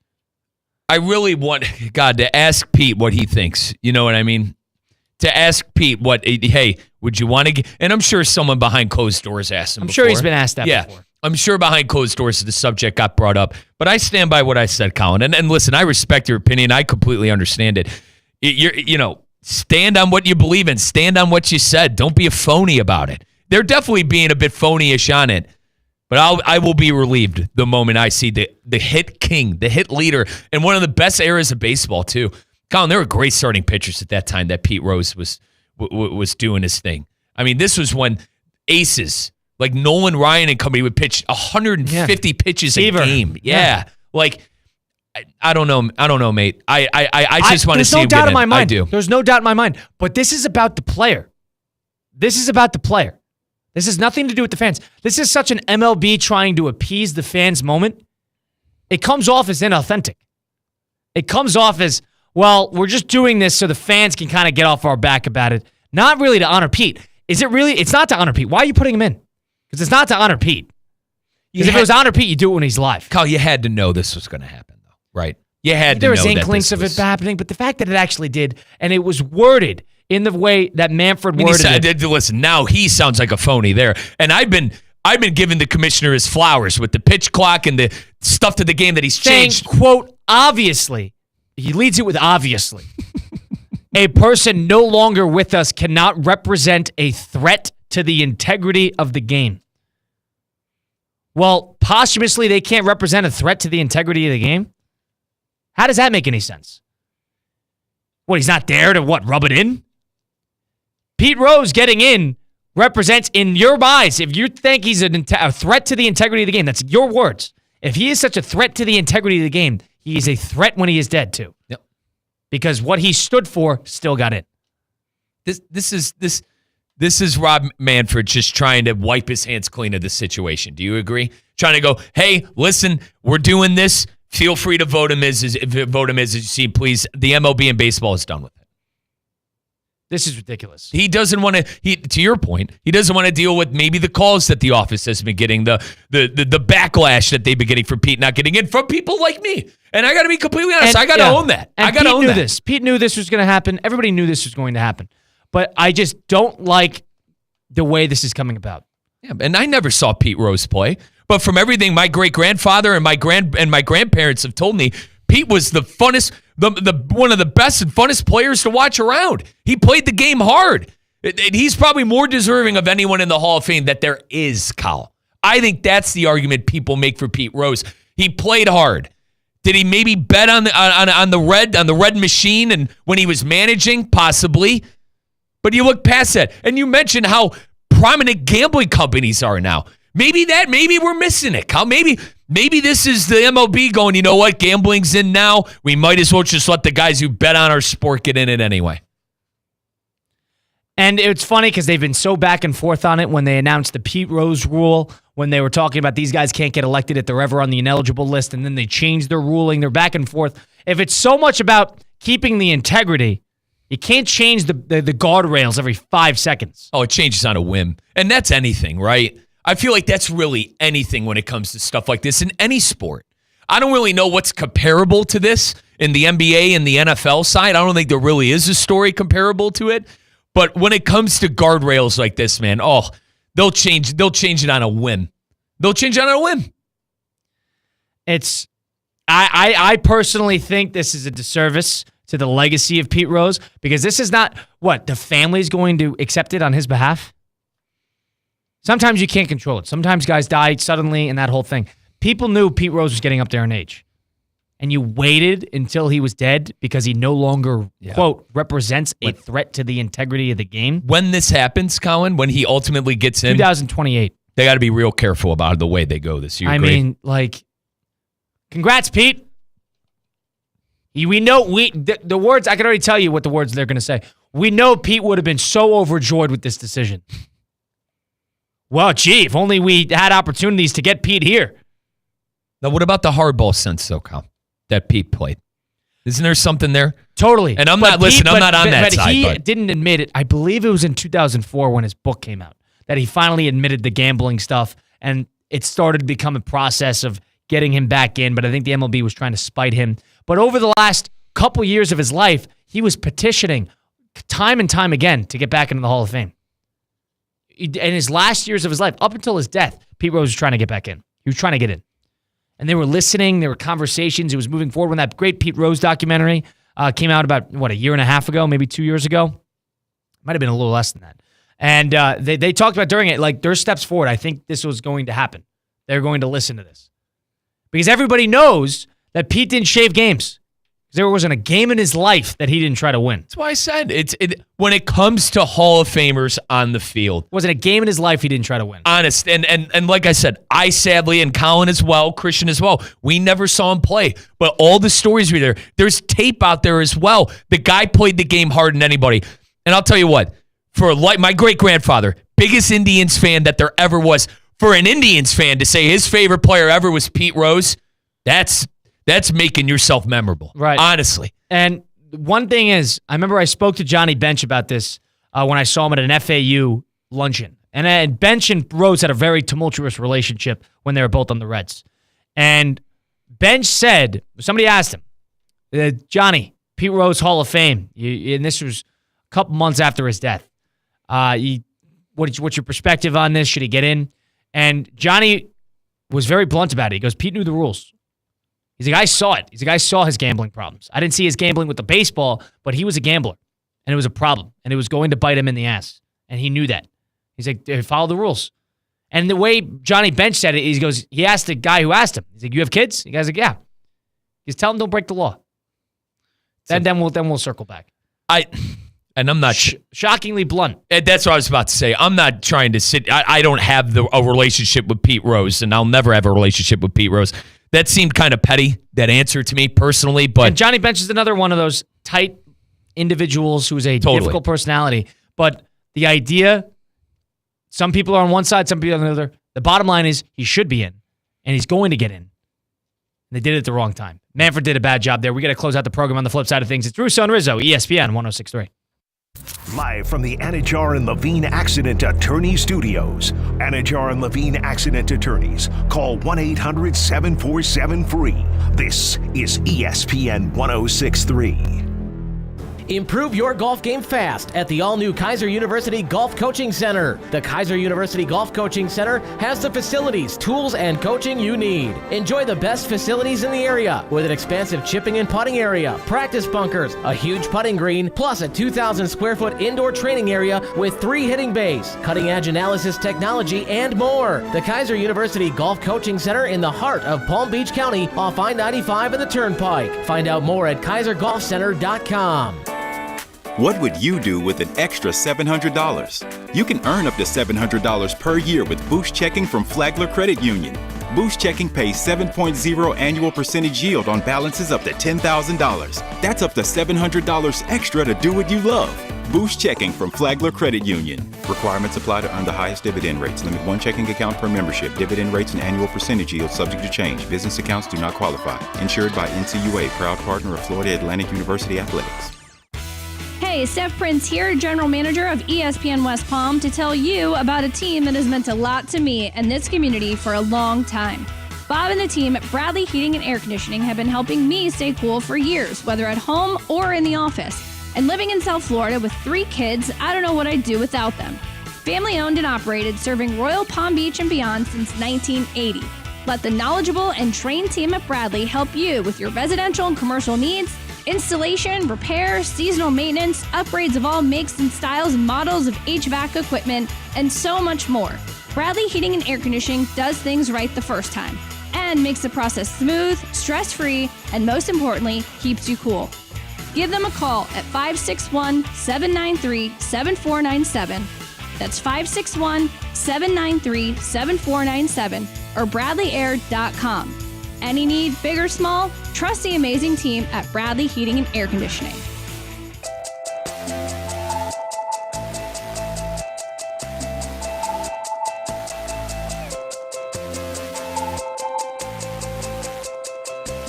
I really want God to ask Pete what he thinks. You know what I mean? To ask Pete hey, would you want to and I'm sure someone behind closed doors asked him I'm before. sure he's been asked that before. I'm sure behind closed doors the subject got brought up. But I stand by what I said, Colin. And listen, I respect your opinion. I completely understand it. Stand on what you believe in. Stand on what you said. Don't be a phony about it. They're definitely being a bit phony-ish on it. But I will be relieved the moment I see the hit king, the hit leader, and one of the best eras of baseball, too. Colin, there were great starting pitchers at that time that Pete Rose was doing his thing. I mean, this was when aces like Nolan Ryan and company would pitch 150 pitches a game. Yeah. Like, I don't know, mate. I just want to see him get in. There's no doubt in my mind. I do. There's no doubt in my mind. But this is about the player. This is about the player. This has nothing to do with the fans. This is such an MLB trying to appease the fans moment. It comes off as inauthentic. It comes off as, well, we're just doing this so the fans can kind of get off our back about it. Not really to honor Pete. Is it really? It's not to honor Pete. Why are you putting him in? Because it's not to honor Pete. Because if it was honor Pete, you do it when he's live. Kyle, you had to know this was going to happen, though, right? You had there to was know that inklings this of was... it happening, but the fact that it actually did, and it was worded in the way that Manfred worded it. Listen, now he sounds like a phony there. And I've been giving the commissioner his flowers with the pitch clock and the stuff to the game that he's changed. Quote, obviously. He leads it with obviously. A person no longer with us cannot represent a threat to the integrity of the game. Well, posthumously, they can't represent a threat to the integrity of the game? How does that make any sense? What, he's not there to rub it in? Pete Rose getting in represents, in your eyes, if you think he's a threat to the integrity of the game, that's your words. If he is such a threat to the integrity of the game, he is a threat when he is dead too. Yep. Because what he stood for still got in. This is Rob Manfred just trying to wipe his hands clean of the situation. Do you agree? Trying to go, hey, listen, we're doing this. Feel free to vote him as you see, please. The MLB and baseball is done with it. This is ridiculous. He doesn't want to your point, he doesn't want to deal with maybe the calls that the office has been getting, the backlash that they've been getting from Pete not getting in from people like me. And I got to be completely honest. I got to own that. And I got to own that. This. Pete knew this was going to happen. Everybody knew this was going to happen. But I just don't like the way this is coming about. Yeah, and I never saw Pete Rose play. But from everything my great-grandfather and my grandparents have told me, Pete was the funnest, one of the best and funnest players to watch around. He played the game hard. He's probably more deserving of anyone in the Hall of Fame that there is, Kyle. I think that's the argument people make for Pete Rose. He played hard. Did he maybe bet on the red machine and when he was managing? Possibly. But you look past that, and you mentioned how prominent gambling companies are now. Maybe we're missing it, Kyle. Maybe this is the MLB going, you know what, gambling's in now. We might as well just let the guys who bet on our sport get in it anyway. And it's funny because they've been so back and forth on it when they announced the Pete Rose rule, when they were talking about these guys can't get elected if they're ever on the ineligible list, and then they changed their ruling. They're back and forth. If it's so much about keeping the integrity, you can't change the guardrails every 5 seconds. Oh, it changes on a whim. And that's anything, right? I feel like that's really anything when it comes to stuff like this in any sport. I don't really know what's comparable to this in the NBA and the NFL side. I don't think there really is a story comparable to it. But when it comes to guardrails like this, man, they'll change it on a whim. They'll change it on a whim. I personally think this is a disservice to the legacy of Pete Rose, because this is not what the family's going to accept it on his behalf. Sometimes you can't control it. Sometimes guys die suddenly and that whole thing. People knew Pete Rose was getting up there in age. And you waited until he was dead because he no longer, quote, represents a threat to the integrity of the game. When this happens, Colin, when he ultimately gets in, 2028. They got to be real careful about the way they go this year. I mean, congrats, Pete. We know the words, I can already tell you what the words they're going to say. We know Pete would have been so overjoyed with this decision. Well, gee, if only we had opportunities to get Pete here. Now, what about the hardball sense, though, Kyle, that Pete played? Isn't there something there? Totally. And I'm not on that side. He didn't admit it. I believe it was in 2004 when his book came out that he finally admitted the gambling stuff, and it started to become a process of getting him back in, but I think the MLB was trying to spite him. But over the last couple years of his life, he was petitioning time and time again to get back into the Hall of Fame. In his last years of his life, up until his death, Pete Rose was trying to get back in. He was trying to get in. And they were listening. There were conversations. It was moving forward. When that great Pete Rose documentary came out about, a year and a half ago, maybe 2 years ago? Might have been a little less than that. And they talked about during it, there's steps forward. I think this was going to happen. They're going to listen to this. Because everybody knows that Pete didn't shave games. There wasn't a game in his life that he didn't try to win. That's why I said when it comes to Hall of Famers on the field. Wasn't a game in his life he didn't try to win. Honest. And like I said, I sadly, and Colin as well, Christian as well, we never saw him play. But all the stories were there. There's tape out there as well. The guy played the game harder than anybody. And I'll tell you what, for my great-grandfather, biggest Indians fan that there ever was, for an Indians fan to say his favorite player ever was Pete Rose, that's making yourself memorable. Right. Honestly. And one thing is, I remember I spoke to Johnny Bench about this when I saw him at an FAU luncheon. And Bench and Rose had a very tumultuous relationship when they were both on the Reds. And Bench said, somebody asked him, Johnny, Pete Rose Hall of Fame. And this was a couple months after his death. What's your perspective on this? Should he get in? And Johnny was very blunt about it. He goes, Pete knew the rules. He's like, I saw it. He's like, I saw his gambling problems. I didn't see his gambling with the baseball, but he was a gambler, and it was a problem, and it was going to bite him in the ass, and he knew that. He's like, follow the rules. And the way Johnny Bench said it, he asked the guy who asked him, he's like, you have kids? The guy's like, yeah. He's telling him don't break the law. Then we'll circle back. And I'm not shockingly blunt. That's what I was about to say. I'm not trying to sit. I don't have a relationship with Pete Rose, and I'll never have a relationship with Pete Rose. That seemed kind of petty, that answer to me personally. But and Johnny Bench is another one of those tight individuals who's a difficult personality. But the idea, some people are on one side, some people on the other. The bottom line is he should be in, and he's going to get in. And they did it at the wrong time. Manfred did a bad job there. We got to close out the program on the flip side of things. It's Russo and Rizzo, ESPN 106.3. Live from the Anajar and Levine Accident Attorney Studios. Anajar and Levine Accident Attorneys. Call 1-800-747-FREE. This is ESPN 106.3. Improve your golf game fast at the all-new Kaiser University Golf Coaching Center. The Kaiser University Golf Coaching Center has the facilities, tools, and coaching you need. Enjoy the best facilities in the area with an expansive chipping and putting area, practice bunkers, a huge putting green, plus a 2,000 square foot indoor training area with 3 hitting bays, cutting-edge analysis technology, and more. The Kaiser University Golf Coaching Center in the heart of Palm Beach County off I-95 and the Turnpike. Find out more at kaisergolfcenter.com. What would you do with an extra $700? You can earn up to $700 per year with Boost Checking from Flagler Credit Union. Boost Checking pays 7.0 annual percentage yield on balances up to $10,000. That's up to $700 extra to do what you love. Boost Checking from Flagler Credit Union. Requirements apply to earn the highest dividend rates. Limit 1 checking account per membership. Dividend rates and annual percentage yield subject to change. Business accounts do not qualify. Insured by NCUA, proud partner of Florida Atlantic University Athletics. Hey, Steph Prince here, General Manager of ESPN West Palm, to tell you about a team that has meant a lot to me and this community for a long time. Bob and the team at Bradley Heating and Air Conditioning have been helping me stay cool for years, whether at home or in the office. And living in South Florida with 3 kids, I don't know what I'd do without them. Family owned and operated, serving Royal Palm Beach and beyond since 1980. Let the knowledgeable and trained team at Bradley help you with your residential and commercial needs, installation, repair, seasonal maintenance, upgrades of all makes and styles and models of HVAC equipment, and so much more. Bradley Heating and Air Conditioning does things right the first time and makes the process smooth, stress-free, and most importantly, keeps you cool. Give them a call at 561-793-7497. That's 561-793-7497 or bradleyair.com. Any need, big or small, trust the amazing team at Bradley Heating and Air Conditioning.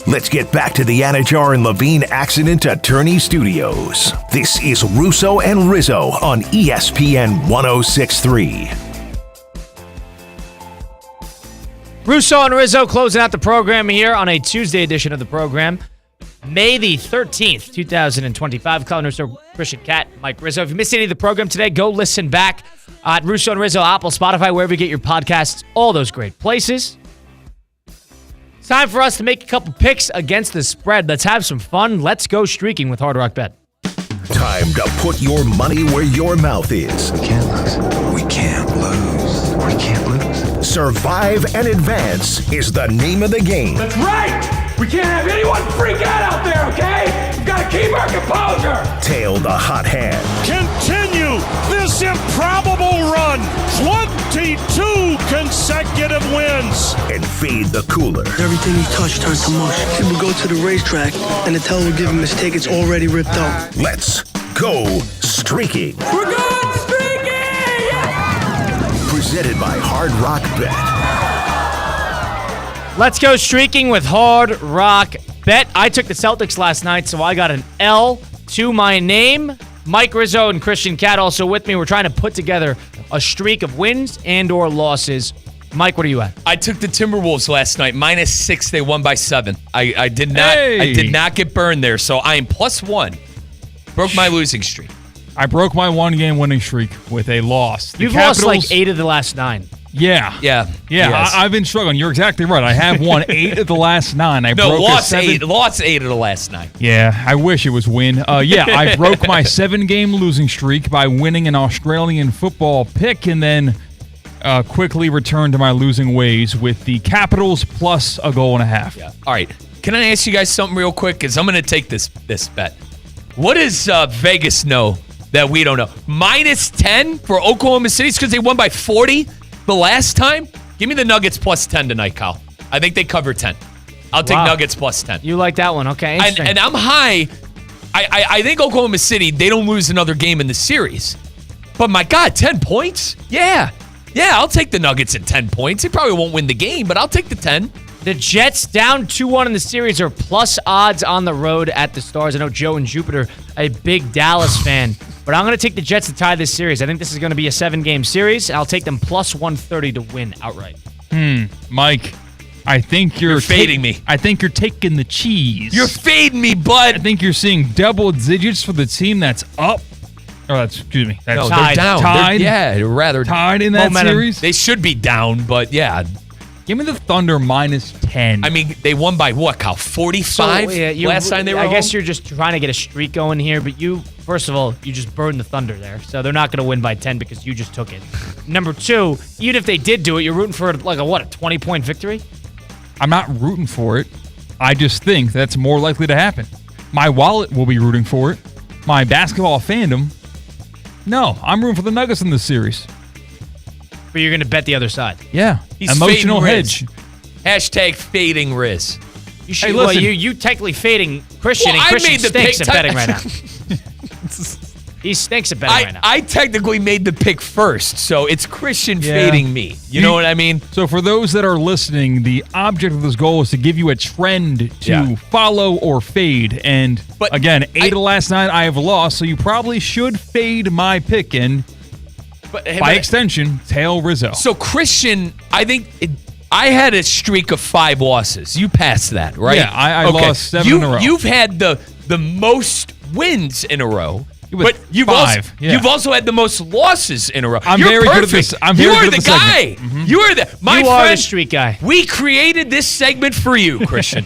Let's get back to the Anajar and Levine Accident Attorney Studios. This is Russo and Rizzo on ESPN 106.3. Russo and Rizzo closing out the program here on a Tuesday edition of the program. May the 13th, 2025. Colin Russo, Christian Cat, Mike Rizzo. If you missed any of the program today, go listen back at Russo and Rizzo, Apple, Spotify, wherever you get your podcasts, all those great places. It's time for us to make a couple picks against the spread. Let's have some fun. Let's go streaking with Hard Rock Bet. Time to put your money where your mouth is. We can't lose. We can't lose. We can't lose. Survive and Advance is the name of the game. That's right! We can't have anyone freak out there, okay? We've got to keep our composure! Tail the hot hand. Continue this improbable run! 22 consecutive wins! And fade the cooler. Everything he touched turned to mush. People go to the racetrack and the teller will give him his tickets already ripped out. Let's go streaking. We're going streaking! Yeah! Presented by Hard Rock Bet. Let's go streaking with Hard Rock Bet. I took the Celtics last night, so I got an L to my name. Mike Rizzo and Christian Cat also with me. We're trying to put together a streak of wins and or losses Mike, what are you at? I took the Timberwolves last night. -6. They won by 7. I did not get burned there, so I am +1. Broke my losing streak. I broke my 1-game winning streak with a loss. You've lost like 8 of the last 9. Yeah. Yes. I've been struggling. You're exactly right. I have won 8 of the last 9. Lost 8 of the last 9. Yeah, I wish it was win. I broke my 7-game losing streak by winning an Australian football pick and then quickly returned to my losing ways with the Capitals plus a goal and a half. Yeah. All right. Can I ask you guys something real quick? Because I'm going to take this bet. What does Vegas know that we don't know? -10 for Oklahoma City because they won by 40 the last time? Give me the Nuggets +10 tonight, Kyle. I think they cover 10. I'll take Nuggets +10. You like that one? Okay. And I'm high. I think Oklahoma City, they don't lose another game in the series. But my God, 10 points? Yeah, I'll take the Nuggets at 10 points. They probably won't win the game, but I'll take the 10. The Jets down 2-1 in the series are plus odds on the road at the Stars. I know Joe in Jupiter, a big Dallas fan, but I'm going to take the Jets to tie this series. I think this is going to be a 7-game series. I'll take them plus 130 to win outright. Mike, I think you're fading me. I think you're taking the cheese. You're fading me, bud. I think you're seeing double digits for the team that's up. Oh, excuse me. That's they're down. Tied. They're rather tied in that series. They should be down, but yeah. Give me the Thunder -10. I mean, they won by what, Kyle? 45 last time they were home? I guess you're just trying to get a streak going here, but you, first of all, you just burned the Thunder there. So they're not going to win by 10 because you just took it. Number 2, even if they did do it, you're rooting for like a 20-point victory? I'm not rooting for it. I just think that's more likely to happen. My wallet will be rooting for it. My basketball fandom, no. I'm rooting for the Nuggets in this series. But you're going to bet the other side. Yeah. He's emotional hedge. Hashtag fading Riz. You should, you technically fading Christian, and Christian stinks at betting right now. He stinks at betting right now. I technically made the pick first, so it's Christian fading me. You know what I mean? So for those that are listening, the object of this goal is to give you a trend to follow or fade. And again, 8 of the last 9 I have lost, so you probably should fade my pick in. By extension, tail Rizzo. So Christian, I think I had a streak of 5 losses. You passed that, right? Yeah, I lost 7 in a row. You've had the most wins in a row. But you've 5. You've also had the most losses in a row. I'm very good at this. You are the guy. Mm-hmm. You are the my friend, the street guy. We created this segment for you, Christian.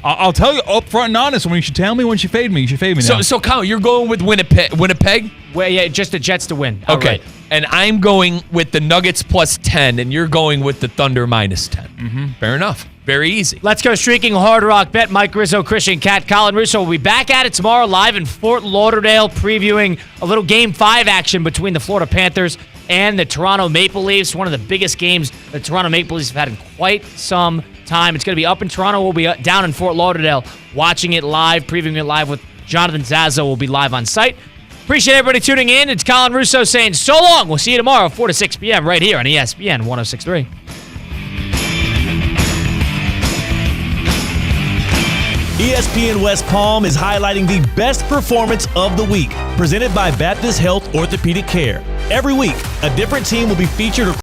I'll tell you upfront and honest when you should tell me when you fade me. You should fade me now. So Kyle, you're going with Winnipeg? Well, yeah, just the Jets to win. Okay. Right. And I'm going with the Nuggets +10, and you're going with the Thunder -10. Mm-hmm. Fair enough. Very easy. Let's go streaking Hard Rock Bet. Mike Rizzo, Christian Cat, Colin Russo will be back at it tomorrow live in Fort Lauderdale, previewing a little Game 5 action between the Florida Panthers and the Toronto Maple Leafs. One of the biggest games the Toronto Maple Leafs have had in quite some time. It's going to be up in Toronto. We'll be down in Fort Lauderdale watching it live, previewing it live with Jonathan Zazo. Will be live on site. Appreciate everybody tuning in. It's Colin Russo saying so long. We'll see you tomorrow, 4 to 6 p.m. right here on ESPN 106.3. ESPN West Palm is highlighting the best performance of the week, presented by Baptist Health Orthopedic Care. Every week, a different team will be featured